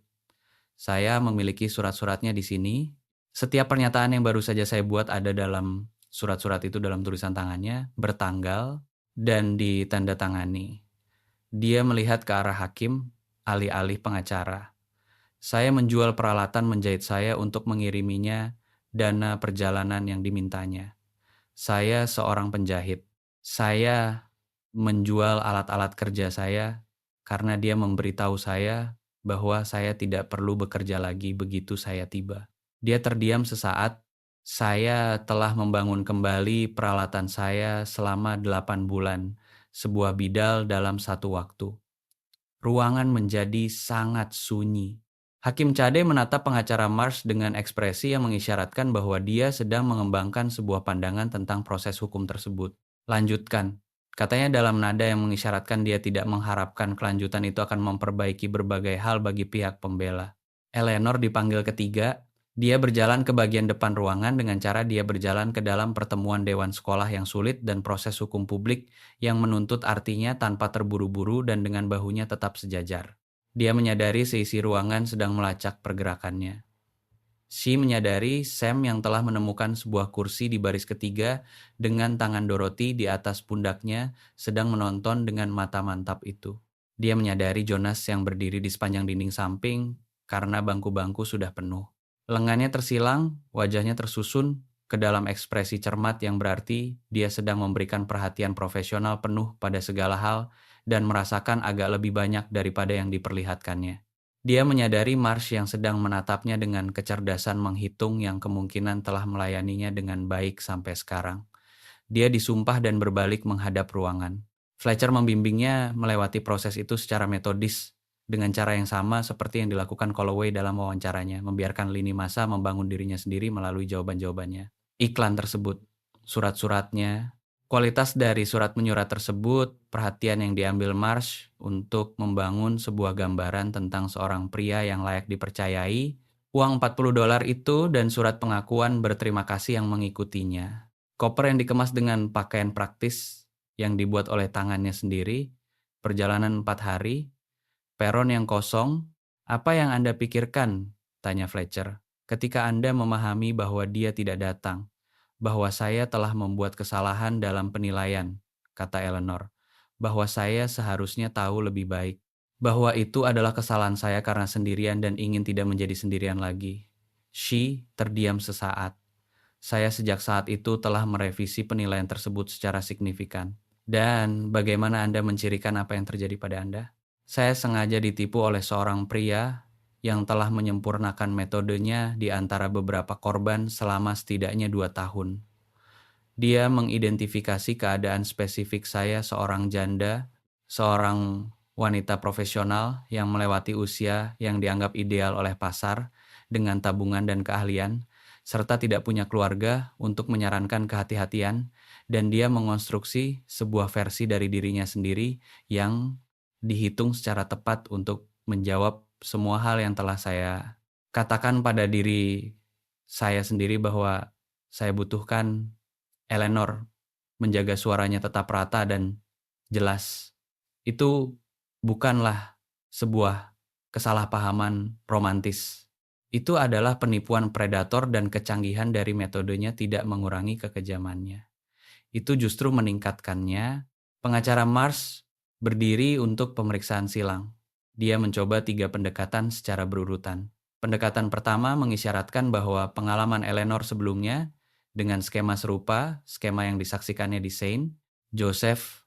Saya memiliki surat-suratnya di sini. Setiap pernyataan yang baru saja saya buat ada dalam surat-surat itu dalam tulisan tangannya, bertanggal, dan ditandatangani. Dia melihat ke arah hakim, alih-alih pengacara. Saya menjual peralatan menjahit saya untuk mengiriminya dana perjalanan yang dimintanya. Saya seorang penjahit. Saya menjual alat-alat kerja saya karena dia memberitahu saya bahwa saya tidak perlu bekerja lagi begitu saya tiba. Dia terdiam sesaat. Saya telah membangun kembali peralatan saya selama 8 bulan, sebuah bidal dalam satu waktu. Ruangan menjadi sangat sunyi. Hakim Cade menatap pengacara Marsh dengan ekspresi yang mengisyaratkan bahwa dia sedang mengembangkan sebuah pandangan tentang proses hukum tersebut. Lanjutkan, katanya dalam nada yang mengisyaratkan dia tidak mengharapkan kelanjutan itu akan memperbaiki berbagai hal bagi pihak pembela. Eleanor dipanggil ketiga. Dia berjalan ke bagian depan ruangan dengan cara dia berjalan ke dalam pertemuan dewan sekolah yang sulit dan proses hukum publik yang menuntut artinya tanpa terburu-buru dan dengan bahunya tetap sejajar. Dia menyadari seisi ruangan sedang melacak pergerakannya. She menyadari Sam yang telah menemukan sebuah kursi di baris ketiga dengan tangan Dorothy di atas pundaknya sedang menonton dengan mata mantap itu. Dia menyadari Jonas yang berdiri di sepanjang dinding samping karena bangku-bangku sudah penuh. Lengannya tersilang, wajahnya tersusun ke dalam ekspresi cermat yang berarti dia sedang memberikan perhatian profesional penuh pada segala hal dan merasakan agak lebih banyak daripada yang diperlihatkannya. Dia menyadari Marsh yang sedang menatapnya dengan kecerdasan menghitung yang kemungkinan telah melayaninya dengan baik sampai sekarang. Dia disumpah dan berbalik menghadap ruangan. Fletcher membimbingnya melewati proses itu secara metodis, dengan cara yang sama seperti yang dilakukan Calloway dalam wawancaranya, membiarkan lini masa membangun dirinya sendiri melalui jawaban-jawabannya. Iklan tersebut, surat-suratnya, kualitas dari surat menyurat tersebut, perhatian yang diambil Marsh untuk membangun sebuah gambaran tentang seorang pria yang layak dipercayai, uang $40 itu dan surat pengakuan berterima kasih yang mengikutinya. Koper yang dikemas dengan pakaian praktis yang dibuat oleh tangannya sendiri, perjalanan 4 hari, peron yang kosong. Apa yang Anda pikirkan? Tanya Fletcher. Ketika Anda memahami bahwa dia tidak datang, bahwa saya telah membuat kesalahan dalam penilaian, kata Eleanor, bahwa saya seharusnya tahu lebih baik, bahwa itu adalah kesalahan saya karena sendirian dan ingin tidak menjadi sendirian lagi. She terdiam sesaat. Saya sejak saat itu telah merevisi penilaian tersebut secara signifikan. Dan bagaimana Anda mencirikan apa yang terjadi pada Anda? Saya sengaja ditipu oleh seorang pria yang telah menyempurnakan metodenya di antara beberapa korban selama setidaknya 2 tahun. Dia mengidentifikasi keadaan spesifik saya seorang janda, seorang wanita profesional yang melewati usia yang dianggap ideal oleh pasar dengan tabungan dan keahlian, serta tidak punya keluarga untuk menyarankan kehati-hatian, dan dia mengonstruksi sebuah versi dari dirinya sendiri yang dihitung secara tepat untuk menjawab semua hal yang telah saya katakan pada diri saya sendiri bahwa saya butuhkan Eleanor menjaga suaranya tetap rata dan jelas. Itu bukanlah sebuah kesalahpahaman romantis. Itu adalah penipuan predator dan kecanggihan dari metodenya tidak mengurangi kekejamannya. Itu justru meningkatkannya. Pengacara Marsh berdiri untuk pemeriksaan silang. Dia mencoba 3 pendekatan secara berurutan. Pendekatan pertama mengisyaratkan bahwa pengalaman Eleanor sebelumnya dengan skema serupa, skema yang disaksikannya di Seine, Joseph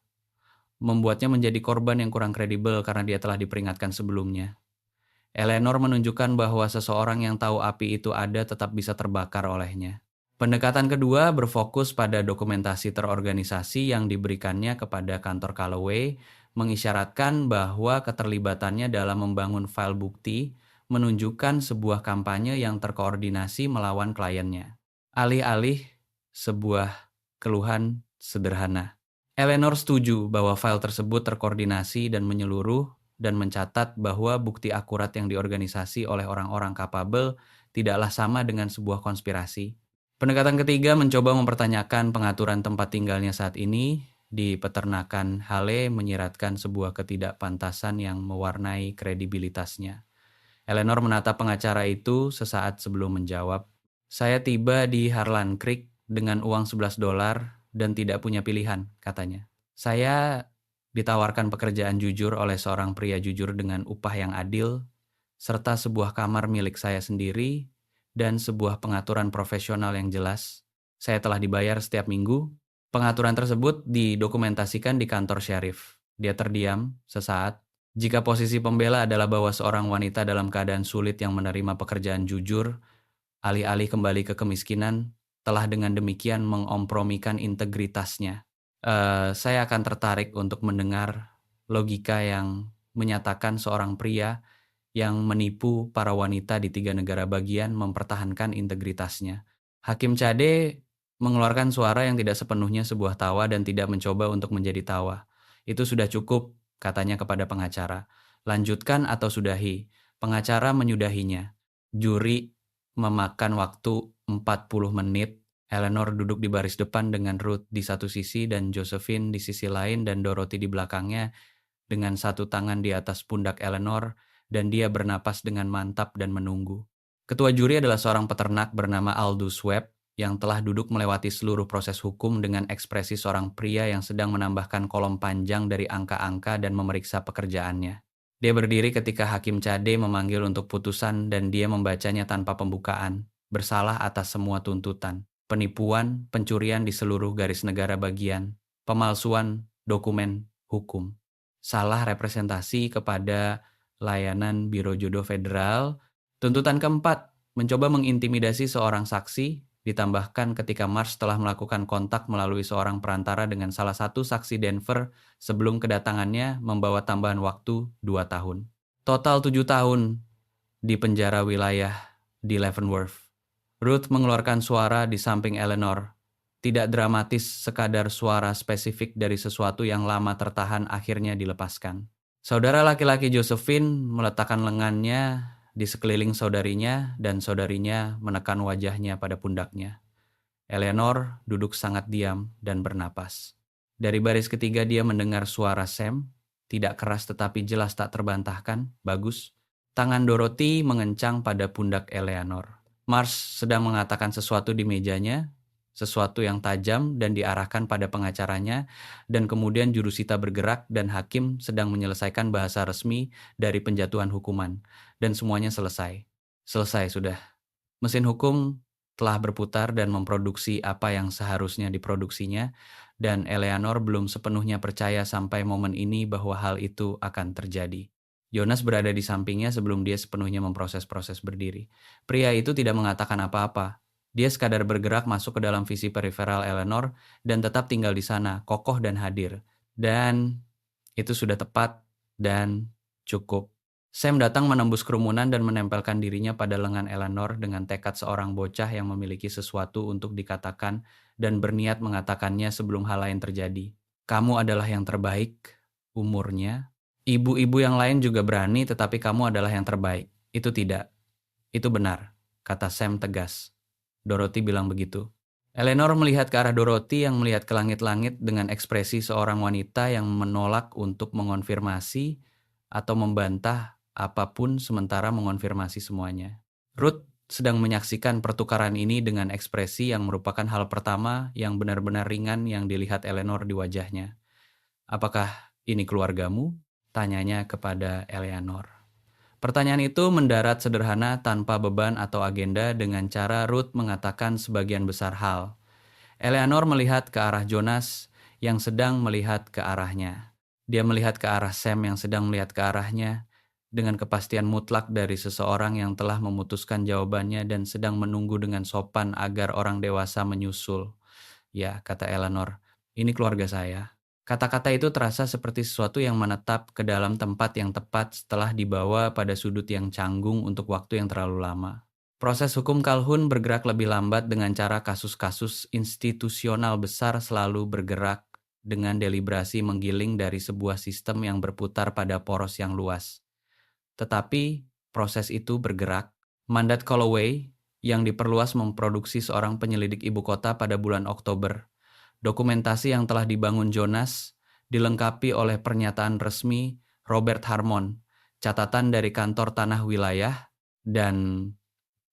membuatnya menjadi korban yang kurang kredibel karena dia telah diperingatkan sebelumnya. Eleanor menunjukkan bahwa seseorang yang tahu api itu ada tetap bisa terbakar olehnya. Pendekatan kedua berfokus pada dokumentasi terorganisasi yang diberikannya kepada kantor Callaway, mengisyaratkan bahwa keterlibatannya dalam membangun file bukti menunjukkan sebuah kampanye yang terkoordinasi melawan kliennya. Alih-alih sebuah keluhan sederhana. Eleanor setuju bahwa file tersebut terkoordinasi dan menyeluruh dan mencatat bahwa bukti akurat yang diorganisasi oleh orang-orang kapabel tidaklah sama dengan sebuah konspirasi. Pendekatan ketiga mencoba mempertanyakan pengaturan tempat tinggalnya saat ini. Di peternakan, Hale menyiratkan sebuah ketidakpantasan yang mewarnai kredibilitasnya. Eleanor menatap pengacara itu sesaat sebelum menjawab. Saya tiba di Harlan Creek dengan uang $11 dan tidak punya pilihan, katanya. Saya ditawarkan pekerjaan jujur oleh seorang pria jujur dengan upah yang adil, serta sebuah kamar milik saya sendiri, dan sebuah pengaturan profesional yang jelas. Saya telah dibayar setiap minggu. Pengaturan tersebut didokumentasikan di kantor sheriff. Dia terdiam sesaat. Jika posisi pembela adalah bahwa seorang wanita dalam keadaan sulit yang menerima pekerjaan jujur, alih-alih kembali ke kemiskinan, telah dengan demikian mengompromikan integritasnya. Saya akan tertarik untuk mendengar logika yang menyatakan seorang pria yang menipu para wanita di 3 negara bagian mempertahankan integritasnya. Hakim Cade mengeluarkan suara yang tidak sepenuhnya sebuah tawa dan tidak mencoba untuk menjadi tawa. Itu sudah cukup, katanya kepada pengacara. Lanjutkan atau sudahi. Pengacara menyudahinya. Juri memakan waktu 40 menit. Eleanor duduk di baris depan dengan Ruth di satu sisi dan Josephine di sisi lain dan Dorothy di belakangnya dengan satu tangan di atas pundak Eleanor dan dia bernapas dengan mantap dan menunggu. Ketua juri adalah seorang peternak bernama Aldous Webb yang telah duduk melewati seluruh proses hukum dengan ekspresi seorang pria yang sedang menambahkan kolom panjang dari angka-angka dan memeriksa pekerjaannya. Dia berdiri ketika Hakim Cade memanggil untuk putusan dan dia membacanya tanpa pembukaan, bersalah atas semua tuntutan, penipuan, pencurian di seluruh garis negara bagian, pemalsuan dokumen hukum, salah representasi kepada layanan Biro Jodoh Federal. Tuntutan keempat, mencoba mengintimidasi seorang saksi, ditambahkan ketika Marsh telah melakukan kontak melalui seorang perantara dengan salah satu saksi Denver sebelum kedatangannya membawa tambahan waktu 2 tahun. Total 7 tahun di penjara wilayah di Leavenworth. Ruth mengeluarkan suara di samping Eleanor. Tidak dramatis, sekadar suara spesifik dari sesuatu yang lama tertahan akhirnya dilepaskan. Saudara laki-laki Josephine meletakkan lengannya di sekeliling saudarinya dan saudarinya menekan wajahnya pada pundaknya. Eleanor duduk sangat diam dan bernapas. Dari baris ketiga dia mendengar suara Sam, tidak keras tetapi jelas tak terbantahkan, bagus. Tangan Dorothy mengencang pada pundak Eleanor. Marsh sedang mengatakan sesuatu di mejanya, sesuatu yang tajam dan diarahkan pada pengacaranya, dan kemudian jurusita bergerak dan hakim sedang menyelesaikan bahasa resmi dari penjatuhan hukuman, dan semuanya selesai. Selesai sudah. Mesin hukum telah berputar dan memproduksi apa yang seharusnya diproduksinya, dan Eleanor belum sepenuhnya percaya sampai momen ini bahwa hal itu akan terjadi. Jonas berada di sampingnya sebelum dia sepenuhnya memproses-proses berdiri. Pria itu tidak mengatakan apa-apa. Dia sekadar bergerak masuk ke dalam visi periferal Eleanor dan tetap tinggal di sana, kokoh dan hadir. Dan itu sudah tepat dan cukup. Sam datang menembus kerumunan dan menempelkan dirinya pada lengan Eleanor dengan tekad seorang bocah yang memiliki sesuatu untuk dikatakan dan berniat mengatakannya sebelum hal lain terjadi. Kamu adalah yang terbaik, umurnya. Ibu-ibu yang lain juga berani tetapi kamu adalah yang terbaik. Itu tidak. Itu benar, kata Sam tegas. Dorothy bilang begitu. Eleanor melihat ke arah Dorothy yang melihat ke langit-langit dengan ekspresi seorang wanita yang menolak untuk mengonfirmasi atau membantah apapun sementara mengonfirmasi semuanya. Ruth sedang menyaksikan pertukaran ini dengan ekspresi yang merupakan hal pertama yang benar-benar ringan yang dilihat Eleanor di wajahnya. Apakah ini keluargamu? Tanyanya kepada Eleanor. Pertanyaan itu mendarat sederhana tanpa beban atau agenda dengan cara Ruth mengatakan sebagian besar hal. Eleanor melihat ke arah Jonas yang sedang melihat ke arahnya. Dia melihat ke arah Sam yang sedang melihat ke arahnya. dengan kepastian mutlak dari seseorang yang telah memutuskan jawabannya dan sedang menunggu dengan sopan agar orang dewasa menyusul. Ya, kata Eleanor, ini keluarga saya. Kata-kata itu terasa seperti sesuatu yang menetap ke dalam tempat yang tepat setelah dibawa pada sudut yang canggung untuk waktu yang terlalu lama. Proses hukum Calhoun bergerak lebih lambat dengan cara kasus-kasus institusional besar selalu bergerak dengan deliberasi menggiling dari sebuah sistem yang berputar pada poros yang luas. Tetapi proses itu bergerak. Mandat Calloway yang diperluas memproduksi seorang penyelidik ibu kota pada bulan Oktober. Dokumentasi yang telah dibangun Jonas dilengkapi oleh pernyataan resmi Robert Harmon, catatan dari kantor tanah wilayah, dan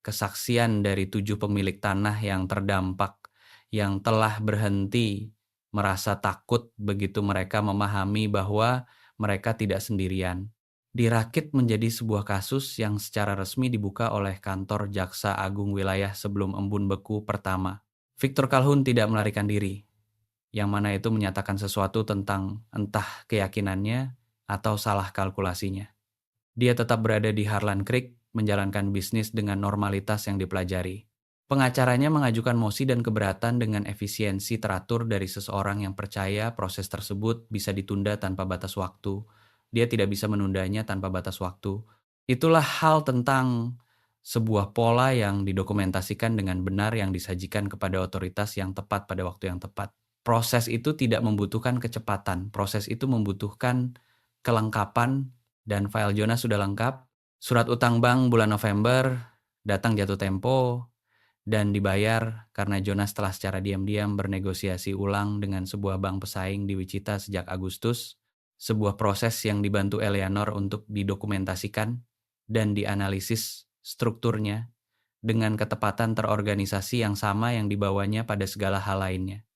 kesaksian dari 7 pemilik tanah yang terdampak yang telah berhenti merasa takut begitu mereka memahami bahwa mereka tidak sendirian. Dirakit menjadi sebuah kasus yang secara resmi dibuka oleh kantor Jaksa Agung Wilayah sebelum embun beku pertama. Victor Calhoun tidak melarikan diri, yang mana itu menyatakan sesuatu tentang entah keyakinannya atau salah kalkulasinya. Dia tetap berada di Harlan Creek, menjalankan bisnis dengan normalitas yang dipelajari. Pengacaranya mengajukan mosi dan keberatan dengan efisiensi teratur dari seseorang yang percaya proses tersebut bisa ditunda tanpa batas waktu. Dia tidak bisa menundanya tanpa batas waktu. Itulah hal tentang sebuah pola yang didokumentasikan dengan benar yang disajikan kepada otoritas yang tepat pada waktu yang tepat. Proses itu tidak membutuhkan kecepatan. Proses itu membutuhkan kelengkapan, dan file Jonas sudah lengkap. Surat utang bank bulan November datang jatuh tempo dan dibayar karena Jonas telah secara diam-diam bernegosiasi ulang dengan sebuah bank pesaing di Wichita sejak Agustus. Sebuah proses yang dibantu Eleanor untuk didokumentasikan dan dianalisis strukturnya dengan ketepatan terorganisasi yang sama yang dibawanya pada segala hal lainnya.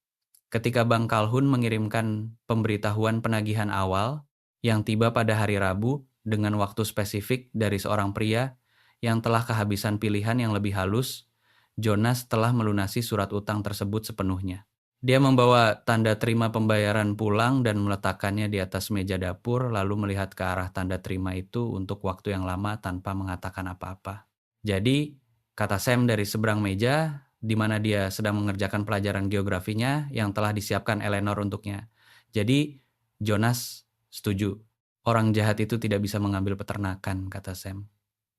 Ketika Bank Calhoun mengirimkan pemberitahuan penagihan awal yang tiba pada hari Rabu dengan waktu spesifik dari seorang pria yang telah kehabisan pilihan yang lebih halus, Jonas telah melunasi surat utang tersebut sepenuhnya. Dia membawa tanda terima pembayaran pulang dan meletakkannya di atas meja dapur, lalu melihat ke arah tanda terima itu untuk waktu yang lama tanpa mengatakan apa-apa. Jadi, kata Sam dari seberang meja, di mana dia sedang mengerjakan pelajaran geografinya yang telah disiapkan Eleanor untuknya. Jadi, Jonas setuju. Orang jahat itu tidak bisa mengambil peternakan, kata Sam.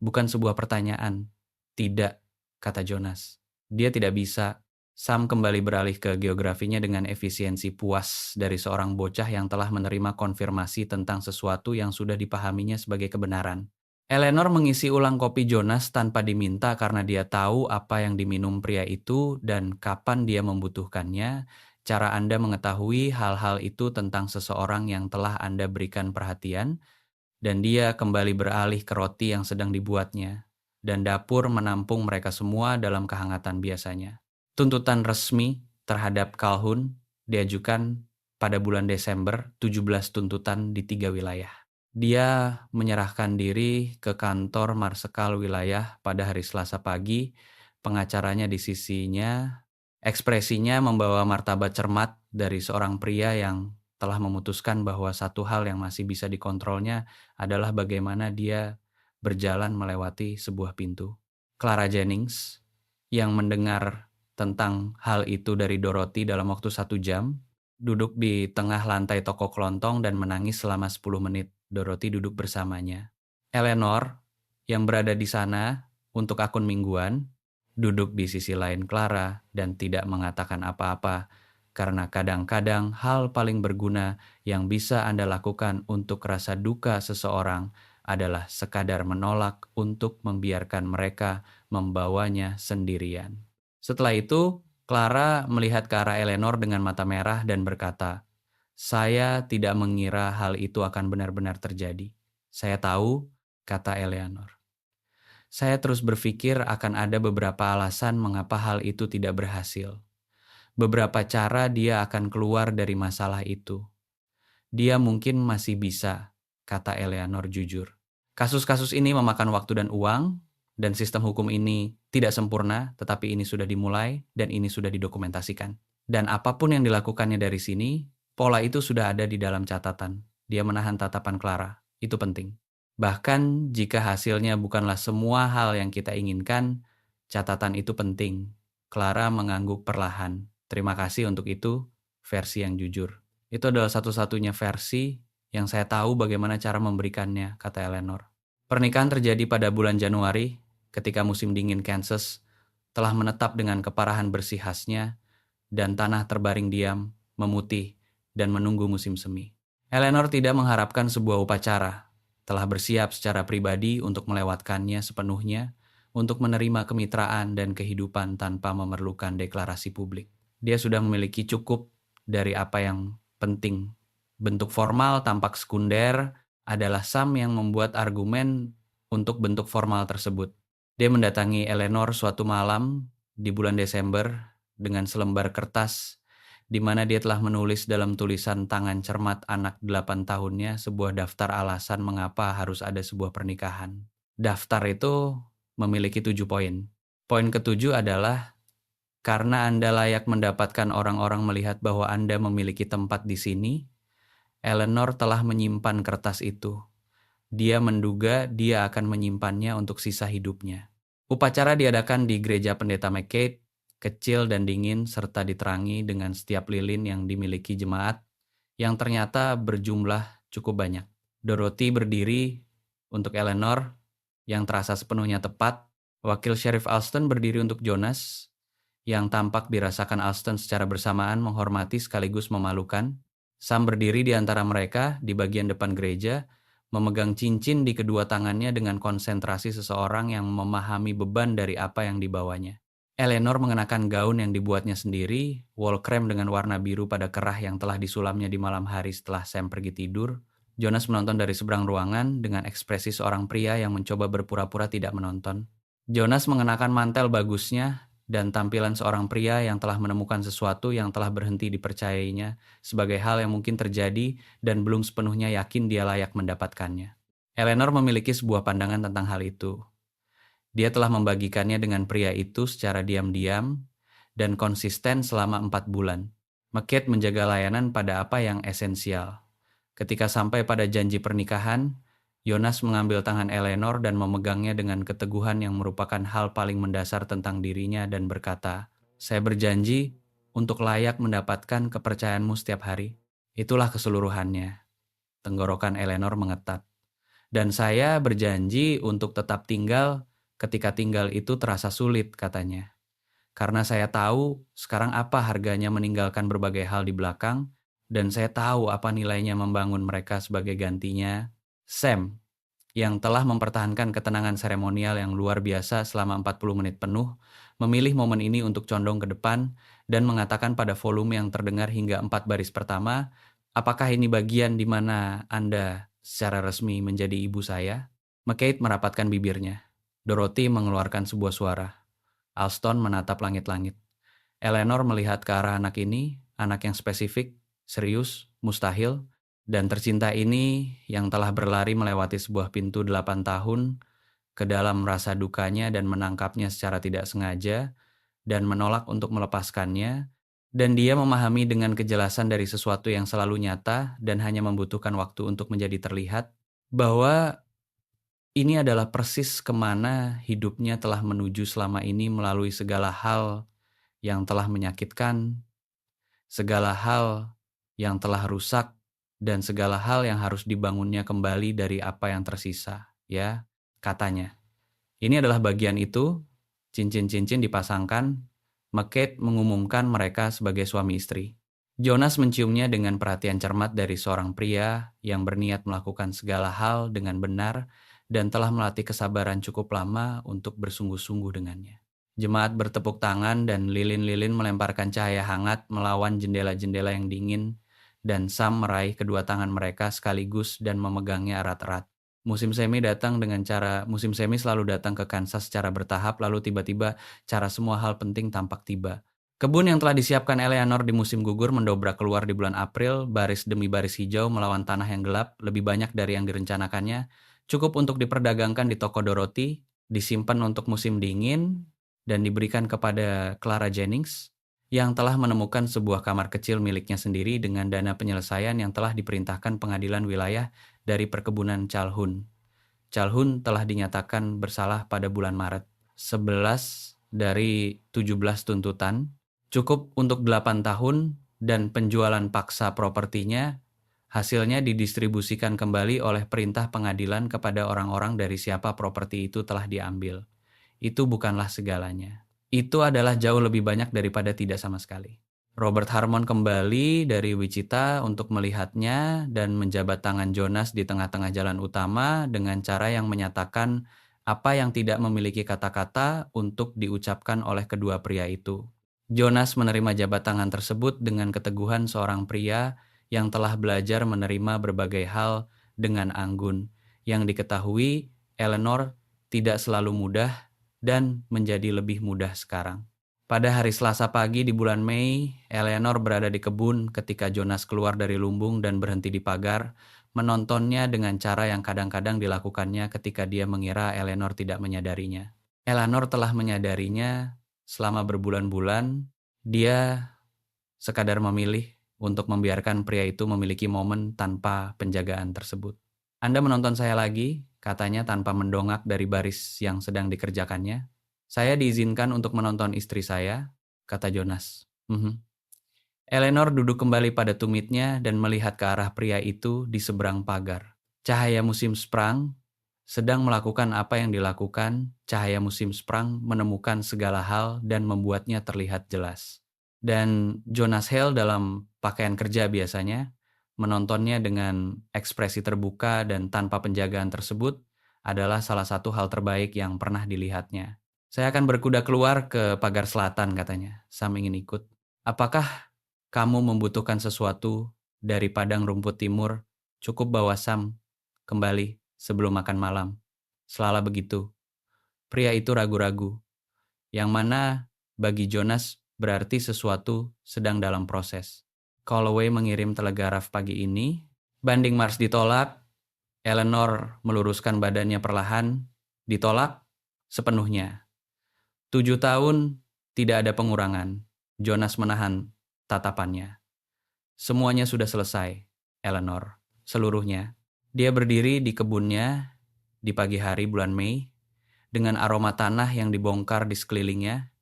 Bukan sebuah pertanyaan. Tidak, kata Jonas. Dia tidak bisa. Sam kembali beralih ke geografinya dengan efisiensi puas dari seorang bocah yang telah menerima konfirmasi tentang sesuatu yang sudah dipahaminya sebagai kebenaran. Eleanor mengisi ulang kopi Jonas tanpa diminta karena dia tahu apa yang diminum pria itu dan kapan dia membutuhkannya. Cara Anda mengetahui hal-hal itu tentang seseorang yang telah Anda berikan perhatian, dan dia kembali beralih ke roti yang sedang dibuatnya, dan dapur menampung mereka semua dalam kehangatan biasanya. Tuntutan resmi terhadap Calhoun diajukan pada bulan Desember, 17 tuntutan di 3 wilayah. Dia menyerahkan diri ke kantor Marsekal wilayah pada hari Selasa pagi. Pengacaranya di sisinya, ekspresinya membawa martabat cermat dari seorang pria yang telah memutuskan bahwa satu hal yang masih bisa dikontrolnya adalah bagaimana dia berjalan melewati sebuah pintu. Clara Jennings, yang mendengar tentang hal itu dari Dorothy dalam waktu 1 jam, duduk di tengah lantai toko kelontong dan menangis selama 10 menit. Dorothy duduk bersamanya. Eleanor, yang berada di sana untuk akun mingguan, duduk di sisi lain Clara dan tidak mengatakan apa-apa, karena kadang-kadang hal paling berguna yang bisa Anda lakukan untuk rasa duka seseorang adalah sekadar menolak untuk membiarkan mereka membawanya sendirian. Setelah itu, Clara melihat ke arah Eleanor dengan mata merah dan berkata, "Saya tidak mengira hal itu akan benar-benar terjadi." "Saya tahu," kata Eleanor. "Saya terus berpikir akan ada beberapa alasan mengapa hal itu tidak berhasil. Beberapa cara dia akan keluar dari masalah itu. Dia mungkin masih bisa," kata Eleanor jujur. "Kasus-kasus ini memakan waktu dan uang, dan sistem hukum ini tidak sempurna, tetapi ini sudah dimulai dan ini sudah didokumentasikan. Dan apapun yang dilakukannya dari sini, pola itu sudah ada di dalam catatan." Dia menahan tatapan Clara. "Itu penting." Bahkan jika hasilnya bukanlah semua hal yang kita inginkan, catatan itu penting. Clara mengangguk perlahan. Terima kasih untuk itu, versi yang jujur. Itu adalah satu-satunya versi yang saya tahu bagaimana cara memberikannya, kata Eleanor. Pernikahan terjadi pada bulan Januari, ketika musim dingin Kansas telah menetap dengan keparahan bersih khasnya, dan tanah terbaring diam, memutih, dan menunggu musim semi. Eleanor tidak mengharapkan sebuah upacara, telah bersiap secara pribadi untuk melewatkannya sepenuhnya, untuk menerima kemitraan dan kehidupan tanpa memerlukan deklarasi publik. Dia sudah memiliki cukup dari apa yang penting. Bentuk formal tampak sekunder adalah Sam yang membuat argumen untuk bentuk formal tersebut. Dia mendatangi Eleanor suatu malam di bulan Desember dengan selembar kertas di mana dia telah menulis dalam tulisan tangan cermat anak 8 tahunnya sebuah daftar alasan mengapa harus ada sebuah pernikahan. Daftar itu memiliki 7 poin. Poin ketujuh adalah karena Anda layak mendapatkan orang-orang melihat bahwa Anda memiliki tempat di sini, Eleanor telah menyimpan kertas itu. Dia menduga dia akan menyimpannya untuk sisa hidupnya. Upacara diadakan di gereja pendeta McCabe, kecil dan dingin serta diterangi dengan setiap lilin yang dimiliki jemaat yang ternyata berjumlah cukup banyak. Dorothy berdiri untuk Eleanor yang terasa sepenuhnya tepat. Wakil Sheriff Alston berdiri untuk Jonas yang tampak dirasakan Alston secara bersamaan menghormati sekaligus memalukan. Sam berdiri di antara mereka di bagian depan gereja, memegang cincin di kedua tangannya dengan konsentrasi seseorang yang memahami beban dari apa yang dibawanya. Eleanor mengenakan gaun yang dibuatnya sendiri, wol krem dengan warna biru pada kerah yang telah disulamnya di malam hari setelah Sam pergi tidur. Jonas menonton dari seberang ruangan dengan ekspresi seorang pria yang mencoba berpura-pura tidak menonton. Jonas mengenakan mantel bagusnya dan tampilan seorang pria yang telah menemukan sesuatu yang telah berhenti dipercayainya sebagai hal yang mungkin terjadi dan belum sepenuhnya yakin dia layak mendapatkannya. Eleanor memiliki sebuah pandangan tentang hal itu. Dia telah membagikannya dengan pria itu secara diam-diam dan konsisten selama 4 bulan. McCabe menjaga layanan pada apa yang esensial. Ketika sampai pada janji pernikahan, Jonas mengambil tangan Eleanor dan memegangnya dengan keteguhan yang merupakan hal paling mendasar tentang dirinya dan berkata, "Saya berjanji untuk layak mendapatkan kepercayaanmu setiap hari." Itulah keseluruhannya. Tenggorokan Eleanor mengetat. Dan saya berjanji untuk tetap tinggal ketika tinggal itu terasa sulit, katanya. Karena saya tahu sekarang apa harganya meninggalkan berbagai hal di belakang, dan saya tahu apa nilainya membangun mereka sebagai gantinya. Sam, yang telah mempertahankan ketenangan seremonial yang luar biasa selama 40 menit penuh, memilih momen ini untuk condong ke depan dan mengatakan pada volume yang terdengar hingga 4 baris pertama, "Apakah ini bagian di mana Anda secara resmi menjadi ibu saya?" McCabe merapatkan bibirnya. Dorothy mengeluarkan sebuah suara. Alston menatap langit-langit. Eleanor melihat ke arah anak ini, anak yang spesifik, serius, mustahil, dan tercinta ini yang telah berlari melewati sebuah pintu 8 tahun ke dalam rasa dukanya dan menangkapnya secara tidak sengaja dan menolak untuk melepaskannya, dan dia memahami dengan kejelasan dari sesuatu yang selalu nyata dan hanya membutuhkan waktu untuk menjadi terlihat, bahwa ini adalah persis kemana hidupnya telah menuju selama ini melalui segala hal yang telah menyakitkan, segala hal yang telah rusak, dan segala hal yang harus dibangunnya kembali dari apa yang tersisa, ya, katanya. Ini adalah bagian itu, cincin-cincin dipasangkan, McCabe mengumumkan mereka sebagai suami istri. Jonas menciumnya dengan perhatian cermat dari seorang pria yang berniat melakukan segala hal dengan benar dan telah melatih kesabaran cukup lama untuk bersungguh-sungguh dengannya. Jemaat bertepuk tangan dan lilin-lilin melemparkan cahaya hangat melawan jendela-jendela yang dingin, dan Sam meraih kedua tangan mereka sekaligus dan memegangnya erat-erat. Musim semi selalu datang ke Kansas secara bertahap, lalu tiba-tiba cara semua hal penting tampak tiba. Kebun yang telah disiapkan Eleanor di musim gugur mendobrak keluar di bulan April, baris demi baris hijau melawan tanah yang gelap, lebih banyak dari yang direncanakannya, cukup untuk diperdagangkan di toko Dorothy, disimpan untuk musim dingin, dan diberikan kepada Clara Jennings, yang telah menemukan sebuah kamar kecil miliknya sendiri dengan dana penyelesaian yang telah diperintahkan pengadilan wilayah dari perkebunan Calhoun. Calhoun telah dinyatakan bersalah pada bulan Maret. 11 dari 17 tuntutan, cukup untuk 8 tahun dan penjualan paksa propertinya, hasilnya didistribusikan kembali oleh perintah pengadilan kepada orang-orang dari siapa properti itu telah diambil. Itu bukanlah segalanya. Itu adalah jauh lebih banyak daripada tidak sama sekali. Robert Harmon kembali dari Wichita untuk melihatnya dan menjabat tangan Jonas di tengah-tengah jalan utama dengan cara yang menyatakan apa yang tidak memiliki kata-kata untuk diucapkan oleh kedua pria itu. Jonas menerima jabat tangan tersebut dengan keteguhan seorang pria yang telah belajar menerima berbagai hal dengan anggun, yang diketahui Eleanor tidak selalu mudah dan menjadi lebih mudah sekarang. Pada hari Selasa pagi di bulan Mei, Eleanor berada di kebun ketika Jonas keluar dari lumbung dan berhenti di pagar, menontonnya dengan cara yang kadang-kadang dilakukannya ketika dia mengira Eleanor tidak menyadarinya. Eleanor telah menyadarinya selama berbulan-bulan. Dia sekadar memilih untuk membiarkan pria itu memiliki momen tanpa penjagaan tersebut. Anda menonton saya lagi, katanya tanpa mendongak dari baris yang sedang dikerjakannya. Saya diizinkan untuk menonton istri saya, kata Jonas. Eleanor duduk kembali pada tumitnya dan melihat ke arah pria itu di seberang pagar. Cahaya musim sprang sedang melakukan apa yang dilakukan. Cahaya musim sprang menemukan segala hal dan membuatnya terlihat jelas. Dan Jonas Hale dalam pakaian kerja biasanya menontonnya dengan ekspresi terbuka dan tanpa penjagaan tersebut adalah salah satu hal terbaik yang pernah dilihatnya. Saya akan berkuda keluar ke pagar selatan, katanya. Sam ingin ikut. Apakah kamu membutuhkan sesuatu dari padang rumput timur? Cukup bawa Sam kembali sebelum makan malam. Selala begitu. Pria itu ragu-ragu. Yang mana bagi Jonas berarti sesuatu sedang dalam proses. Calloway mengirim telegraf pagi ini. Banding Mars ditolak. Eleanor meluruskan badannya perlahan. Ditolak sepenuhnya. 7 tahun, tidak ada pengurangan. Jonas menahan tatapannya. Semuanya sudah selesai, Eleanor. Seluruhnya. Dia berdiri di kebunnya di pagi hari bulan Mei, dengan aroma tanah yang dibongkar di sekelilingnya,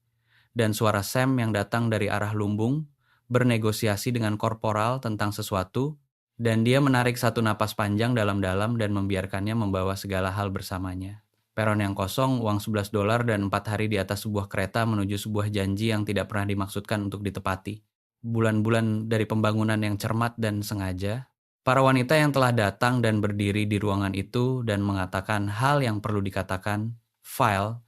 dan suara Sam yang datang dari arah lumbung, bernegosiasi dengan korporal tentang sesuatu, dan dia menarik satu napas panjang dalam-dalam dan membiarkannya membawa segala hal bersamanya. Peron yang kosong, uang $11 dan 4 hari di atas sebuah kereta menuju sebuah janji yang tidak pernah dimaksudkan untuk ditepati. Bulan-bulan dari pembangunan yang cermat dan sengaja. Para wanita yang telah datang dan berdiri di ruangan itu dan mengatakan hal yang perlu dikatakan, file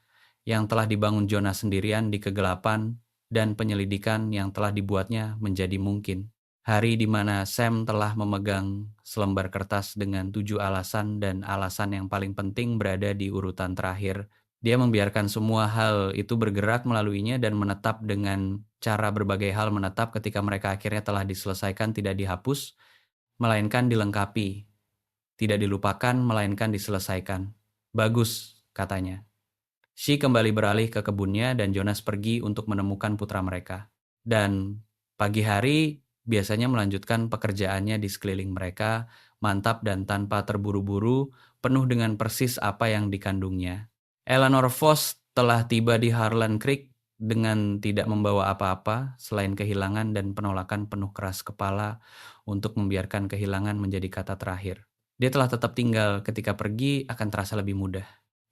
yang telah dibangun Jonas sendirian di kegelapan dan penyelidikan yang telah dibuatnya menjadi mungkin. Hari di mana Sam telah memegang selembar kertas dengan 7 alasan dan alasan yang paling penting berada di urutan terakhir. Dia membiarkan semua hal itu bergerak melaluinya dan menetap dengan cara berbagai hal menetap ketika mereka akhirnya telah diselesaikan, tidak dihapus, melainkan dilengkapi. Tidak dilupakan, melainkan diselesaikan. Bagus, katanya. She kembali beralih ke kebunnya dan Jonas pergi untuk menemukan putra mereka. Dan pagi hari biasanya melanjutkan pekerjaannya di sekeliling mereka, mantap dan tanpa terburu-buru, penuh dengan persis apa yang dikandungnya. Eleanor Foss telah tiba di Harlan Creek dengan tidak membawa apa-apa selain kehilangan dan penolakan penuh keras kepala untuk membiarkan kehilangan menjadi kata terakhir. Dia telah tetap tinggal ketika pergi akan terasa lebih mudah.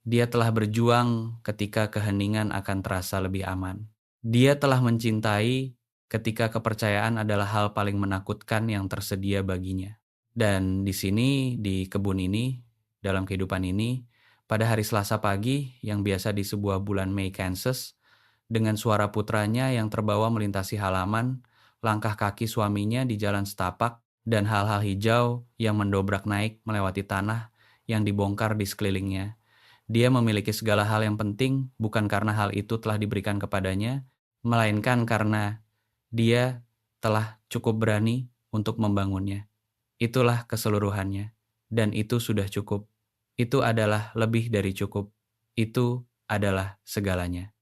Dia telah berjuang ketika keheningan akan terasa lebih aman. Dia telah mencintai ketika kepercayaan adalah hal paling menakutkan yang tersedia baginya. Dan di sini, di kebun ini, dalam kehidupan ini, pada hari Selasa pagi yang biasa di sebuah bulan Mei, Kansas, dengan suara putranya yang terbawa melintasi halaman, langkah kaki suaminya di jalan setapak, dan hal-hal hijau yang mendobrak naik melewati tanah yang dibongkar di sekelilingnya. Dia memiliki segala hal yang penting bukan karena hal itu telah diberikan kepadanya, melainkan karena dia telah cukup berani untuk membangunnya. Itulah keseluruhannya, dan itu sudah cukup. Itu adalah lebih dari cukup. Itu adalah segalanya.